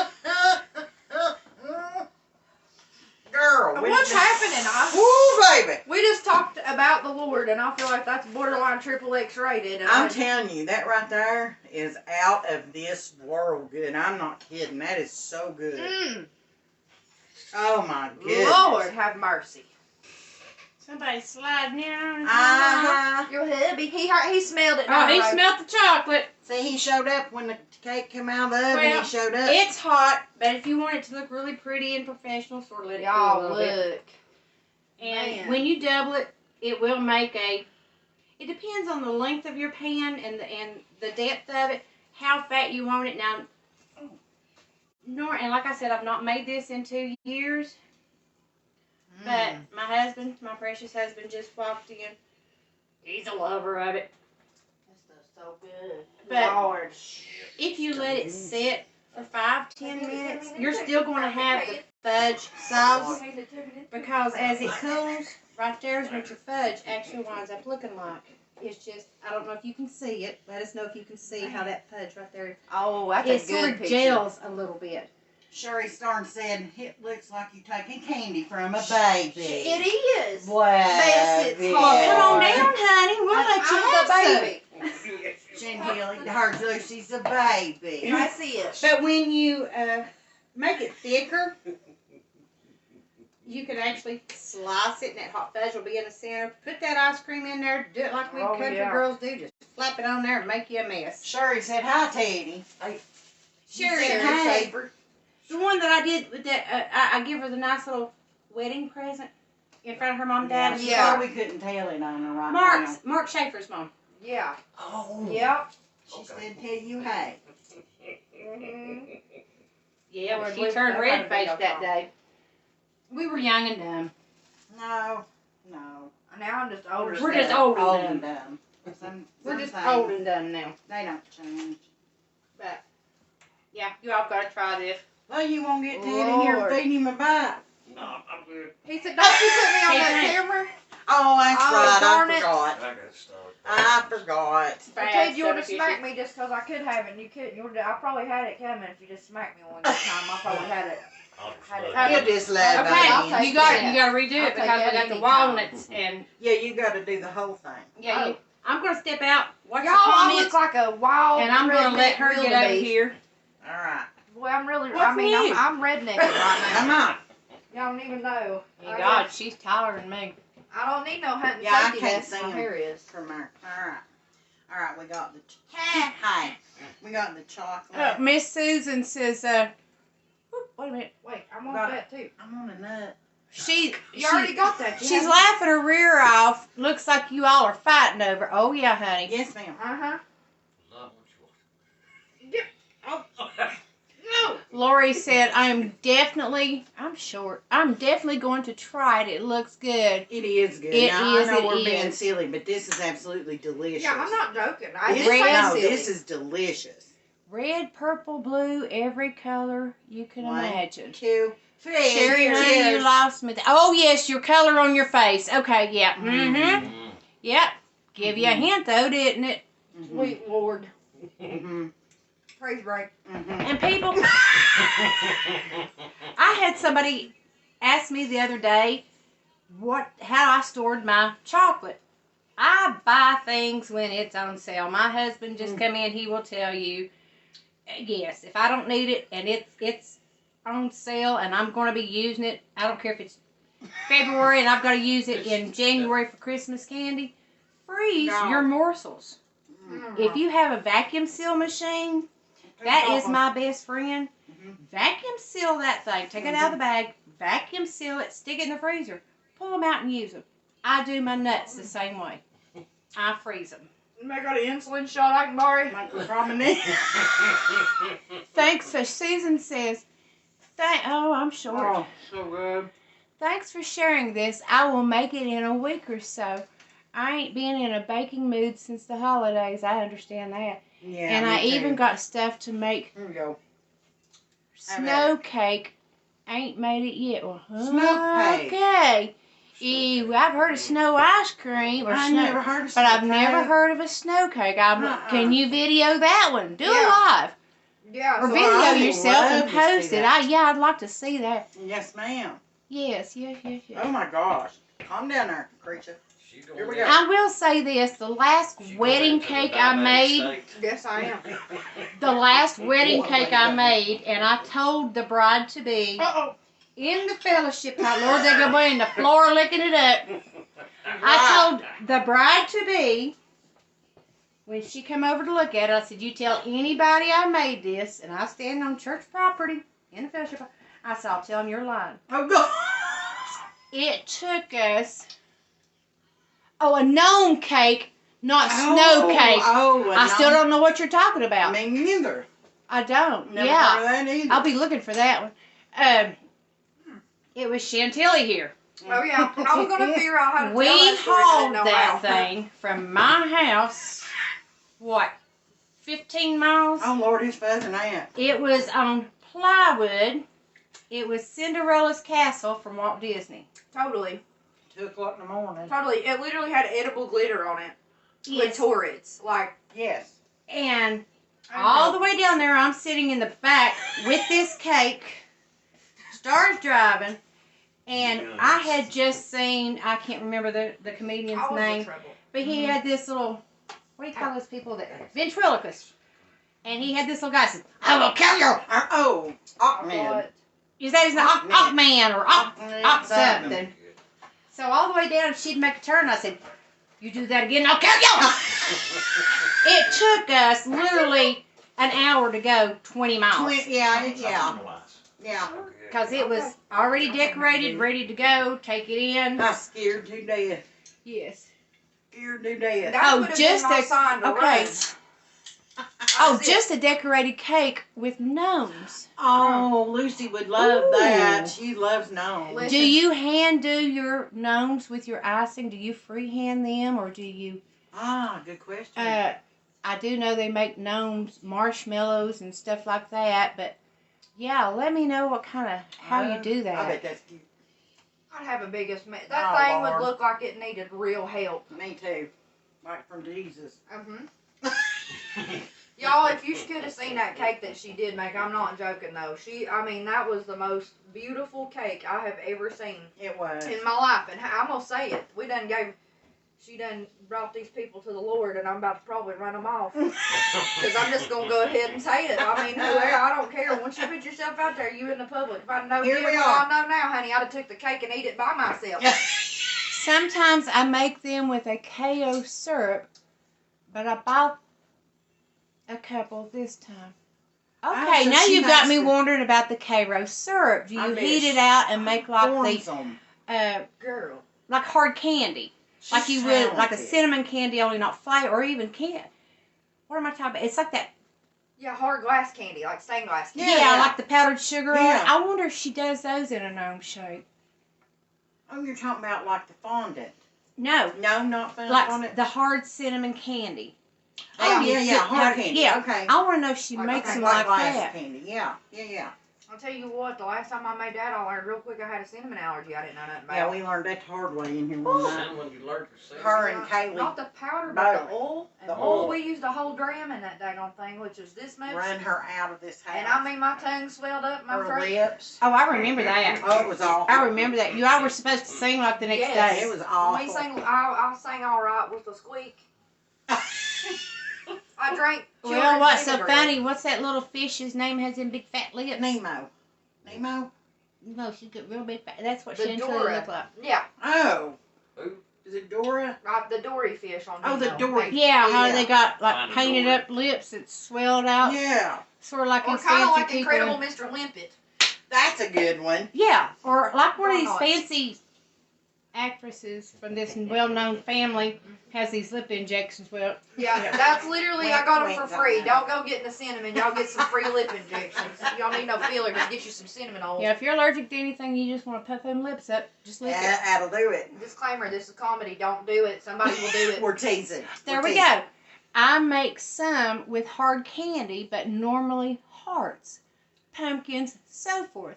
Girl, What's happening? Woo, baby. We just talked about the Lord, and I feel like that's borderline triple X rated. And I'm telling you, that right there is out of this world good. I'm not kidding. That is so good. Oh, my goodness. Lord have mercy. Somebody sliding in on us. Your hubby, he smelled it. Oh, he smelled the chocolate. See, he showed up when the cake came out of the oven. Well, He showed up. It's hot, but if you want it to look really pretty and professional, sort of let it cool a Y'all little bit. look. And Man. when you double it, it will make a. It depends on the length of your pan and the depth of it, how fat you want it. Now, and like I said, I've not made this in 2 years. But my husband, my precious husband, just walked in. He's a lover of it. That stuff's so good. But Lord. if you let it sit for 5-10 minutes, you're still going to have the fudge sauce, because as it cools, right there is what your fudge actually winds up looking like. It's just, I don't know if you can see it. Let us know if you can see how that fudge right there, Oh, that's it a sort good of picture. gels a little bit. Sherry Starn said, it looks like you're taking candy from a baby. It is. Wow. Yes, it's yeah. hard. Come on down, honey. We'll let you I'm have the some. baby. Chantilly, her Lucy's a baby. I see it. But when you make it thicker, you can actually slice it, and that hot fudge will be in the center. Put that ice cream in there. Do it like we country girls do. Just flap it on there and make you a mess. Sherry said, hi, Teddy. Sherry, said hey. hi. The one that I did with that, I give her the nice little wedding present in front of her mom and dad. Yeah. We couldn't tell it on her right now. Mark Schaefer's mom. Yeah. Oh. Yep. She said, tell you, hey. Yeah, Lord, but she we- turned that red kind of faced that day. We were young and dumb. No. Now I'm just older. We're than just that. old Old and and dumb. dumb. We're just things, old and dumb now. They don't change. But yeah, you all gotta try this. Well, you won't get Ted in here Lord. feeding him a bite. No, I'm good. He said, "Don't you put me on Hey, that Frank. camera." Oh, that's Oh, right. darn I it. forgot. I got stuff. I forgot. I told you to smack me just because I could have it, and you couldn't. I probably had it coming if you just smacked me one time. I probably had it. I'll Had it. just You just let Okay, I'll me. take You gotta that. redo I'll it take because that we got the anytime. walnuts and Yeah, you got to do the whole thing. yeah. Oh. I'm gonna step out, watch Y'all, the I comments, look like a wild. and I'm gonna let her get over wildebeest. here. All right. Boy, I'm really. What's new? I'm rednecking right Come now. on. Y'all don't even know. God, she's taller than me. I don't need no hunting Yeah, I safety can't vest. see My him. hair is. From our. All right, we got the. Hi. We got the chocolate. Miss Susan says, wait a minute. Wait, I want Got that too. I'm on a nut. She You already got that. she's laughing her rear off. Looks like you all are fighting over. Oh yeah, honey. Yes, ma'am. Uh huh. Not what you want. No. Lori said, I'm definitely going to try it. It looks good. It is good. It now, is, I know it we're being is. silly, but this is absolutely delicious. Yeah, I'm not joking. I This, just no, silly. this is delicious. Red, purple, blue, every color you can One, imagine. 2, 3. Sherry, honey, you Cheers. lost me. Oh, yes, your color on your face. Okay, yeah. Mm-hmm. Yep. Give you a hint, though, didn't it? Sweet Lord. Mhm. Praise break. Mhm. And people, I had somebody ask me the other day how I stored my chocolate. I buy things when it's on sale. My husband just come in, he will tell you, yes, if I don't need it and it's on sale and I'm going to be using it, I don't care if it's February and I've got to use it in January for Christmas candy, freeze No. your morsels. Mm. If you have a vacuum seal machine, that is my best friend. Vacuum seal that thing. Take it out of the bag. Vacuum seal it. Stick it in the freezer. Pull them out and use them. I do my nuts the same way. I freeze them. I got an insulin shot I can borrow. Thanks for Susan says. I'm short. Oh, so good. Thanks for sharing this. I will make it in a week or so. I ain't been in a baking mood since the holidays. I understand that. Yeah. And I me too. even got stuff to make Here we go. snow cake. Ain't made it yet. Well, Snow cake. Okay. Ew, I've heard of snow ice cream or I snow, never heard of but I've snow never cake. heard of a snow cake. Can you video that one? Do it Yeah. live Yeah. or so video I would yourself and love to see post it. that. I'd like to see that. Yes, ma'am. Yes. Oh my gosh. Calm down there, creature. She gonna Here we get- go. I will say this: the last she gonna wedding get to the cake I made. dynamic Yes, I am. The last wedding cake I made, and I told the bride to be Uh-oh. in the fellowship hall. Lord, they're gonna be in the floor licking it up. I told the bride to be when she come over to look at it. I said, "You tell anybody I made this, and I stand on church property in the fellowship hall." I said, "I'll tell them you're lying." Oh, God. It took us a gnome cake, not snow cake. Oh, I still don't know what you're talking about. Me neither. I don't. Never Yeah. heard of that either. I'll be looking for that one. It was Chantilly here. Oh, yeah. I was going to figure out how to We tell that story. I didn't hauled know that how. thing from my house, 15 miles? Oh, Lord, who's fuzzing that? It was on plywood. It was Cinderella's castle from Walt Disney. Totally. 2 o'clock in the morning. Totally. It literally had edible glitter on it. With Yes. turrets. Like, Yes. And all the way down there, I'm sitting in the back with this cake. Stars driving. And I had just seen, I can't remember the comedian's I was in name, trouble. but he had this little, what do you call those people that, ventriloquist. And he had this little guy that said, "I will kill you." Oh, Ockman. What? Is that his name? Ockman or Ock something. something. So all the way down, she'd make a turn. I said, "You do that again, I'll kill you." It took us literally an hour to go 20 miles. Yeah. Because it was already decorated, ready to go. Take it in. I'm scared to death. Yes. Scared to death. That Oh, would have just been my a- sign to okay. run. Oh, That's it. just a decorated cake with gnomes. Oh, Lucy would love Ooh. that. She loves gnomes. Listen. Do you hand do your gnomes with your icing? Do you freehand them or do you? Ah, good question. I do know they make gnomes, marshmallows and stuff like that, but yeah, let me know how you do I that. bet that's cute. I'd have a biggest mess. Oh, That thing Lord. would look like it needed real help. Me too. Like from Jesus. Y'all, if you could have seen that cake that she did make, I'm not joking though. That was the most beautiful cake I have ever seen It was. in my life. And I'm gonna say it. She done brought these people to the Lord, and I'm about to probably run them off. Because I'm just gonna go ahead and say it. I mean, I don't care. Once you put yourself out there, you in the public. If I know Here you, we well, are. I know now, honey. I'd have took the cake and eat it by myself. Sometimes I make them with a KO syrup, but I bought a couple this time. Okay, so now she you've got makes me the- wondering about the Cairo syrup. Do I you bet heat it she out and make like Forms them. Girl. like hard candy? She's Like you would, like a talented. cinnamon candy, only not flavor, or even can. What am I talking about? It's like that. Yeah, hard glass candy, like stained glass candy. Yeah, Yeah. like the powdered sugar on Yeah. it. I wonder if she does those in a gnome shape. Oh, you're talking about like the fondant. No, No, not like fondant. the hard cinnamon candy. Oh, you yeah, put hard powder- candy. Yeah, Okay. I want to know if she Like- makes okay, them like like glass that. candy. Yeah. I'll tell you what, the last time I made that, I learned real quick I had a cinnamon allergy I didn't know nothing about. Yeah, we learned that the hard way in here one night. Then when you learn to sing. Her and Not Kaylee the powder, but the both. oil. And The the oil, oil. we used a whole dram in that daggone thing, which is this much. run her out of this house. And I mean, my tongue swelled up, my her throat. lips. Oh, I remember that. Oh, it was awful. I remember that. You all were supposed to sing like the next Yes. day. It was When awful. we sang, I sang all right with the squeak. I drank. Well, children's what's so vinegar. funny? What's that little fish? His name has them big fat lips. Nemo. Nemo? No, she's got real big fat. That's what The Chantilly Dora. looked like. Yeah. Oh. Who? Is it Dora? Dora? The Dory fish on Oh, the video. Dory. Yeah, how Yeah. they got like Kinda painted Dory. up lips that swelled out. Yeah, Sort of like Or these kind of fancy like people. Incredible Mr. Limpet. that's a good one. Yeah, or like one of these Donuts. fancy actresses from this well-known family has these lip injections. Well, Yeah, that's literally, I got them for Wink, free. wink, Don't go getting the cinnamon. Y'all get some free lip injections. Y'all need no filler. Just get you some cinnamon oil. yeah, if you're allergic to anything, you just want to puff them lips up, just lick it. That'll do it. Disclaimer, this is comedy. Don't do it. Somebody will do it. We're teasing. There We're we go. I make some with hard candy, but normally hearts, pumpkins, so forth.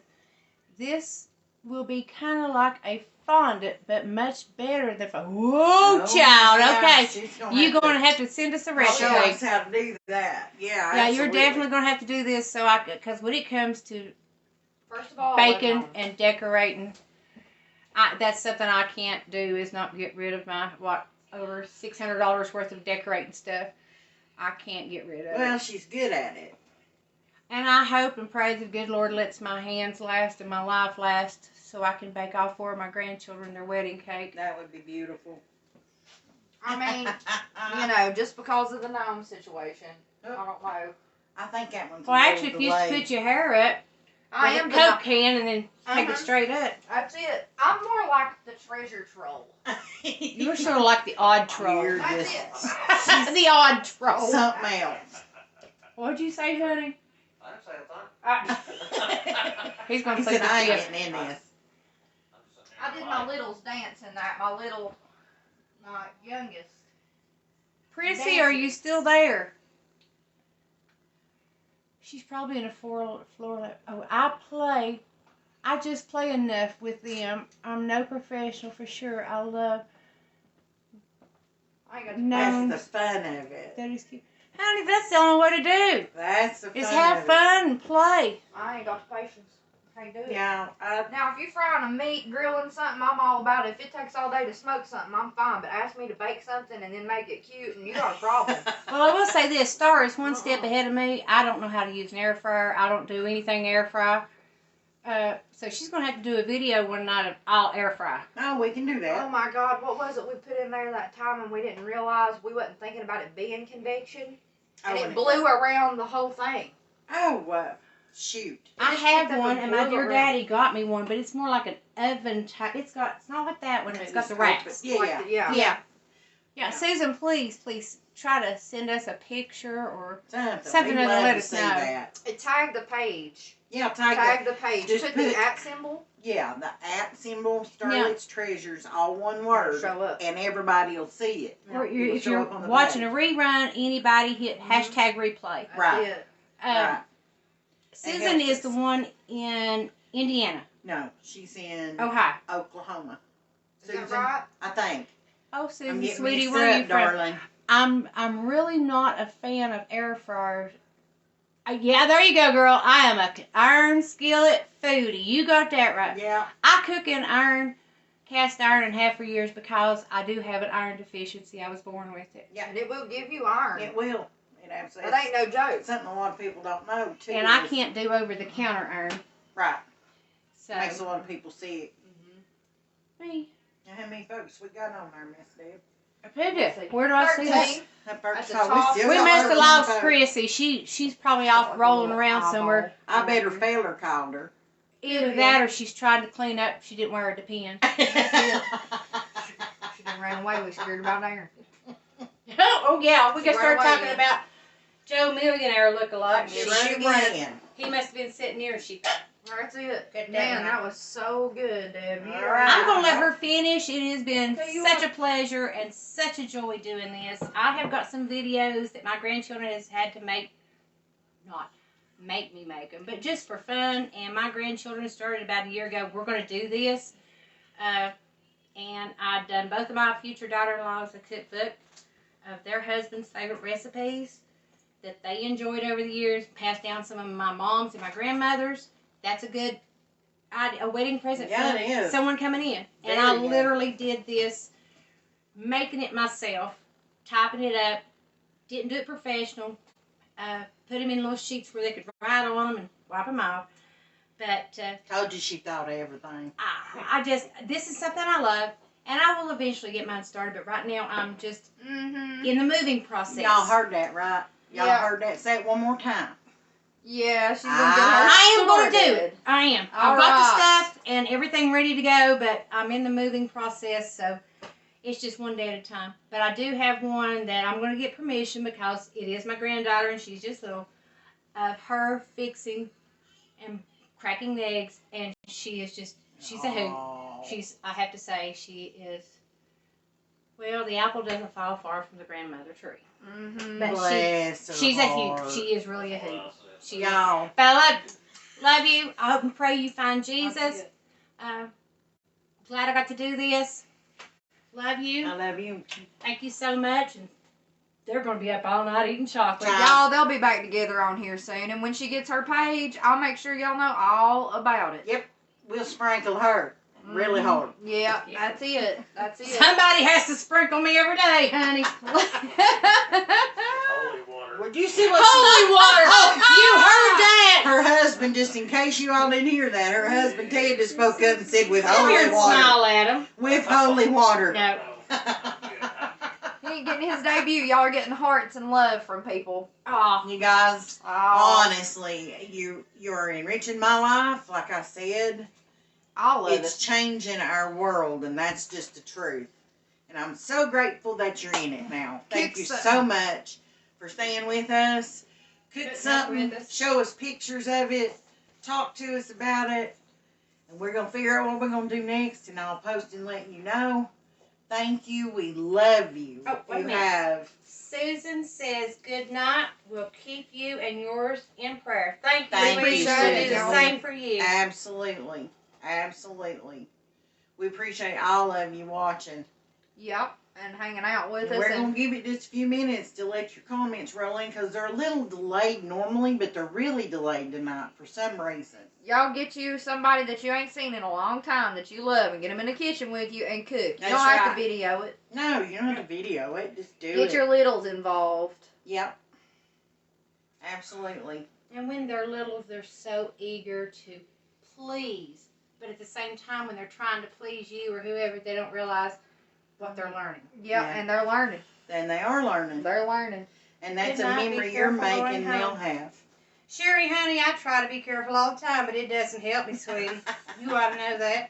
This will be kind of like a fondant, but much better than whoa, child. yeah, Okay, she's you're have going to have to send us a show recipe. us how to do that. Yeah, Yeah, you're absolutely. definitely going to have to do this so I could, because when it comes to First of all, baking and decorating, that's something I can't do is not get rid of my, over $600 worth of decorating stuff. I can't get rid of Well, it. she's good at it. And I hope and pray the good Lord lets my hands last and my life last so I can bake all 4 of my grandchildren their wedding cake. That would be beautiful. I mean, you know, just because of the gnome situation. I don't know. I think that one's Well, a little actually, if you delayed. put your hair up I with am a the Coke can and then take Uh-huh. it straight up, That's it. I'm more like the treasure troll. you're sort of like the odd troll. You're That's just it. The odd troll. something else. What'd you say, honey? I didn't say a thing. He's going He to say said, I the ain't shift. getting in this. I did my little's dance in that. My little, youngest. Prissy, are you still there? She's probably in a floor. Oh, I just play enough with them. I'm no professional for sure. I love I ain't got No. That's the fun of it. that is cute. Honey, that's the only way to do. That's the fun Is of have it. fun and play. I ain't got the patience. Can't do it. Yeah, Now, if you're frying a meat, grilling something, I'm all about it. If it takes all day to smoke something, I'm fine. But ask me to bake something and then make it cute, and you got a problem. Well, I will say this. Star is one step ahead of me. I don't know how to use an air fryer. I don't do anything air fry. So she's going to have to do a video one night of all air fry. oh, we can do Oh that. my God, what was it we put in there that time and we didn't realize we wasn't thinking about it being convection? And Oh, it blew around the whole thing. Oh, shoot. I just have picked up one, a and my blue dear around. daddy got me one, but it's more like an oven type. It's not like that one. It's got the wraps. Yeah, Like yeah. yeah. Yeah. Susan, please try to send us a picture or Something to to let us see know. that. It tagged the page. Yeah, Tag the page. just Put put- the @ symbol. Yeah, the @ symbol, Starlet's Treasures, all one word, Show up. and everybody will see it. or It'll if show you're up on the watching page. a rerun, anybody hit hashtag replay. That's Right. it. Right. Susan helps is us. the one in Indiana, No, she's in Ohio. Oklahoma. Is that Susan, right? I think. Oh, I'm Susan, getting sweetie, mixed where are you up, from? darling. I'm really not a fan of air fryers. Yeah, there you go, girl. I am a iron skillet foodie. You got that right. Yeah. I cook in cast iron and have for years because I do have an iron deficiency. I was born with it. And it will give you iron. It will. It absolutely. That ain't no joke. Something a lot of people don't know too. And I is- can't do over-the-counter iron. Right. So, Makes a lot of people sick. me. Now, how many folks we got on there, Miss Deb? Where do I see that? 13. That first At the call, top. still We got must have 13 lost folks. Chrissy. She's probably off rolling around somewhere. I better Feller called her. Either that or she's trying to clean up. She didn't wear her depend. She done ran away. We scared about Aaron. Oh yeah, we She can start ran away talking again. about Joe Millionaire look-alike. She She ran. He must have been sitting near. She. That's it. Good Man, day. that was so good, Deb. You All don't right. I'm know. gonna let her finish. It has been Tell you such what. a pleasure and such a joy doing this. I have got some videos that my grandchildren has had to make, not make me make them, but just for fun. And my grandchildren started about a year ago. We're gonna do this, and I've done both of my future daughter-in-laws a cookbook of their husband's favorite recipes that they enjoyed over the years. Passed down some of my mom's and my grandmother's. That's a good a wedding present Yeah, for it is. someone coming in. And Very I good. literally did this, making it myself, typing it up. Didn't do it professional. Put them in little sheets where they could write on them and wipe them off. But Told you she thought of everything. I just, this is something I love. And I will eventually get mine started, but right now I'm just Mm-hmm. in the moving process. Y'all heard that, right? Y'all Yeah. heard that? Say it one more time. Yeah, she's gonna get her I am going to do started. it. I am. All I've got the right. stuff and everything ready to go, but I'm in the moving process, so it's just one day at a time. But I do have one that I'm going to get permission because it is my granddaughter and she's just little, of her fixing and cracking eggs, and she is just, she's a hoot. Aw. I have to say, she is, well, the apple doesn't fall far from the grandmother tree. Mm-hmm. But Bless her she's a heart. hoot. She is really a hoot. She is. Y'all. But I love you. I hope and pray you find Jesus. Glad I got to do this. Love you. I love you. Thank you so much. And they're going to be up all night eating chocolate. Y'all, they'll be back together on here soon, and when she gets her page, I'll make sure y'all know all about it. Yep. We'll sprinkle her really Mhm. hard. Yeah, that's it. That's it. Somebody has to sprinkle me every day, honey. Holy water. Would you see what Holy water. You heard that. Her husband, just in case you all didn't hear that, her husband Ted just spoke up and said, with Come here holy and water. smile at him. With holy water. No. He ain't getting his debut. Y'all are getting hearts and love from people. Oh, You guys, Oh, honestly, you're enriching my life, like I said. all of It's it. changing our world, and that's just the truth. And I'm so grateful that you're in it now. Thank Cook you so something. much for staying with us. Cook Putting up something, with us. show us pictures of it, talk to us about it, and we're going to figure out what we're going to do next, and I'll post and let you know. Thank you. We love you. Oh, wait a You minute. have. Susan says, good night. We'll keep you and yours in prayer. Thank you. Thank we you, appreciate it. Susan. The same for you. Absolutely. Absolutely. We appreciate all of you watching. Yep, and hanging out with And us. we're And going to give it just a few minutes to let your comments roll in because they're a little delayed normally, but they're really delayed tonight for some reason. y'all get you somebody that you ain't seen in a long time that you love and get them in the kitchen with you and cook. You That's don't have right. to video it. No, you don't have to video it. Just do Get it. your littles involved. Yep. Absolutely. And when they're little, they're so eager to please. But at the same time, when they're trying to please you or whoever, they don't realize what they're learning. Yep, Yeah. and they're learning. Then they are learning. They're learning. And that's Good a night. Be memory you're careful going making they'll home. have. Sherry, honey, I try to be careful all the time, but it doesn't help me, sweetie. You ought to know that.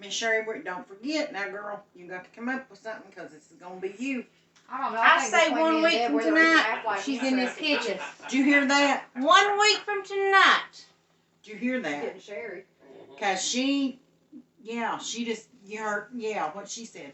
Miss Sherry, don't forget now, girl. You got to come up with something because this is going to be you. I don't know. I think say between 1 me and week Deb, from we're the reason tonight, Aflac she's in this interested. kitchen. Did you hear that? 1 week from tonight. Did you hear that? Getting Sherry. Because she just, what she said.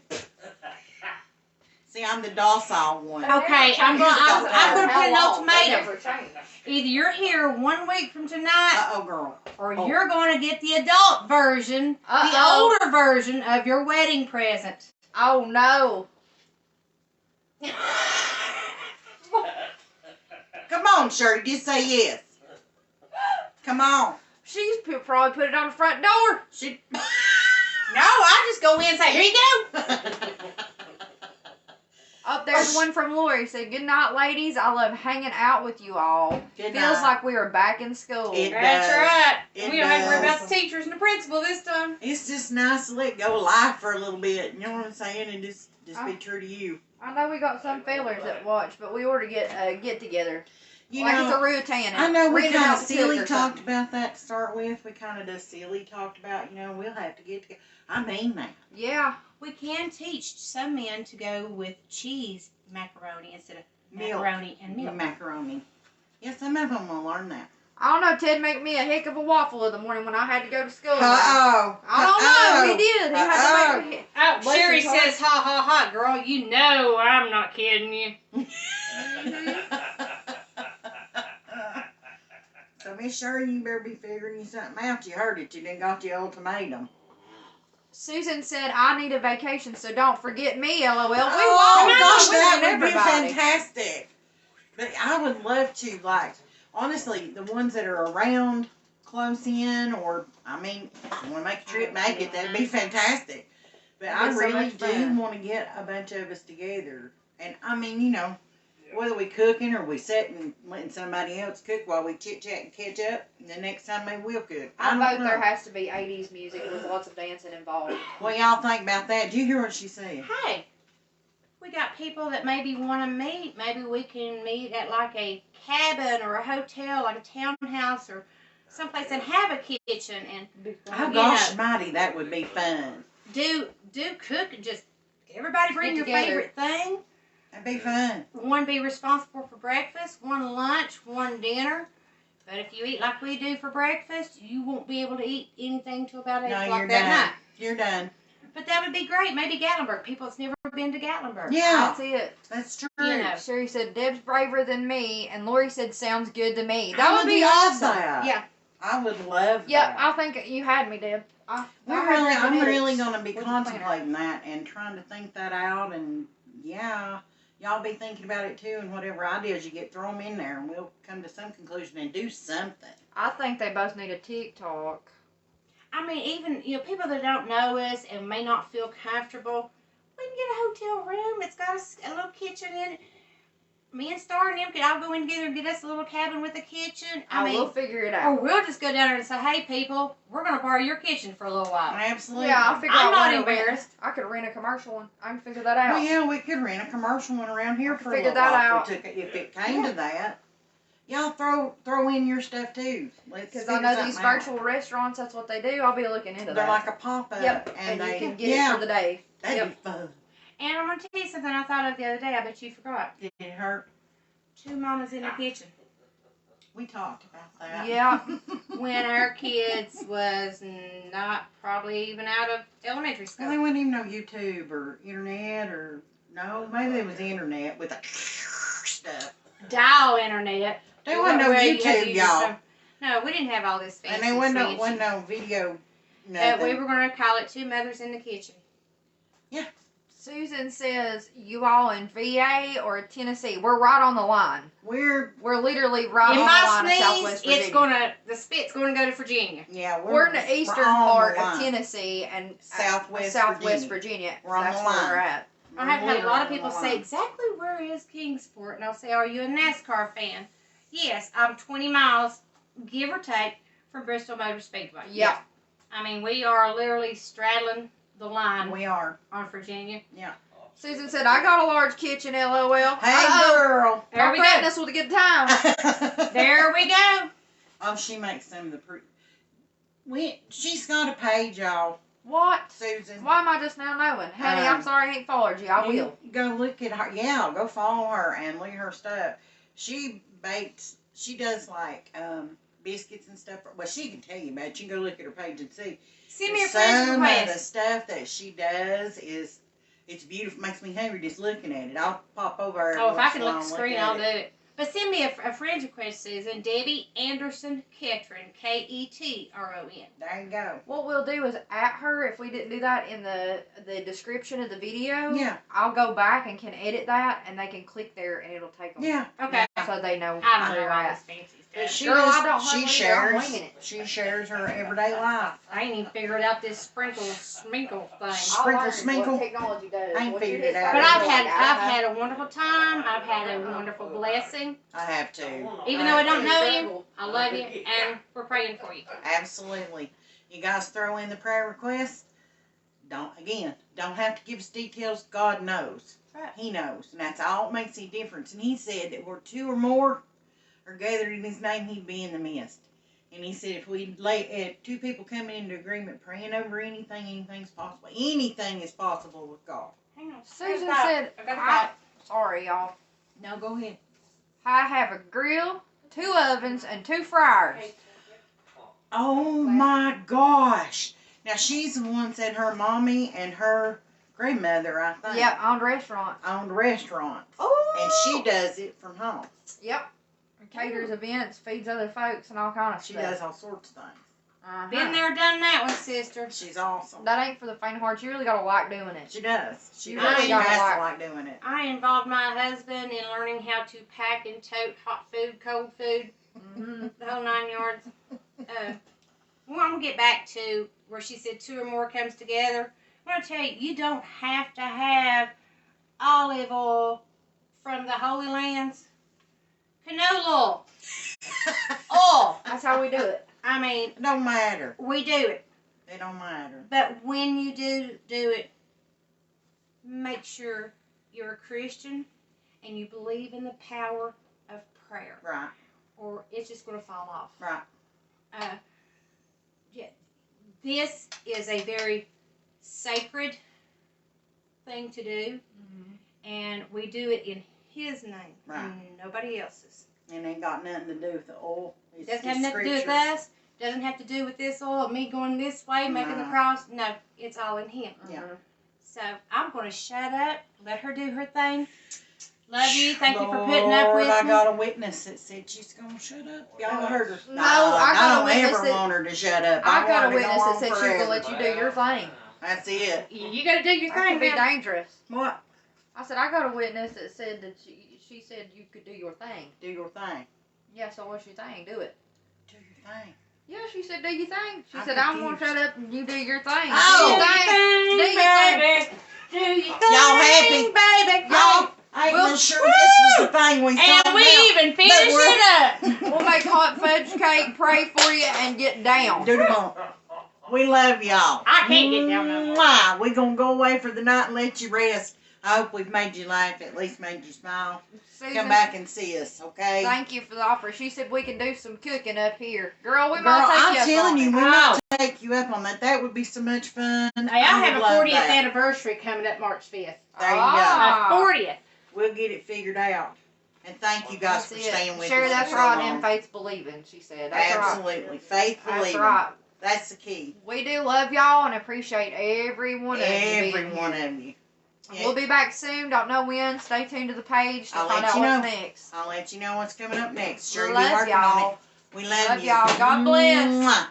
See, I'm the docile one. Okay, I'm gonna put an ultimatum. Never change. Either you're here 1 week from tonight, Uh-oh, girl. or Oh. you're going to get the adult version, the Uh-oh. older version of your wedding present. Oh, no. Come on, Sherry, just say yes. Come on. She's probably put it on the front door. She. No, I just go in and say, here you go. Up there's one from Lori. Said, good night, ladies. I love hanging out with you all. Good Feels night. like we are back in school. It That's does. right. It We don't have to worry about does. the teachers and the principal this time. It's just nice to let go of life for a little bit. You know what I'm saying? And just be true to you. I know we got some failures that watch, but we ought to get together. You like know, it's a routine. I know we Random kind of out the silly cook or talked something. about that to start with. We kind of just silly talked about, we'll have to get together. I mean that. Yeah. We can teach some men to go with cheese macaroni instead of Milk. macaroni and milk. Macaroni. Yeah, some of them will learn that. I don't know. Ted made me a heck of a waffle in the morning when I had to go to school. Uh-oh. I don't know. He did. He had to make me. Oh, Bless Sherry his heart. says, ha ha ha, girl, you know I'm not kidding you. So, Miss Shirley, you better be figuring you something out. You heard it. You done got the ultimatum. Susan said, I need a vacation, so don't forget me, LOL. We Oh, won't. gosh, We're that with would be everybody. fantastic. But I would love to, honestly, the ones that are around close in, or, if you want to make a trip, make it. That'd be fantastic. But I That'd be so really much do fun. want to get a bunch of us together. And, whether we cooking or we sitting and letting somebody else cook while we chit chat and catch up. And the next time maybe we'll cook. I I don't vote know. there has to be 80s music with lots of dancing involved. What y'all think about that? Did you hear what she said? Hey, we got people that maybe want to meet. Maybe we can meet at like a cabin or a hotel, like a townhouse or someplace, and have a kitchen and Oh You gosh, know. mighty, that would be fun. do cook and just everybody bring Get your together. favorite thing. That'd be fun. One be responsible for breakfast, one lunch, one dinner. But if you eat like we do for breakfast, you won't be able to eat anything till about 8 No, o'clock you're that done. night. You're done. But that would be great. Maybe Gatlinburg. People that's never been to Gatlinburg. Yeah, That's it. that's true. You know. Sherry said, Deb's braver than me, and Lori said, sounds good to me. I That would be love awesome. that. Yeah. I would love Yeah, that. I think you had me, Deb. I'm genetics really going to be with the planner. contemplating that and trying to think that out. And yeah, y'all be thinking about it too. And whatever ideas you get, throw them in there, and we'll come to some conclusion and do something. I think they both need a TikTok. I mean, even, people that don't know us and may not feel comfortable, we can get a hotel room. It's got a little kitchen in it. Me and Star and them could all go in together and get us a little cabin with a kitchen. I mean, we'll figure it or out. we'll just go down there and say, hey, people, we're going to borrow your kitchen for a little while. Absolutely. Yeah, I'll figure I'm out not when to rent. embarrassed. I could rent a commercial one. I can figure that out. Well, yeah, we could rent a commercial one around here I could for a figure little that while out. if it came to that. Y'all throw in your stuff too. Let's Because figure I know something these out. virtual restaurants, that's what they do. I'll be looking into They're that. like a pop-up. Yep, And you they, can get yeah, it for the day. that'd Yep. be fun. And I'm going to tell you something I thought of the other day. I bet you forgot. Did it hurt? 2 mamas in the kitchen. We talked about that. Yeah. When our kids was not probably even out of elementary Well, they school. wouldn't even know YouTube or internet or no, maybe it was the internet with the stuff. Dial internet. They wouldn't know Where you had to YouTube, use your y'all, phone. No, we didn't have all this fancy and they wouldn't know, fancy. wouldn't know video. But we Nothing. were going to call it 2 mothers in the kitchen. Susan says, you all in VA or Tennessee? We're right on the line. We're literally right If on the I line of Southwest sneeze, Virginia. the spit's going to go to Virginia. yeah We're in the eastern on the part of line. Tennessee and Southwest Virginia. We're on That's the where line. we're at. I have had a lot of Literally people on the say, line. exactly where is Kingsport? And I'll say, are you a NASCAR fan? Yes, I'm 20 miles, give or take, from Bristol Motor Speedway. Yeah. I mean, we are literally straddling the line We are. on Virginia. Susan said, I got a large kitchen, LOL. Hey, Uh-oh. girl. There Our we go. fatness with a good time. There we go. Oh, she makes some of the she's got a page, y'all. What? Susan. Why am I just now knowing? Honey, I'm sorry I ain't followed you. I will. You go look at her. Yeah, go follow her and look at her stuff. She bakes. She does like biscuits and stuff. Well, she can tell you about it. You can go look at her page and see. Send me a friend Some of the request. stuff that she does it's beautiful. Makes me hungry just looking at it. I'll pop over. every Oh, if I once can in a look at while the and screen, at I'll do it. it. But send me a friend request, Susan. Debbie Anderson Ketron. Ketron. There you go. What we'll do is at her, if we didn't do that in the description of the video, Yeah. I'll go back and can edit that, and they can click there, and it'll take them. Yeah. Okay. So they know I don't where know you're all at. this fancy But stuff. she Girl, I just, don't she hardly shares. I'm winging it. She shares her everyday life. I ain't even figured out this sprinkle sminkle thing. Sprinkle, sminkle. Technology does. I ain't What you figured it did out. But Friday I've night, had a wonderful time. I've had a wonderful blessing. I have to. Even though I don't know you, I love you, and we're praying for you. Absolutely. You guys throw in the prayer request. Don't have to give us details. God knows. Right. He knows. And that's all that makes a difference. And he said that where 2 or more are gathered in his name, he'd be in the midst. And he said if we lay 2 people coming into agreement, praying over anything, anything's possible. Anything is possible with God. Hang on. Susan I said, got a thought. sorry, y'all. No, go ahead. I have a grill, 2 ovens, and 2 fryers. Oh my gosh. Now she's the one said her mommy and her grandmother, I think, Yep, owned restaurant. owned restaurants. Oh. And she does it from home. Yep. Caters events, feeds other folks, and all kind of She stuff. does all sorts of things. Uh-huh. Been there, done that one, sister. She's awesome. That ain't for the faint of heart. You really gotta like doing it. She does. She You does. really She gotta has like- to like doing it. I involved my husband in learning how to pack and tote hot food, cold food, Mm-hmm. the whole 9 yards. Well, I'm going to get back to where she said 2 or more comes together. I'm going to tell you, you don't have to have olive oil, from the Holy Lands, canola oil. Oil. That's how we do it. I mean, It don't matter. we do it. It don't matter. But when you do it, make sure you're a Christian and you believe in the power of prayer. Right. Or it's just going to fall off. Right. Yeah, this is a very sacred thing to do, and we do it in His name, Right. nobody else's. And ain't got nothing to do with the oil. It's Doesn't just have nothing to do with scriptures. us. Doesn't have to do with this oil, me going this way, making the No. cross. No, it's all in Him. Yeah. So I'm going to shut up, let her do her thing. Love you. Thank you for putting up with I me. got a witness that said she's gonna shut up. Y'all heard her. No, I got a don't witness ever that- want her to shut up. I got want a her to witness go that on said she's forever. gonna let you do your thing. That's it. You got to do your That thing. could be now. dangerous. What? I said I got a witness that said that she said you could do your thing. Do your thing. Yeah, so what's your thing? Do it. Do your thing. Yeah, she said do your thing. She I'm said I'm gonna confused. shut up and you do your thing. Oh. Do your thing. Do your thing. Do your thing, Y'all happy? baby. Y'all, I ain't Well, even sure this was the thing we And talking we about. even finish we're- it up. We'll make hot fudge cake, pray for you, and get down. Do the bump. We love y'all. I can't get down no more. Mwah. We gonna go away for the night and let you rest. I hope we've made you laugh, at least made you smile. Susan, Come back and see us, okay? thank you for the offer. She said we can do some cooking up here. Girl, we Girl, might take I'm you up telling on you, it. we might take you up on that. That would be so much fun. Hey, I have would a love 40th that. anniversary coming up March 5th. There you Ah. 40th. We'll get it figured out. And thank you guys That's for staying with Sherry, us. that's for so right. long. And faith's believing, she said. That's right. Absolutely. Faith That's believing. right. That's the key. We do love y'all and appreciate every one of you. Every being one here. of you. Yeah. We'll be back soon. Don't know when. Stay tuned to the page to I'll find let out you what's know. next. I'll let you know what's coming up next. Sure, be Love working on y'all. it. We love Love you. y'all. God bless. Mwah.